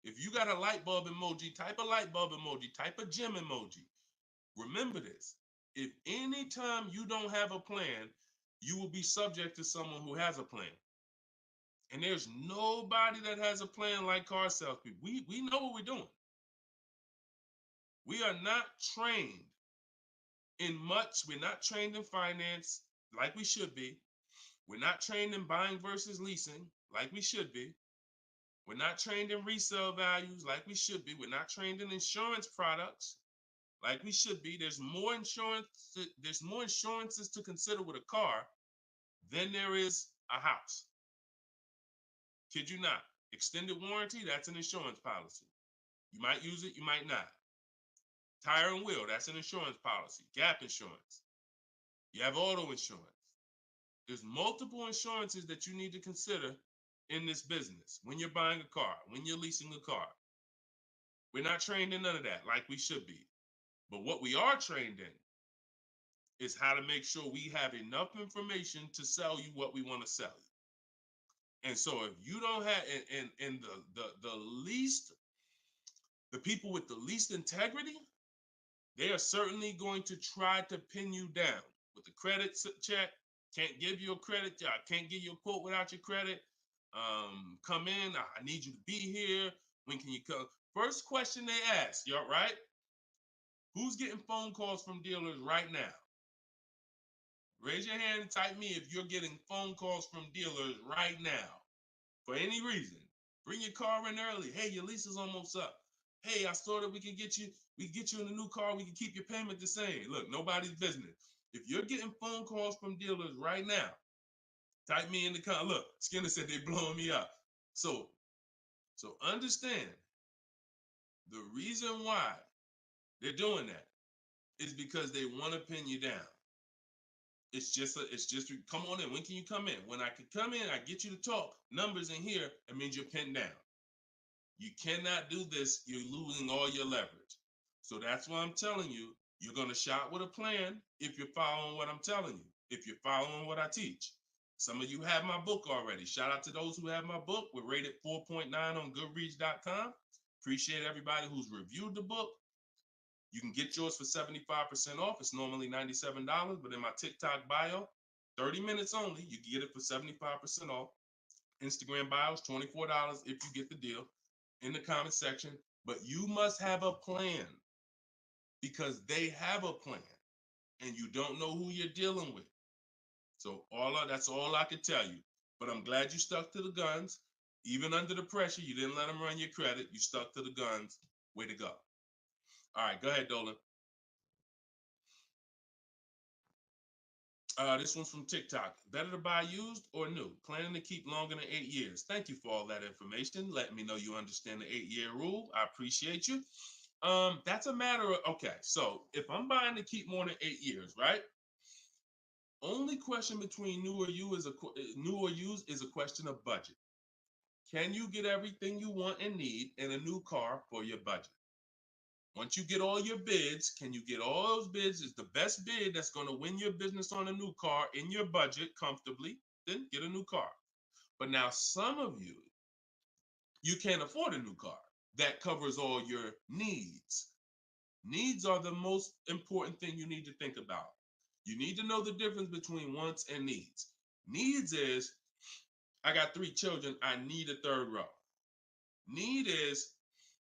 If you got a light bulb emoji, type a light bulb emoji, type a gym emoji. Remember this. If anytime you don't have a plan, you will be subject to someone who has a plan. And there's nobody that has a plan like car salespeople. We know what we're doing. We are not trained in much. We're not trained in finance like we should be. We're not trained in buying versus leasing like we should be. We're not trained in resale values like we should be. We're not trained in insurance products like we should be. There's more insurances to consider with a car than there is a house. Kid you not. Extended warranty, that's an insurance policy. You might use it, you might not. Tire and wheel, that's an insurance policy. Gap insurance. You have auto insurance. There's multiple insurances that you need to consider in this business, when you're buying a car, when you're leasing a car. We're not trained in none of that like we should be. But what we are trained in is how to make sure we have enough information to sell you what we want to sell you. And so if you don't have, and the people with the least integrity, they are certainly going to try to pin you down with the credit check. Can't give you a credit. I can't give you a quote without your credit. Come in. I need you to be here. When can you come? First question they ask, you all right? Who's getting phone calls from dealers right now? Raise your hand and type me if you're getting phone calls from dealers right now for any reason. Bring your car in early. Hey, your lease is almost up. Hey, I saw that we can get you in a new car. We can keep your payment the same. Look, nobody's business. If you're getting phone calls from dealers right now, type me in the comment. Look, Skinner said they blowing me up. So understand the reason why they're doing that is because they want to pin you down. It's just come on in. When can you come in? When I can come in, I get you to talk. Numbers in here, it means you're pinned down. You cannot do this. You're losing all your leverage. So that's why I'm telling you, you're going to shop with a plan if you're following what I'm telling you, if you're following what I teach. Some of you have my book already. Shout out to those who have my book. We're rated 4.9 on Goodreads.com. Appreciate everybody who's reviewed the book. You can get yours for 75% off. It's normally $97, but in my TikTok bio, 30 minutes only, you can get it for 75% off. Instagram bio is $24 if you get the deal in the comment section. But you must have a plan because they have a plan and you don't know who you're dealing with. So that's all I could tell you. But I'm glad you stuck to the guns. Even under the pressure, you didn't let them run your credit. You stuck to the guns. Way to go. All right, go ahead, Dolan. This one's from TikTok. Better to buy used or new? Planning to keep longer than 8 years. Thank you for all that information. Letting me know you understand the 8-year rule. I appreciate you. That's a matter of, okay, so if I'm buying to keep more than 8 years, right? Only question between new or used is a question of budget. Can you get everything you want and need in a new car for your budget? Once you get all your bids, can you get all those bids? Is the best bid that's going to win your business on a new car in your budget comfortably, then get a new car. But now some of you can't afford a new car that covers all your needs. Needs are the most important thing you need to think about. You need to know the difference between wants and needs. Needs is, I got 3 children, I need a third row. Need is,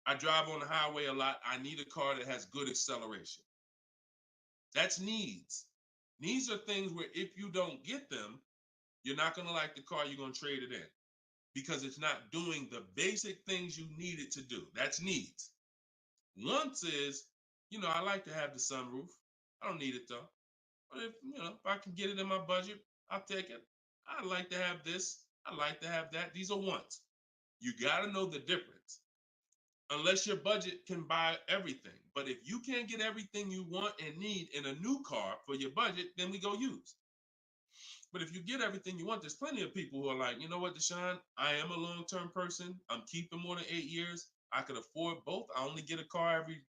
I drive on the highway a lot, I need a car that has good acceleration. That's needs. Needs are things where if you don't get them, you're not going to like the car, you're going to trade it in because it's not doing the basic things you need it to do. That's needs. Wants is, I like to have the sunroof. I don't need it though. But if I can get it in my budget, I'll take it. I like to have this. I like to have that. These are wants. You got to know the difference. Unless your budget can buy everything. But if you can't get everything you want and need in a new car for your budget, then we go used. But if you get everything you want, there's plenty of people who are like, you know what, Deshone, I am a long-term person. I'm keeping more than 8 years. I could afford both. I only get a car every,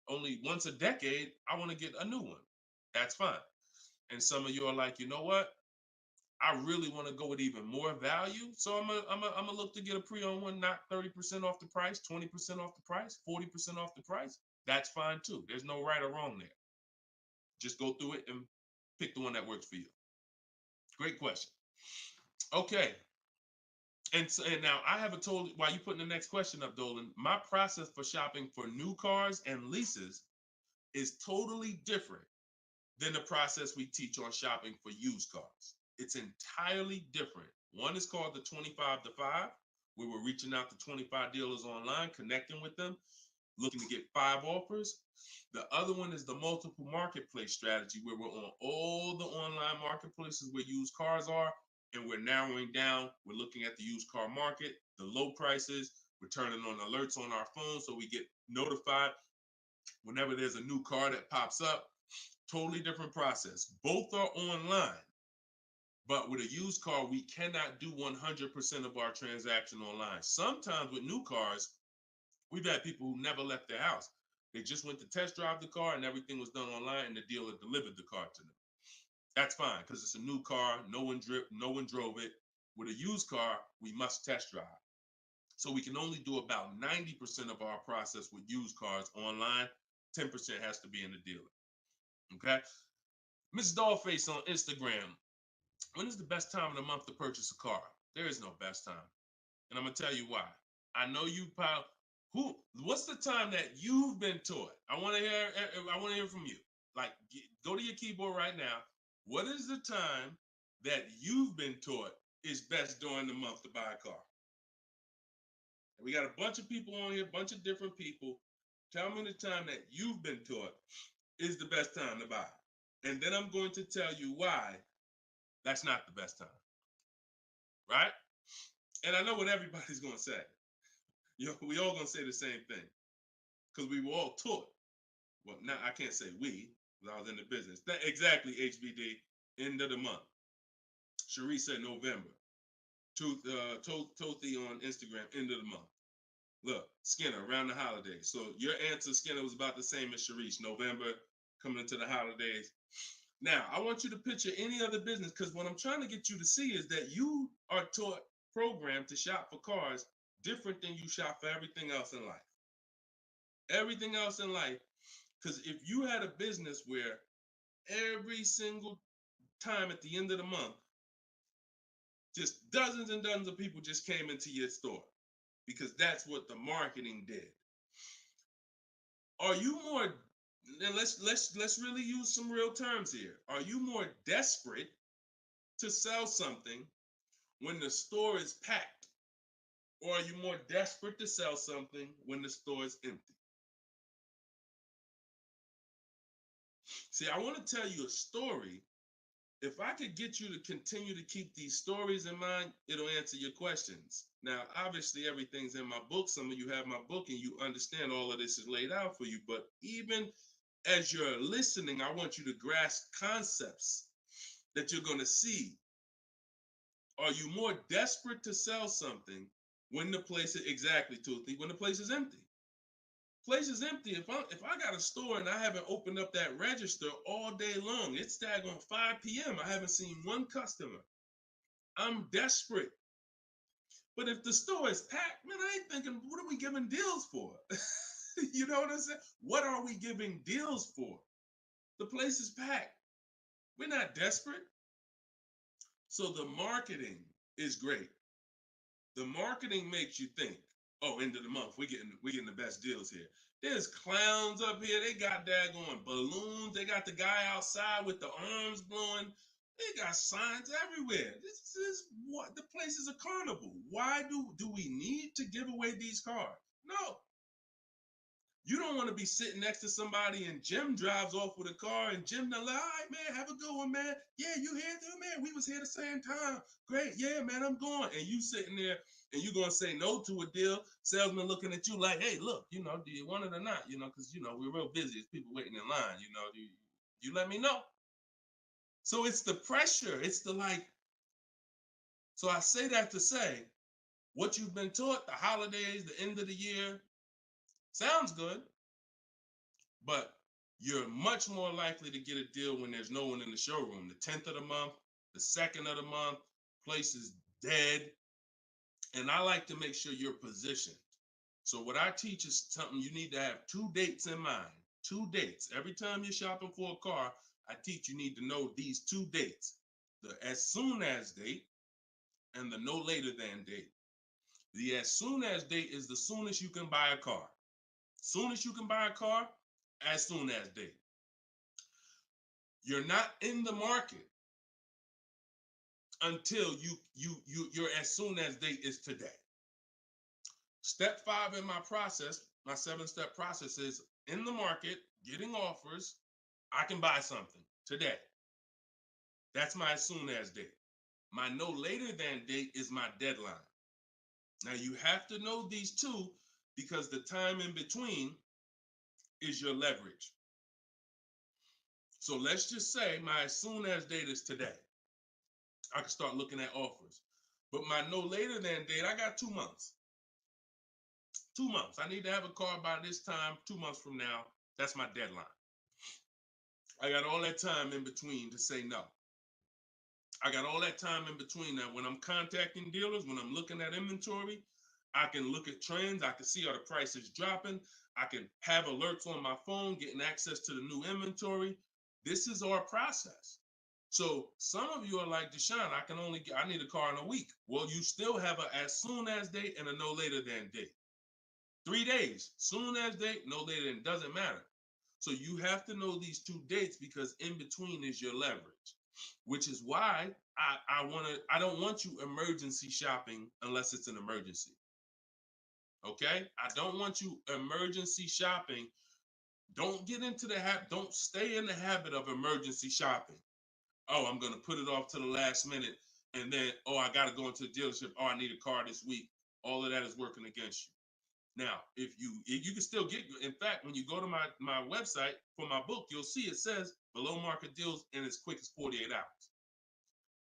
only once a decade. I want to get a new one. That's fine. And some of you are like, you know what? I really want to go with even more value. So I'm gonna look to get a pre-owned one, not 30% off the price, 20% off the price, 40% off the price. That's fine too. There's no right or wrong there. Just go through it and pick the one that works for you. Great question. Okay. And now I haven't told you, while you putting the next question up, Dolan, my process for shopping for new cars and leases is totally different than the process we teach on shopping for used cars. It's entirely different. One is called the 25 to 5, where we're reaching out to 25 dealers online, connecting with them, looking to get 5 offers. The other one is the multiple marketplace strategy, where we're on all the online marketplaces where used cars are, and we're narrowing down. We're looking at the used car market, the low prices. We're turning on alerts on our phone so we get notified whenever there's a new car that pops up. Totally different process. Both are online. But with a used car, we cannot do 100% of our transaction online. Sometimes with new cars, we've had people who never left their house. They just went to test drive the car and everything was done online and the dealer delivered the car to them. That's fine because it's a new car. No one drove it. With a used car, we must test drive. So we can only do about 90% of our process with used cars online. 10% has to be in the dealer. Okay. Miss Dollface on Instagram. When is the best time of the month to purchase a car? There is no best time. And I'm gonna tell you why. I know you probably what's the time that you've been taught? I want to hear from you. Like go to your keyboard right now. What is the time that you've been taught is best during the month to buy a car? And we got a bunch of people on here, a bunch of different people. Tell me the time that you've been taught is the best time to buy. And then I'm going to tell you why that's not the best time. Right? And I know what everybody's going to say. We all going to say the same thing because we were all taught. Well, now I can't say we because I was in the business. Exactly, HBD, end of the month. Cherie said November. Tothi on Instagram, end of the month. Look, Skinner, around the holidays. So your answer, Skinner, was about the same as Sharice. November, coming into the holidays. Now, I want you to picture any other business because what I'm trying to get you to see is that you are taught, programmed to shop for cars different than you shop for everything else in life. Everything else in life. Because if you had a business where every single time at the end of the month, just dozens and dozens of people just came into your store because that's what the marketing did. Are you more, and let's really use some real terms here. Are you more desperate to sell something when the store is packed? Or are you more desperate to sell something when the store is empty? See, I want to tell you a story. If I could get you to continue to keep these stories in mind, it'll answer your questions. Now, obviously, everything's in my book. Some of you have my book and you understand all of this is laid out for you. But even as you're listening, I want you to grasp concepts that you're going to see. Are you more desperate to sell something when the place is exactly, Toothy, when the place is empty? Place is empty. If I got a store and I haven't opened up that register all day long, it's daggone 5 p.m. I haven't seen one customer. I'm desperate. But if the store is packed, man, I ain't thinking, what are we giving deals for? You know what I'm saying? What are we giving deals for? The place is packed. We're not desperate. So the marketing is great. The marketing makes you think, oh, end of the month, we're getting the best deals here. There's clowns up here. They got daggone balloons. They got the guy outside with the arms blowing. They got signs everywhere. This is what the place is a carnival. Why do we need to give away these cars? No. You don't want to be sitting next to somebody and Jim drives off with a car and Jim, like, all right, man, have a good one, man. Yeah, you here too, man? We was here the same time. Great. Yeah, man, I'm going. And you sitting there and you going to say no to a deal. Salesman looking at you like, hey, look, do you want it or not? Because, we're real busy. It's people waiting in line. Do you let me know? So it's the pressure. It's the like. So I say that to say what you've been taught, the holidays, the end of the year, sounds good, but you're much more likely to get a deal when there's no one in the showroom. The 10th of the month, the 2nd of the month, place is dead. And I like to make sure you're positioned. So what I teach is something you need to have 2 dates in mind. 2 dates. Every time you're shopping for a car, I teach you need to know these 2 dates. The as soon as date and the no later than date. The as soon as date is the soonest you can buy a car. Soon as you can buy a car, as soon as date. You're not in the market until your as soon as date is today. Step 5 in my process, my 7-step process is in the market, getting offers. I can buy something today. That's my as soon as date. My no later than date is my deadline. Now you have to know these 2 because the time in between is your leverage. So let's just say my as soon as date is today. I can start looking at offers. But my no later than date, I got 2 months. 2 months. I need to have a car by this time, 2 months from now. That's my deadline. I got all that time in between to say no. I got all that time in between that when I'm contacting dealers, when I'm looking at inventory, I can look at trends. I can see are the prices dropping. I can have alerts on my phone, getting access to the new inventory. This is our process. So some of you are like, Deshone, I need a car in a week. Well, you still have a as soon as date and a no later than date. 3 days, soon as date, no later than, doesn't matter. So you have to know these 2 dates because in between is your leverage, which is why I don't want you emergency shopping unless it's an emergency. Okay? I don't want you emergency shopping. Don't get into the habit, don't stay in the habit of emergency shopping. Oh, I'm gonna put it off to the last minute, and then, oh, I gotta go into the dealership. Oh, I need a car this week. All of that is working against you. Now, if you can still get, in fact, when you go to my website for my book, you'll see it says below market deals in as quick as 48 hours.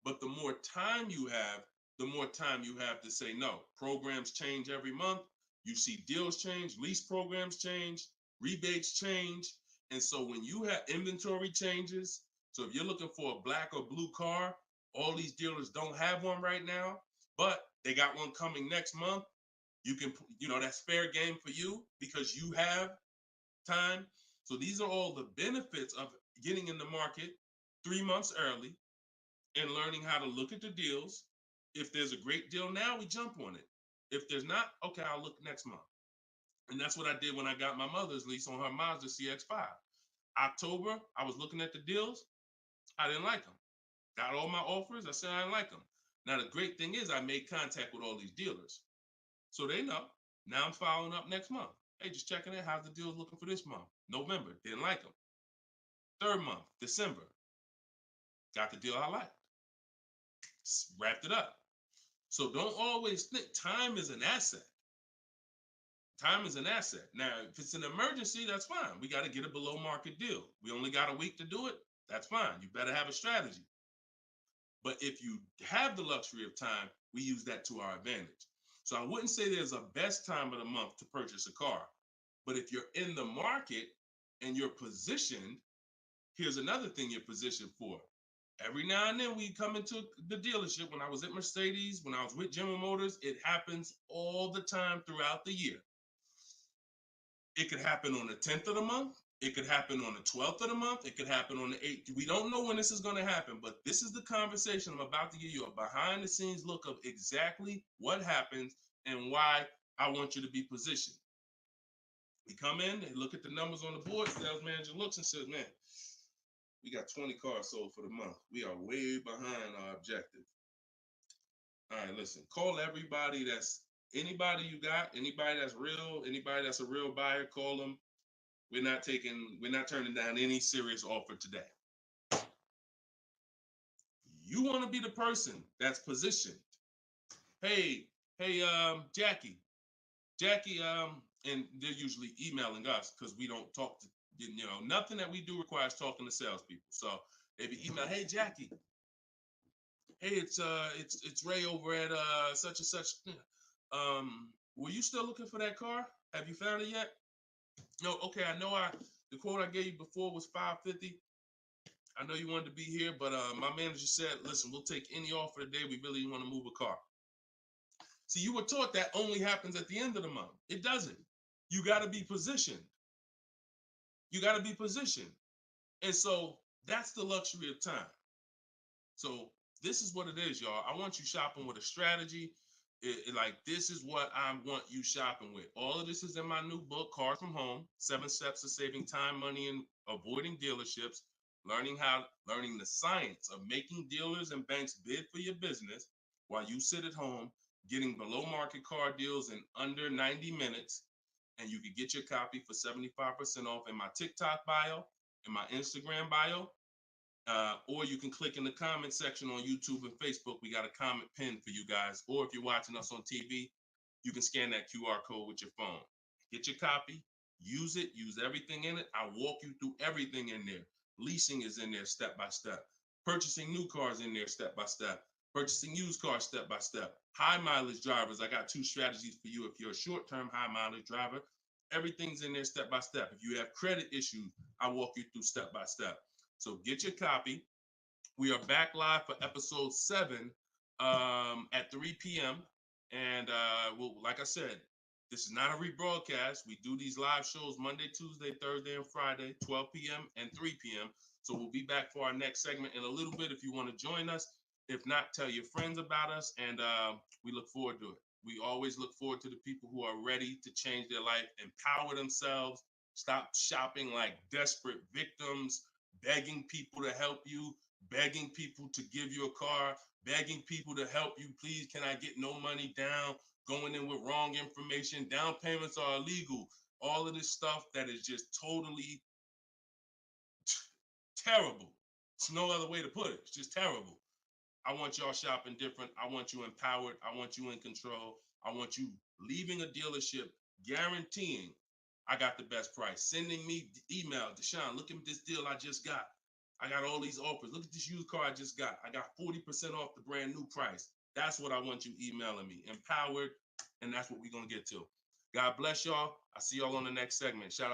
But the more time you have, the more time you have to say no. Programs change every month. You see deals change, lease programs change, rebates change. And so when you have inventory changes, so if you're looking for a black or blue car, all these dealers don't have one right now, but they got one coming next month. You can, that's fair game for you because you have time. So these are all the benefits of getting in the market 3 months early and learning how to look at the deals. If there's a great deal now, we jump on it. If there's not, okay, I'll look next month. And that's what I did when I got my mother's lease on her Mazda CX-5. October, I was looking at the deals. I didn't like them. Got all my offers. I said I didn't like them. Now, the great thing is I made contact with all these dealers. So they know. Now I'm following up next month. Hey, just checking in. How's the deals looking for this month? November, didn't like them. 3rd month, December, got the deal I liked. Wrapped it up. So don't always think time is an asset. Time is an asset. Now, if it's an emergency, that's fine. We got to get a below market deal. We only got a week to do it. That's fine. You better have a strategy. But if you have the luxury of time, we use that to our advantage. So I wouldn't say there's a best time of the month to purchase a car. But if you're in the market and you're positioned, here's another thing you're positioned for. Every now and then we come into the dealership. When I was at Mercedes, when I was with General Motors, it happens all the time throughout the year. It could happen on the 10th of the month. It could happen on the 12th of the month. It could happen on the 8th. We don't know when this is going to happen, but this is the conversation I'm about to give you, a behind the scenes look of exactly what happens and why I want you to be positioned. We come in, they look at the numbers on the board, sales manager looks and says, man, we got 20 cars sold for the month. We are way behind our objective. All right, listen, call everybody anybody you got, anybody that's real, anybody that's a real buyer, call them. We're not turning down any serious offer today. You want to be the person that's positioned. Hey, Jackie, and they're usually emailing us because we don't talk to, nothing that we do requires talking to salespeople. So if you email, hey, Jackie, hey, it's Ray over at such and such. Were you still looking for that car? Have you found it yet? No, okay, I know the quote I gave you before was $550. I know you wanted to be here, but my manager said, listen, we'll take any offer today. We really want to move a car. See, you were taught that only happens at the end of the month. It doesn't. You got to be positioned. You got to be positioned. And so that's the luxury of time. So this is what it is, y'all. I want you shopping with a strategy. This is what I want you shopping with. All of this is in my new book, Cars from Home, 7 Steps to Saving Time, Money, and Avoiding Dealerships, learning the science of making dealers and banks bid for your business while you sit at home, getting below market car deals in under 90 minutes. And you can get your copy for 75% off in my TikTok bio, in my Instagram bio, or you can click in the comment section on YouTube and Facebook. We got a comment pinned for you guys. Or if you're watching us on TV, you can scan that QR code with your phone. Get your copy, use it, use everything in it. I walk you through everything in there. Leasing is in there step by step. Purchasing new cars in there step by step. Purchasing used cars step by step. High mileage drivers, I got 2 strategies for you. If you're a short-term high mileage driver, everything's in there step by step. If you have credit issues, I walk you through step by step. So get your copy. We are back live for episode 7 at 3 p.m. And well, like I said, this is not a rebroadcast. We do these live shows Monday, Tuesday, Thursday, and Friday, 12 p.m. and 3 p.m. So we'll be back for our next segment in a little bit if you want to join us. If not, tell your friends about us, and we look forward to it. We always look forward to the people who are ready to change their life, empower themselves, stop shopping like desperate victims, begging people to help you, begging people to give you a car, begging people to help you. Please, can I get no money down? Going in with wrong information. Down payments are illegal. All of this stuff that is just totally terrible. It's no other way to put it. It's just terrible. I want y'all shopping different. I want you empowered. I want you in control. I want you leaving a dealership guaranteeing I got the best price. Sending me email, Deshone, look at this deal I just got. I got all these offers. Look at this used car I just got. I got 40% off the brand new price. That's what I want you emailing me. Empowered, and that's what we're going to get to. God bless y'all. I'll see y'all on the next segment. Shout out